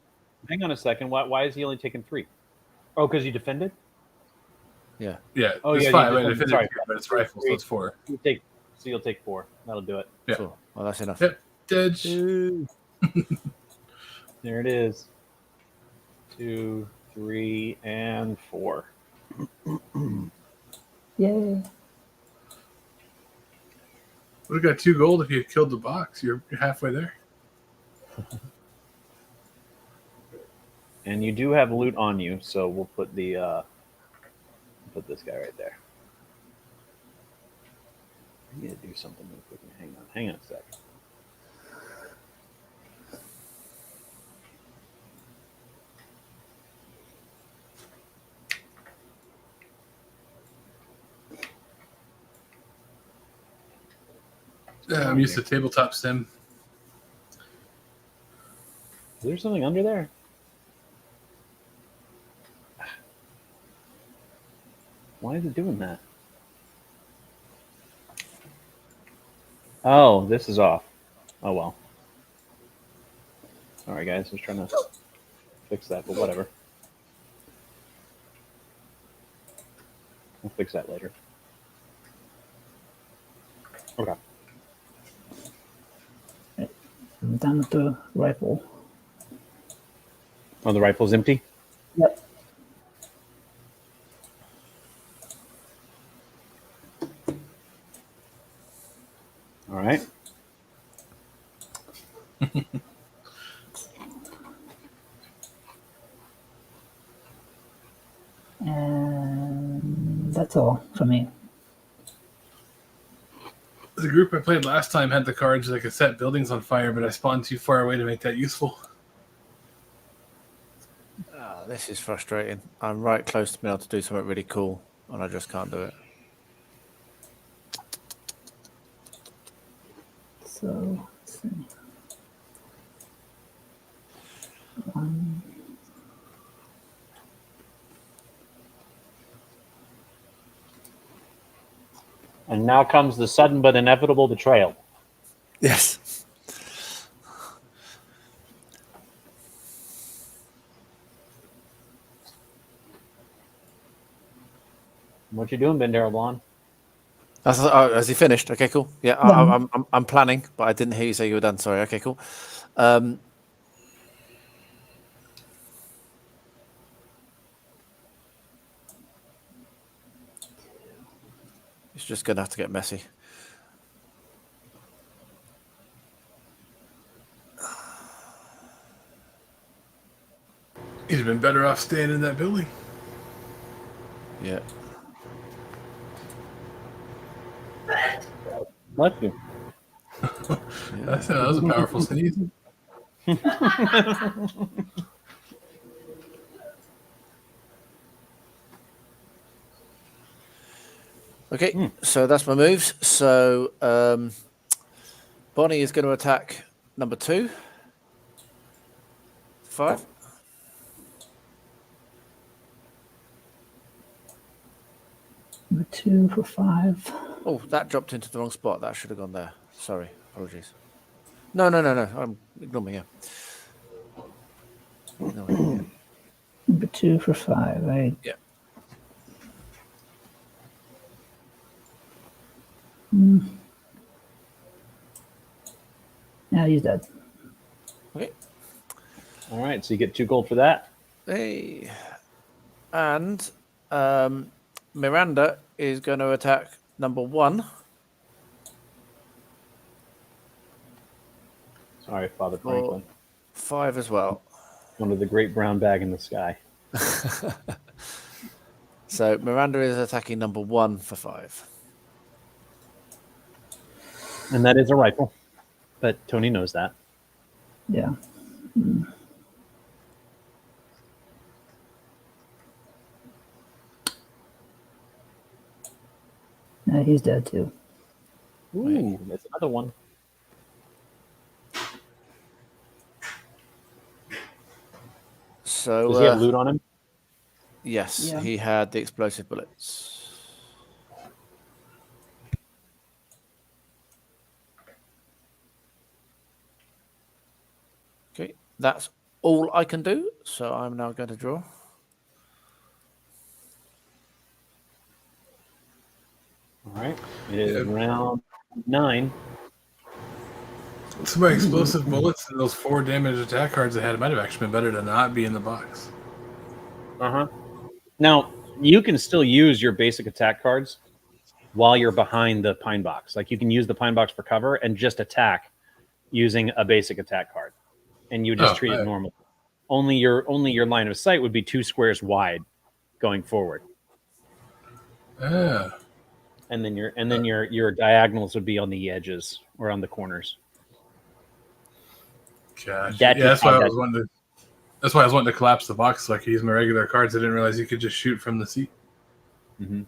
B: Hang on a second. Why is he only taking 3? Oh, because you defended?
D: Yeah.
C: Yeah,
B: Oh,
C: it's
B: yeah,
C: fine.
B: you
C: I mean,
B: just-
C: if
B: sorry.
C: but it's rifle, so it's 4.
B: You'll take 4. That'll do it.
C: Yeah.
D: Cool. Well, that's enough.
C: Yep. Dead.
B: There it is. 2, 3, and 4.
E: Yay.
C: Would have got 2 gold if you had killed the box. You're halfway there.
B: And you do have loot on you, so we'll put the put this guy right there. I need to do something real quick. Hang on a sec.
C: I'm used to tabletop sim.
B: Is there something under there? Why is it doing that? Oh, this is off. Oh, well. All right, guys. I was trying to fix that, but whatever. I'll fix that later. Okay.
E: I'm done with the rifle.
B: Oh, the rifle's empty?
E: Yep.
B: All right.
E: And that's all for me.
C: The group I played last time had the cards that could set buildings on fire, but I spawned too far away to make that useful.
D: This is frustrating. I'm right close to being able to do something really cool, and I just can't do it.
E: So, let's see. One.
B: And now comes the sudden but inevitable betrayal.
D: Yes.
B: What you doing, Bendera Blonde?
D: Has he finished? Okay, cool. Yeah, I'm planning, but I didn't hear you say you were done. Sorry. Okay, cool. It's just going to have to get messy.
C: He'd have been better off staying in that building.
D: Yeah.
B: Bless you.
C: That was a powerful sneeze.
D: Okay, so that's my moves. So Bonnie is going to attack number 2. 5.
E: Number 2 for 5.
D: Oh, that dropped into the wrong spot. That should have gone there. Sorry, apologies. No. Ignore me. Yeah. No, yeah.
E: Number 2 for 5. Right?
D: Yeah.
E: Now he's dead.
D: Okay.
B: All right, so you get 2 gold for that.
D: Hey. And Miranda is going to attack number 1.
B: Sorry, Father Franklin.
D: 5 as well.
B: Under the great brown bag in the sky.
D: So Miranda is attacking number 1 for 5.
B: And that is a rifle. But Tony knows that.
E: Yeah. Now he's dead too.
B: Ooh, that's another one.
D: So
B: Does he have loot on him?
D: yes,
E: Yeah.
D: he had the explosive bullets. Okay, that's all I can do. So I'm now going to draw.
B: It is
C: Yeah.
B: round 9.
C: Some of my explosive bullets and those 4 damage attack cards I had might have actually been better to not be in the box.
B: Now, you can still use your basic attack cards while you're behind the pine box. Like you can use the pine box for cover and just attack using a basic attack card, and you just treat it normal. Only your line of sight would be 2 squares wide going forward.
C: Yeah.
B: And then your diagonals would be on the edges or on the corners.
C: Gosh. That's why I was wanting to. That's why I was wanting to collapse the box so I could use my regular cards. I didn't realize you could just shoot from the seat.
B: Mm-hmm.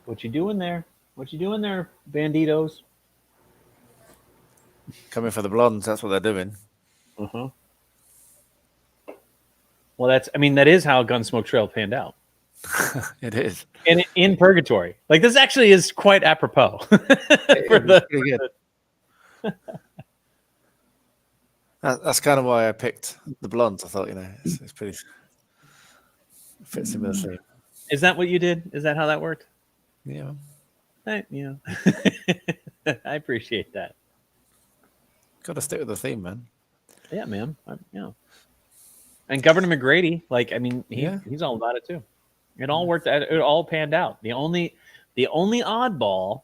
B: What you doing there? What you doing there, banditos?
D: Coming for the blondes. That's what they're doing.
B: Uh-huh. Well, that is how Gunsmoke Trail panned out.
D: It is.
B: And in Purgatory. Like, this actually is quite apropos. Pretty
D: good. That's kind of why I picked the blondes. I thought, it's pretty fits in with the theme.
B: Is that what you did? Is that how that worked?
D: Yeah.
B: I appreciate that.
D: Got to stick with the theme, man.
B: Yeah, man. And Governor McGrady, he's all about it too. It all worked out. It all panned out. The only oddball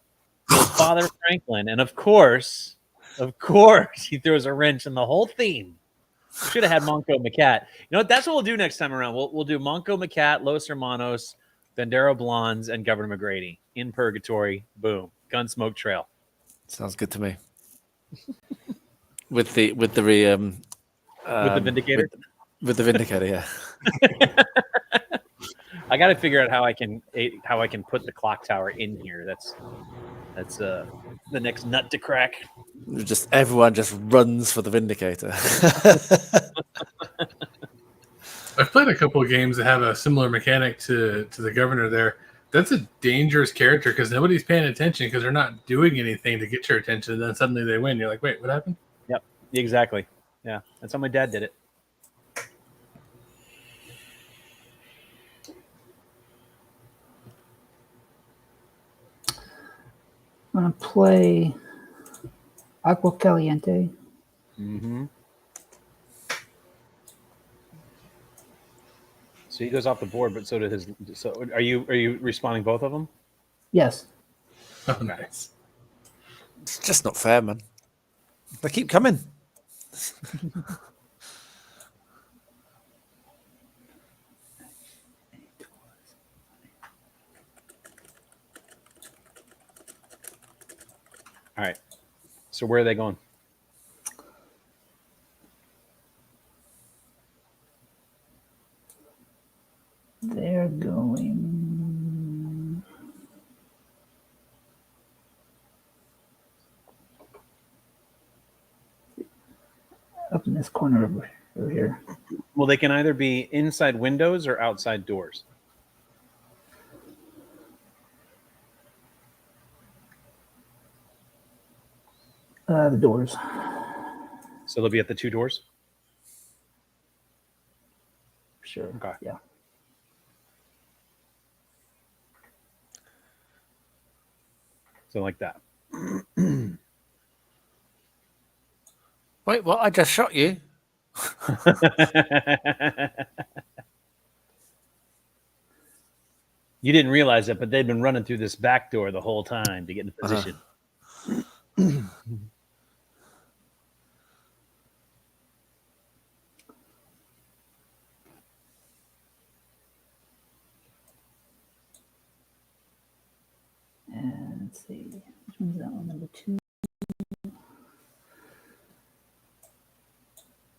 B: was Father Franklin, and of course, he throws a wrench in the whole theme. Should have had Monco Macat. You know what? That's what we'll do next time around. We'll do Monco Macat, Los Hermanos, Bandero Blondes, and Governor McGrady in Purgatory. Boom, Gunsmoke Trail.
D: Sounds good to me. With the Vindicator. With the Vindicator, yeah.
B: I got to figure out how I can put the clock tower in here. That's the next nut to crack.
D: Everyone just runs for the Vindicator.
C: I've played a couple of games that have a similar mechanic to the Governor there. That's a dangerous character because nobody's paying attention because they're not doing anything to get your attention. And then suddenly they win. You're like, wait, what happened?
B: Yep, exactly. Yeah, that's how my dad did it.
E: I'm going to play Aqua Caliente.
B: Mm-hmm. So he goes off the board, but so did his. So are you responding both of them?
E: Yes.
C: Oh, nice.
D: It's just not fair, man. They keep coming.
B: All right. So where are they going?
E: They're going up in this corner over here.
B: Well, they can either be inside windows or outside doors.
E: The doors.
B: So they'll be at the 2 doors?
E: Sure.
B: Okay.
E: Yeah.
B: So like that.
D: Wait, what? I just shot you.
B: You didn't realize it, but they've been running through this back door the whole time to get in position.
E: And let's see. Which one's that one? Number 2.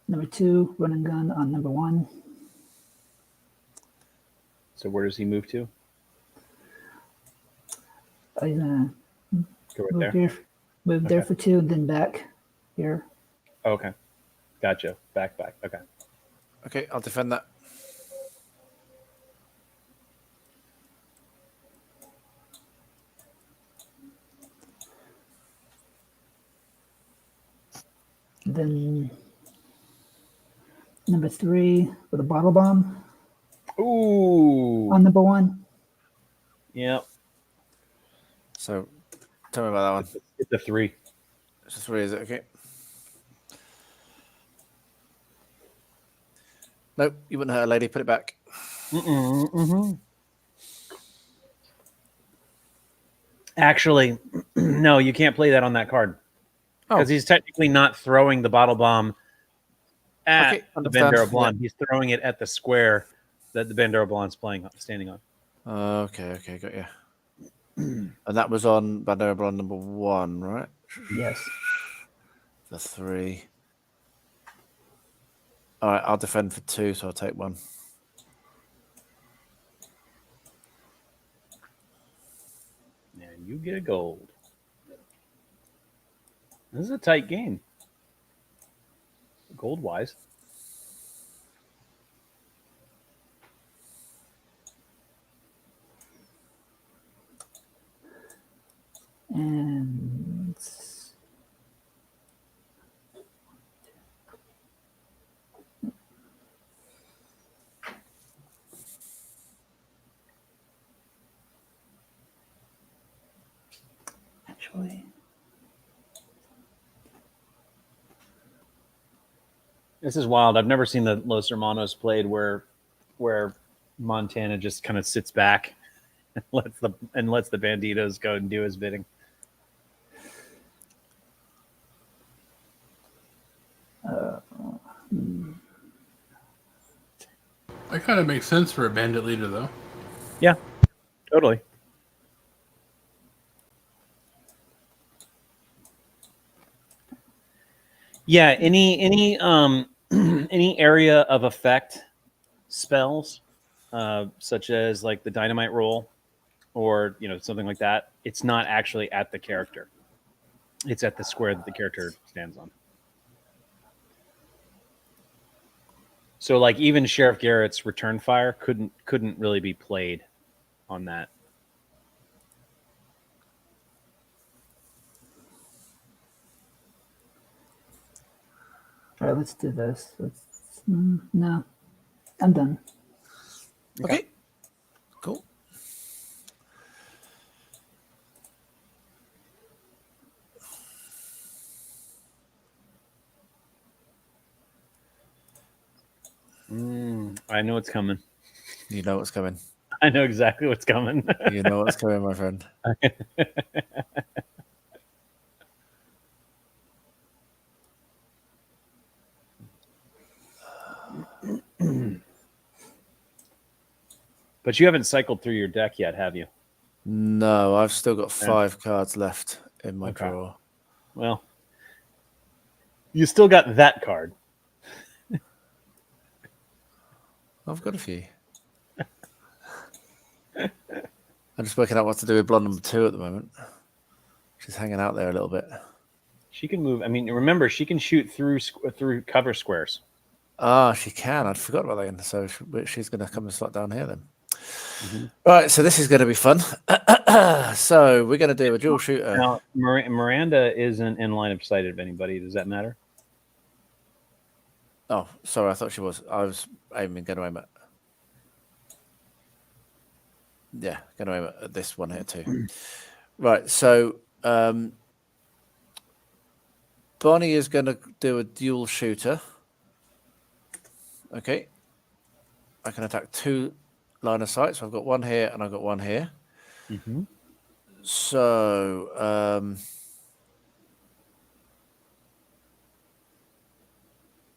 E: Number 2, run and gun on number 1.
B: So where does he move to?
E: He's gonna
B: Go right
E: move
B: there.
E: here, move there for 2, and then back here.
B: Okay. Gotcha. Back. Okay.
D: Okay, I'll defend that.
E: then number 3 with a bottle bomb
B: Ooh.
E: on number 1.
B: Yep.
D: So tell me about that one.
B: It's a 3.
D: It's a 3, is it? Okay. Nope, you wouldn't hurt a lady. Put it back.
B: Actually, no, you can't play that on that card because he's technically not throwing the bottle bomb at the Bandera Blonde. He's throwing it at the square that the Bandera Blonde's standing on.
D: Okay, got you. And that was on Bandera Blonde number 1, right?
E: Yes.
D: The 3. All right, I'll defend for 2, so I'll take 1.
B: And you get a gold. This is a tight game. Gold-wise.
E: And actually,
B: this is wild. I've never seen the Los Hermanos played where Montana just kind of sits back and lets the Banditos go and do his bidding.
C: That kind of makes sense for a bandit leader, though.
B: Yeah, totally. Yeah, any any area of effect spells, such as like the dynamite roll, or something like that. It's not actually at the character; it's at the square that the character stands on. So, like, even Sheriff Garrett's return fire couldn't really be played on that.
E: all right, let's do this. No, I'm done.
D: Okay. Cool.
B: I know what's coming.
D: You know what's coming.
B: I know exactly what's coming.
D: You know what's coming, my friend.
B: But you haven't cycled through your deck yet, have you?
D: No, I've still got 5 cards left in my drawer.
B: Well, you still got that card.
D: I've got a few. I'm just working out what to do with blonde number 2 at the moment. She's hanging out there a little bit.
B: She can move. I mean, remember, she can shoot through cover squares.
D: Ah, she can. I'd forgot about that. So she's going to come and slot down here then. Mm-hmm. Right, so this is going to be fun. So we're going to do a dual shooter.
B: Now, Miranda isn't in line of sight of anybody. Does that matter?
D: Oh, sorry. I thought she was. I was aiming, going to aim at. Yeah, going to aim at this one here too. Right, so Bonnie is going to do a dual shooter. Okay. I can attack 2 line of sight. So I've got 1 here and I've got 1 here.
B: Mm-hmm.
D: So,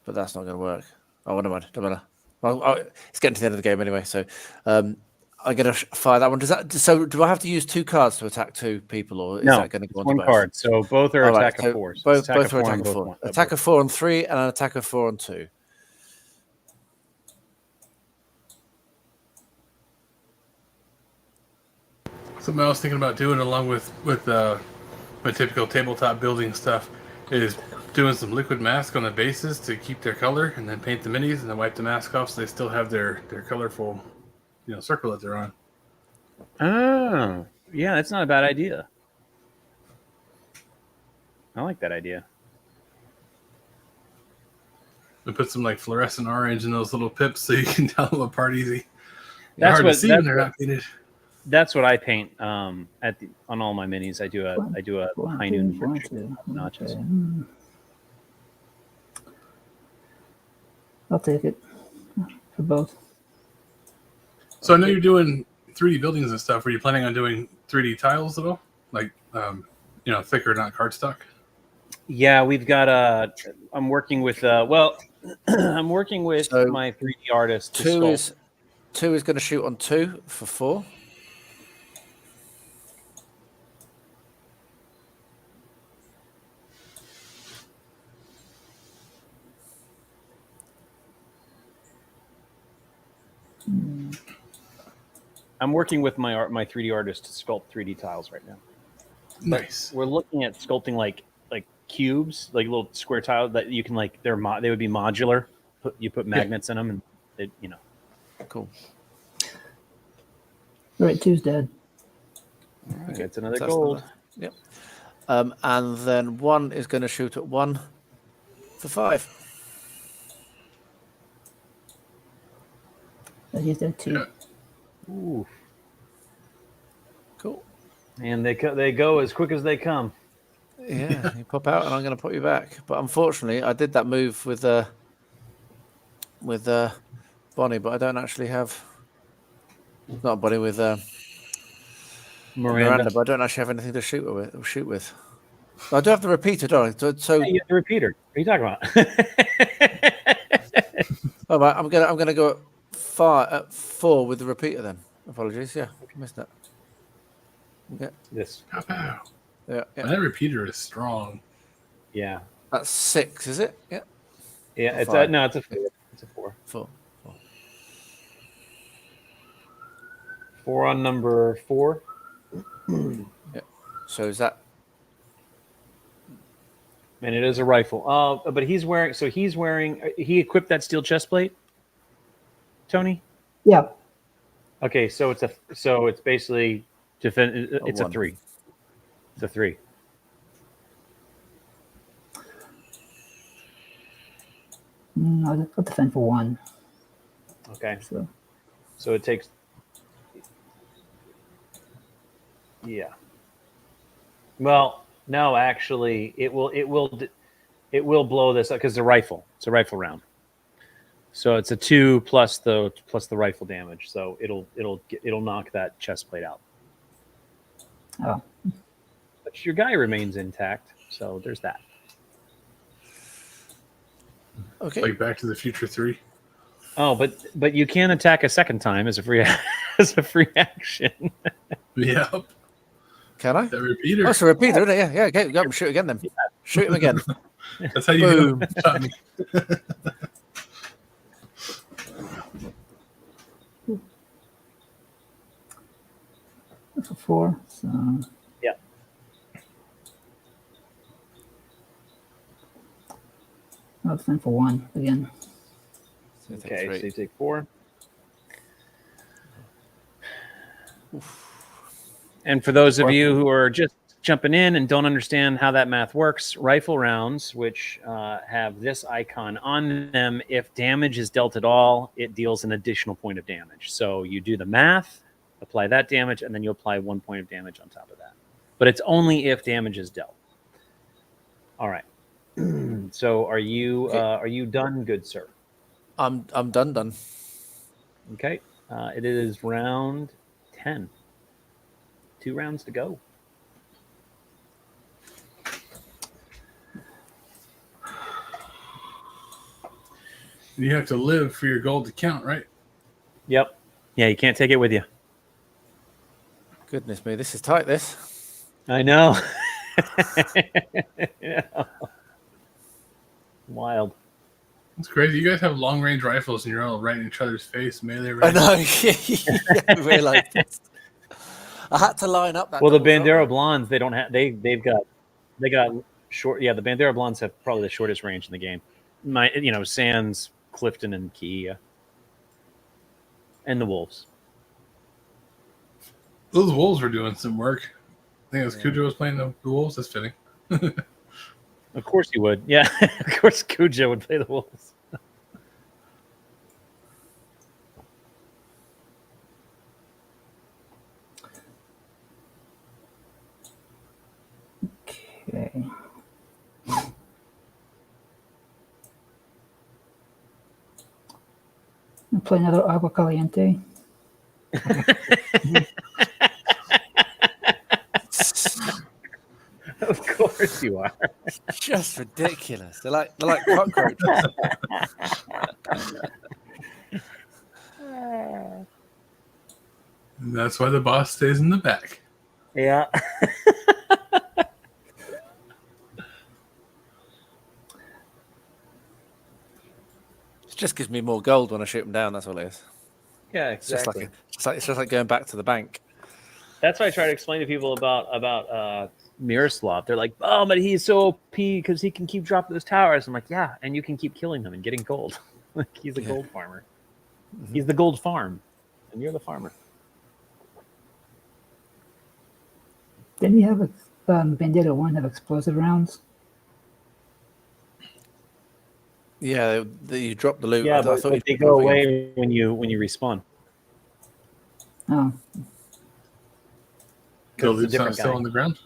D: but that's not going to work. Oh, never mind. Don't matter. Well, it's getting to the end of the game anyway. So, I'm going to fire that one. So do I have to use 2 cards to attack 2 people, or is that going to go on
B: 1 card? So both are attack of 4s.
D: Both are attack of 4. Attack of 4 on 3 and an attack of 4 on 2.
C: Something I was thinking about doing along with my typical tabletop building stuff is doing some liquid mask on the bases to keep their color, and then paint the minis and then wipe the mask off so they still have their colorful circle that they're on.
B: Oh, yeah, that's not a bad idea. I like that idea.
C: and put some like fluorescent orange in those little pips so you can tell them apart easy. They're
B: That's
C: hard
B: what
C: to see when they're not painted.
B: that's what I paint on all my minis. I do a high noon notches.
E: Okay. I'll take it for both.
C: So I know you're doing 3D buildings and stuff. Are you planning on doing 3D tiles at all? Like, thicker, not cardstock?
B: Yeah, we've got I'm working with I'm working with
D: So
B: my 3D artist. To
D: Two
B: sculpt.
D: is going to shoot on 2 for 4.
B: I'm working with my 3D artist to sculpt 3D tiles right now.
C: Nice.
B: We're looking at sculpting like cubes, like little square tiles that you can they would be modular. You put magnets in them, and
D: Cool.
E: All right, 2's dead.
B: All right, it's another
D: So
B: gold.
D: Yep. And then 1 is going to shoot at 1 for 5.
E: He's dead too.
C: Yeah.
B: Ooh.
D: Cool.
B: And they go as quick as they come.
D: Yeah, you pop out and I'm going to put you back. But unfortunately, I did that move with Bonnie, but I don't actually have. Not Bonnie, with Miranda, but I don't actually have anything to shoot with. I do have the repeater, don't I? So
B: Yeah, you have the repeater. What are you talking about?
D: all right, I'm gonna go at 4 with the repeater then. Apologies, yeah, missed that. Yeah,
B: This.
C: Pow, pow.
D: yeah.
C: And that repeater is strong.
B: Yeah.
D: That's 6, is it? Yeah.
B: Yeah. It's
D: Five.
B: no. It's a 4. It's a 4.
D: 4.
B: 4 on number 4.
D: Yeah. So is that?
B: And it is a rifle. But he's wearing. So he's wearing. He equipped that steel chest plate. Tony.
E: Yeah.
B: Okay. So it's basically defend. It's a
D: 1.
B: 3. It's a 3.
E: I'll defend for 1.
B: Okay.
E: So
B: So it takes. Yeah. Well, no, actually, it will blow this up because it's a rifle. It's a rifle round. So it's a 2 plus the rifle damage. So it'll knock that chest plate out.
E: oh,
B: But your guy remains intact. So there's that.
D: Okay.
C: Like Back to the Future 3.
B: Oh, but you can attack a second time as a free action.
C: Yep.
D: Can I?
C: That repeater.
D: Oh, it's a repeater, isn't it? Yeah, yeah. Okay, go and shoot again then. Shoot him again.
C: That's how you do
D: Boom.
C: it. Shot me.
E: for 4. So
B: Yeah.
E: I'll defend for 1 again.
D: So take
B: Okay,
D: 3.
B: so you take 4. And for those of you who are just jumping in and don't understand how that math works, rifle rounds, which have this icon on them, if damage is dealt at all, it deals an additional point of damage. So you do the math, apply that damage, and then you apply 1 point of damage on top of that. But it's only if damage is dealt. All right. So are you done, good sir?
D: I'm done.
B: Okay. It is round 10. 2 rounds to go.
C: You have to live for your gold to count, right?
B: Yep. Yeah, you can't take it with you.
D: Goodness me, this is tight. This.
B: I know. Yeah. Wild.
C: It's crazy. You guys have long range rifles and you're all right in each other's face, melee
D: I
C: range.
D: know. I realized this. I had to line up that.
B: Well, the
D: double shot.
B: Bandera Blondes, they don't have. They've got short. Yeah, the Bandera Blondes have probably the shortest range in the game. Sans, Clifton, and Kia, and the Wolves.
C: Those wolves were doing some work. I think it was Cujo was playing the wolves. That's fitting.
B: Of course he would. Yeah, of course Cujo would play the Wolves.
E: Okay. I'll play another Agua Caliente.
B: Of course you are.
D: Just ridiculous. They're like cockroaches.
C: And that's why the boss stays in the back.
B: Yeah.
D: It just gives me more gold when I shoot them down. That's all it is.
B: Yeah,
D: It's just
B: exactly.
D: it's just like going back to the bank.
B: That's why I try to explain to people about Miroslav. They're like, "Oh, but he's so OP because he can keep dropping those towers." I'm like, "Yeah, and you can keep killing them and getting gold. Like he's a gold farmer. He's the gold farm, and you're the farmer."
E: Didn't he have Bandito 1 have explosive rounds?
D: Yeah, you drop the loot.
B: Yeah,
D: I
B: but
D: thought
B: they go away when you respawn.
E: Oh,
C: The
B: It's a
C: loot's not
B: different
C: still
B: guy.
C: on the ground.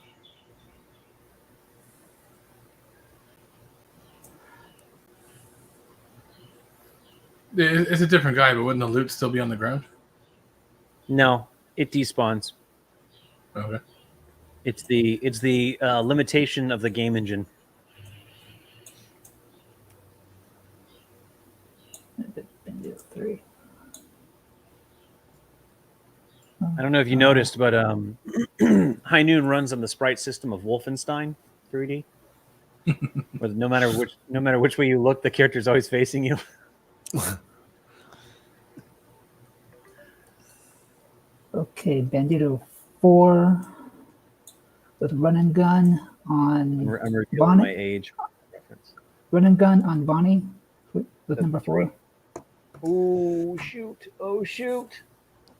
C: It's a different guy, but wouldn't the loot still be on the ground?
B: No, it despawns.
C: Okay.
B: It's the limitation of the game engine.
E: Bandito 3.
B: I don't know if you noticed, but High Noon runs on the sprite system of Wolfenstein 3D. Where no matter which way you look, the character's always facing you.
E: Okay, Bandito 4 with run and gun on
B: I'm revealing
E: Bonnie.
B: my age reference.
E: Run and gun on Bonnie with number 4.
B: Oh shoot! Oh shoot!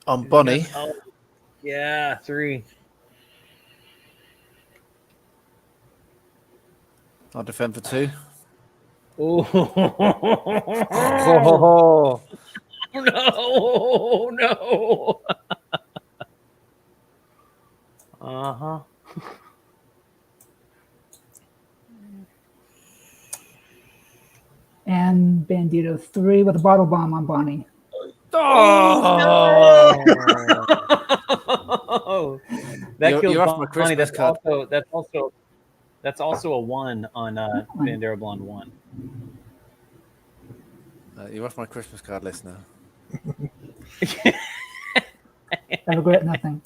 D: on Bonnie.
B: Oh, yeah, 3.
D: I'll defend for 2.
B: Oh
D: Oh,
B: no! No! Uh-huh.
E: And Bandito 3 with a bottle bomb on Bonnie.
B: Oh! That
D: You're
B: kills
D: off my
B: Bonnie.
D: Christmas card.
B: That's also a 1 on Bandera Blonde 1.
D: You're off my Christmas card list now.
E: I regret nothing.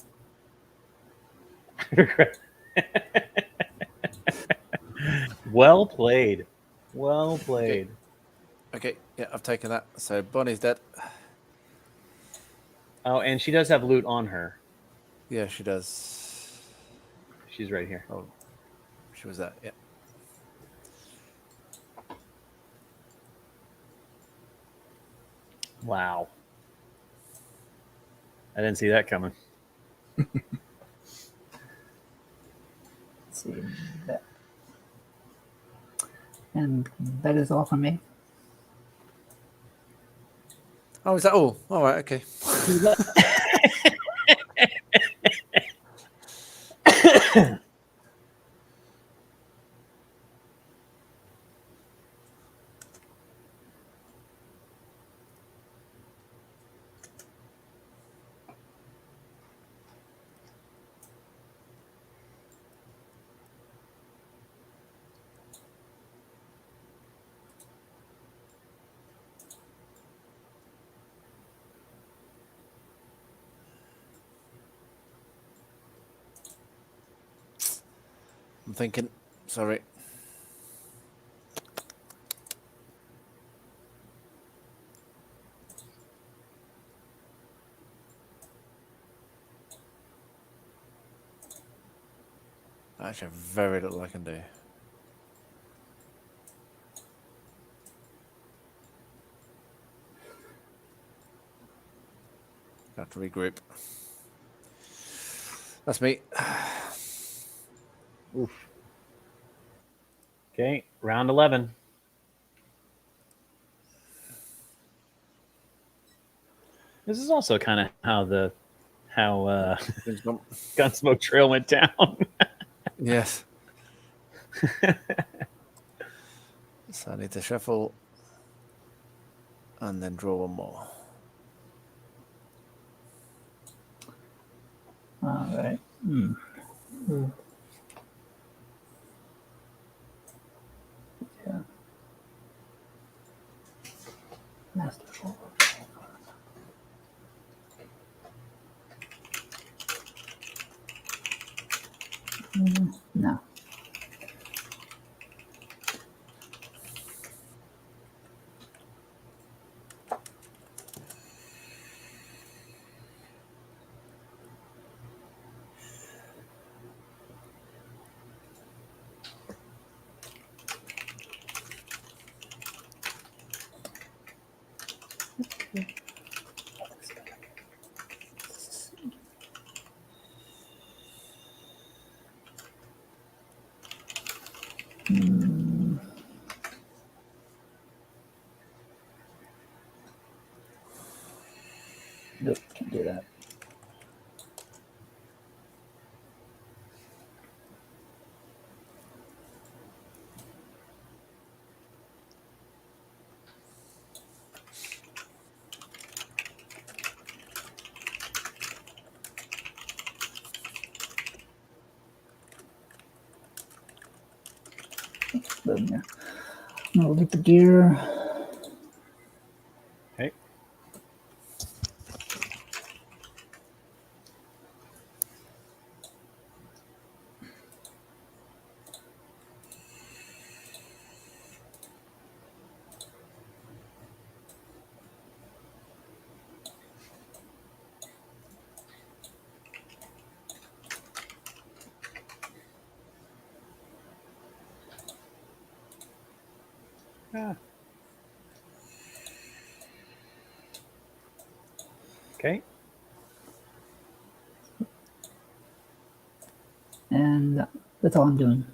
B: Well played. Well played.
D: Okay, yeah, I've taken that. So Bonnie's dead.
B: Oh, and she does have loot on her.
D: Yeah, she does.
B: She's right here.
D: Oh, she was that. Yeah.
B: Wow. I didn't see that coming.
E: Let's see that. And that is all from me.
D: Oh, is that all? All right. Okay. I'm thinking. Sorry. Actually, very little I can do. Have to regroup. That's me.
B: Oof. Okay, round 11. This is also kind of how Gunsmoke Trail went down.
D: Yes. So I need to shuffle and then draw one more.
E: All right. Yeah. Masterful. No. Nope, can't do that. Boom, yeah. I'm gonna loot the gear.
B: Okay. Ah. Okay.
E: And that's all I'm doing.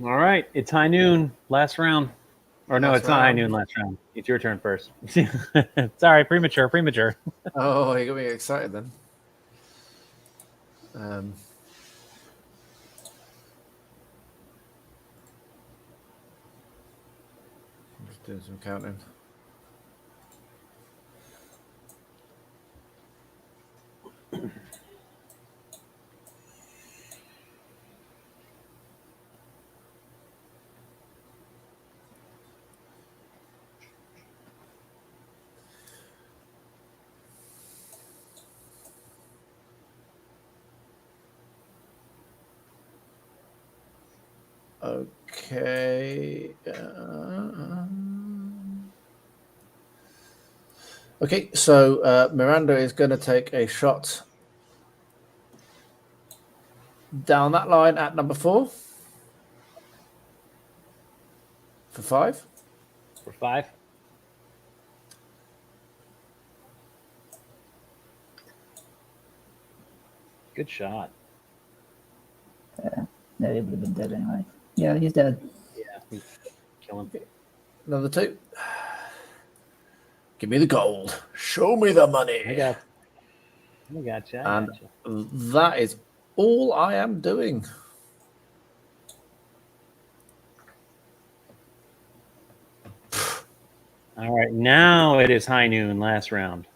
B: All right. It's high noon. Last round. Or no,
D: Last
B: it's not high
D: round.
B: noon. Last round. It's your turn first. Sorry, premature.
D: Oh, you got me excited then. I'm just doing some counting. Okay. Okay, so Miranda is going to take a shot down that line at number 4 for 5.
B: For 5. Good shot.
E: Yeah, he would have been dead anyway. Yeah, he's dead.
B: Yeah. Kill him.
D: Number 2. Give me the gold. Show me the money.
B: I got you.
D: And that is all I am doing.
B: All right. Now it is high noon. Last round.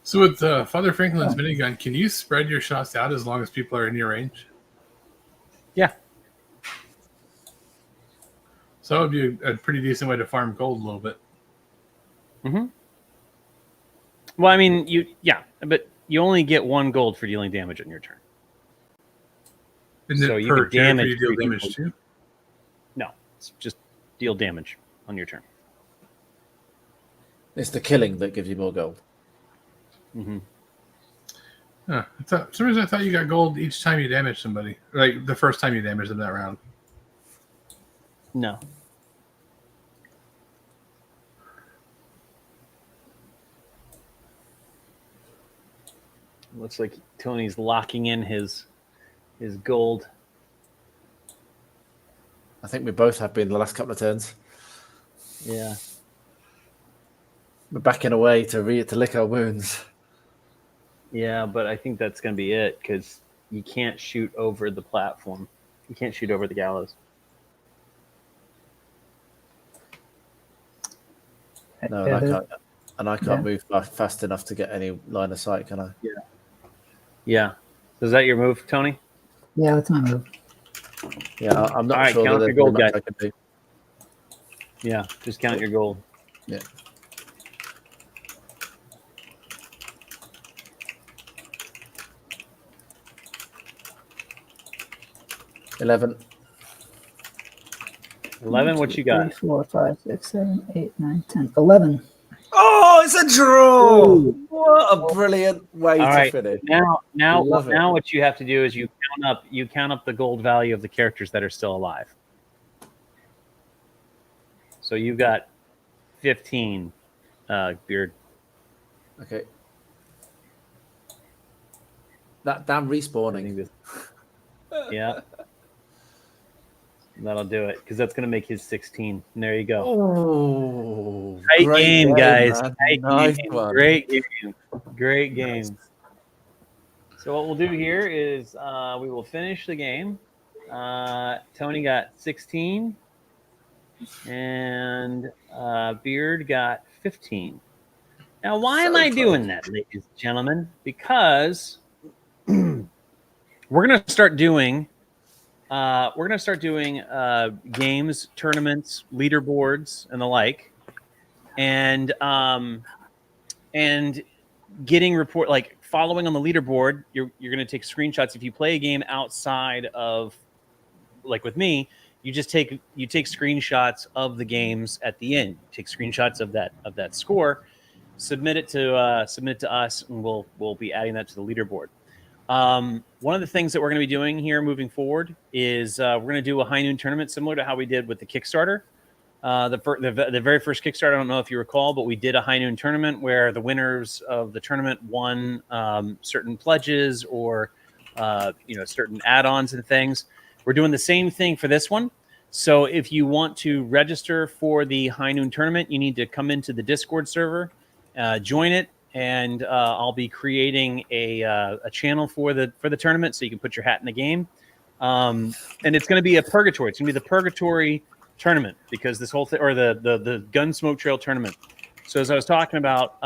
C: So with Father Franklin's minigun, can you spread your shots out as long as people are in your range?
B: Yeah.
C: So that would be a pretty decent way to farm gold a little bit.
B: Mm-hmm. Well, I mean, but you only get 1 gold for dealing damage on your turn.
C: Isn't
B: So
C: it
B: you
C: per
B: could damage
C: you deal
B: 3
C: damage
B: people.
C: too?
B: No, it's just deal damage on your turn.
D: It's the killing that gives you more gold.
B: Mm-hmm.
C: For some reason I thought you got gold each time you damage somebody. Like the first time you damage them that round.
B: No. Looks like Tony's locking in his gold.
D: I think we both have been the last couple of turns.
B: Yeah.
D: We're backing away to lick our wounds.
B: Yeah, but I think that's going to be it because you can't shoot over the platform. You can't shoot over the gallows.
D: No,
E: Yeah,
D: and I can't move fast enough to get any line of sight, can I?
B: Yeah. Yeah. So is that your move, Tony?
E: yeah, that's my move.
D: Yeah, I'm not
B: All right,
D: sure
B: count
D: that
B: up your
D: there's really
B: gold,
D: much
B: guys.
D: I can do.
B: Yeah, just count your gold.
D: Yeah. $11.
B: 11, what you got?
E: 3, 4, 5, 6, 7, 8, 9, 10. 11.
D: Oh, it's a draw!
B: Ooh.
D: What a brilliant way
B: All
D: to
B: right.
D: finish.
B: Now
D: Love it.
B: what you have to do is you count up the gold value of the characters that are still alive. So you've got 15, Beard.
D: Okay. That damn
B: I
D: respawning.
B: think this, yeah. That'll do it because that's going to make his 16. And there you go.
D: Oh,
B: Great
D: great
B: game, guys.
D: man.
B: Great
D: Nice
B: game.
D: one.
B: Great game. Great game. So what we'll do here is we will finish the game. Tony got 16, and Beard got 15. Now, why am I doing that, ladies and gentlemen? Because we're gonna start doing games, tournaments, leaderboards, and the like, and getting following on the leaderboard. You're going to take screenshots if you play a game outside of, like with me. You take screenshots of the games at the end. Take screenshots of that score, submit it to us, and we'll be adding that to the leaderboard. One of the things that we're going to be doing here moving forward is we're going to do a high noon tournament similar to how we did with the Kickstarter. The very first Kickstarter, I don't know if you recall, but we did a high noon tournament where the winners of the tournament won certain pledges or certain add-ons and things. We're doing the same thing for this one. So if you want to register for the high noon tournament, you need to come into the Discord server, join it, and I'll be creating a channel for the tournament so you can put your hat in the game. And it's going to be a purgatory. It's going to be the purgatory tournament because this whole thing, or the Gunsmoke Trail tournament. So as I was talking about,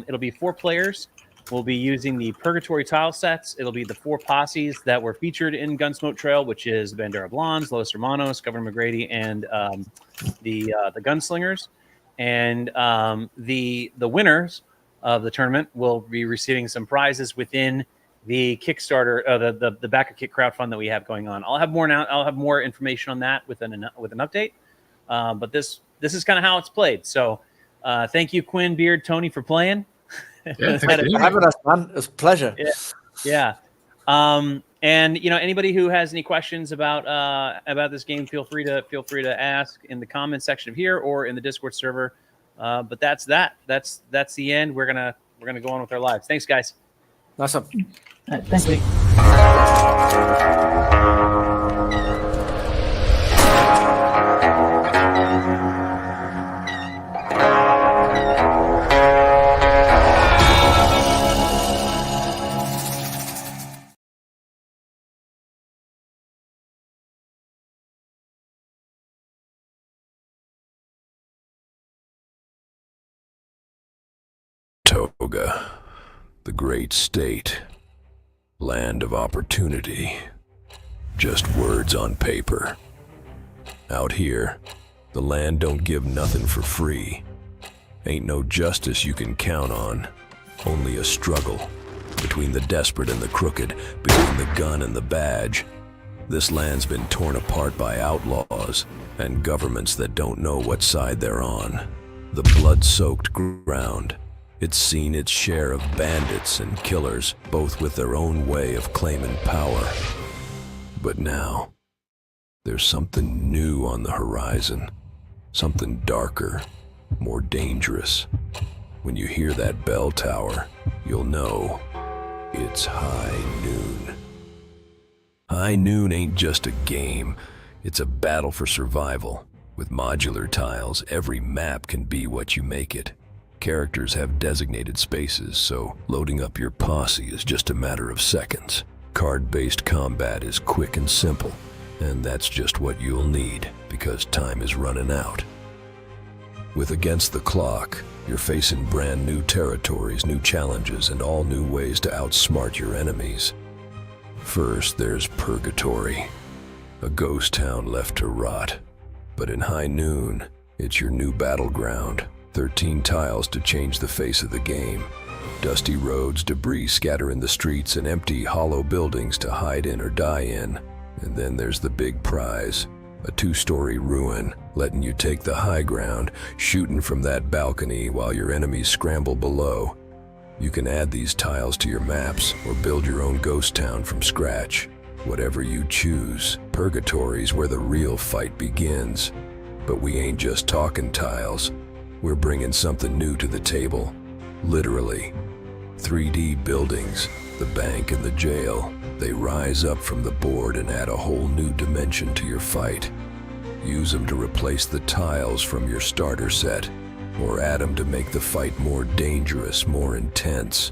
B: it'll be 4 players. We'll be using the purgatory tile sets. It'll be the 4 posses that were featured in Gunsmoke Trail, which is Bandera Blondes, Los Hermanos, Governor McGrady, and the Gunslingers. And the winners of the tournament will be receiving some prizes within the Kickstarter, the Backer Kick crowdfund that we have going on. I'll have more now. I'll have more information on that with an update. But this is kind of how it's played. So thank you, Quinn, Beard, Tony, for playing.
C: Yeah,
D: Thanks for having us, man. It was a pleasure.
B: Yeah. And anybody who has any questions about this game, feel free to ask in the comment section here or in the Discord server. But that's the end. We're gonna go on with our lives. Thanks, guys.
D: Awesome.
E: All right, thank you.
F: Toga, the great state, land of opportunity, just words on paper. Out here, the land don't give nothing for free. Ain't no justice you can count on, only a struggle between the desperate and the crooked, between the gun and the badge. This land's been torn apart by outlaws and governments that don't know what side they're on. The blood-soaked ground. It's seen its share of bandits and killers, both with their own way of claiming power. But now, there's something new on the horizon. Something darker, more dangerous. When you hear that bell tower, you'll know it's high noon. High noon ain't just a game. It's a battle for survival. With modular tiles, every map can be what you make it. Characters have designated spaces, so loading up your posse is just a matter of seconds. Card-based combat is quick and simple, and that's just what you'll need, because time is running out. With Against the Clock, you're facing brand new territories, new challenges, and all new ways to outsmart your enemies. First, there's Purgatory, a ghost town left to rot. But in High Noon, it's your new battleground. 13 tiles to change the face of the game. Dusty roads, debris scatter in the streets, and empty, hollow buildings to hide in or die in. And then there's the big prize, a 2-story ruin, letting you take the high ground, shooting from that balcony while your enemies scramble below. You can add these tiles to your maps or build your own ghost town from scratch. Whatever you choose, Purgatory's where the real fight begins. But we ain't just talking tiles. We're bringing something new to the table. Literally. 3D buildings, the bank and the jail, they rise up from the board and add a whole new dimension to your fight. Use them to replace the tiles from your starter set, or add them to make the fight more dangerous, more intense.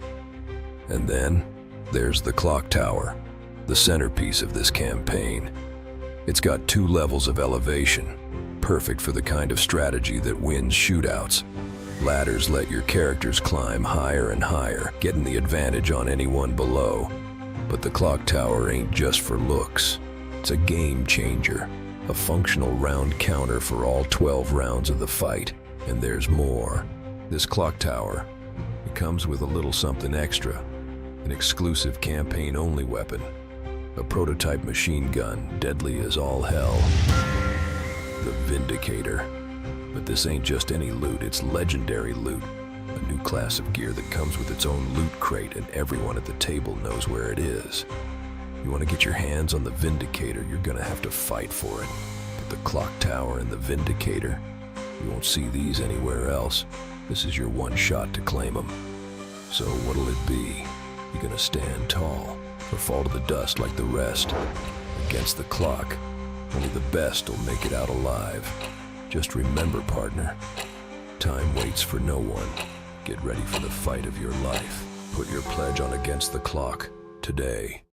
F: And then, there's the clock tower, the centerpiece of this campaign. It's got 2 levels of elevation, perfect for the kind of strategy that wins shootouts. Ladders let your characters climb higher and higher, getting the advantage on anyone below. But the clock tower ain't just for looks. It's a game changer, a functional round counter for all 12 rounds of the fight. And there's more. This clock tower, it comes with a little something extra, an exclusive campaign-only weapon, a prototype machine gun, deadly as all hell. The Vindicator. But this ain't just any loot, it's legendary loot. A new class of gear that comes with its own loot crate, and everyone at the table knows where it is. You want to get your hands on the Vindicator, you're gonna have to fight for it. But the clock tower and the Vindicator, you won't see these anywhere else. This is your one shot to claim them. So what'll it be? You gonna stand tall, or fall to the dust like the rest? Against the clock, only the best will make it out alive. Just remember, partner, time waits for no one. Get ready for the fight of your life. Put your pledge on Against the Clock today.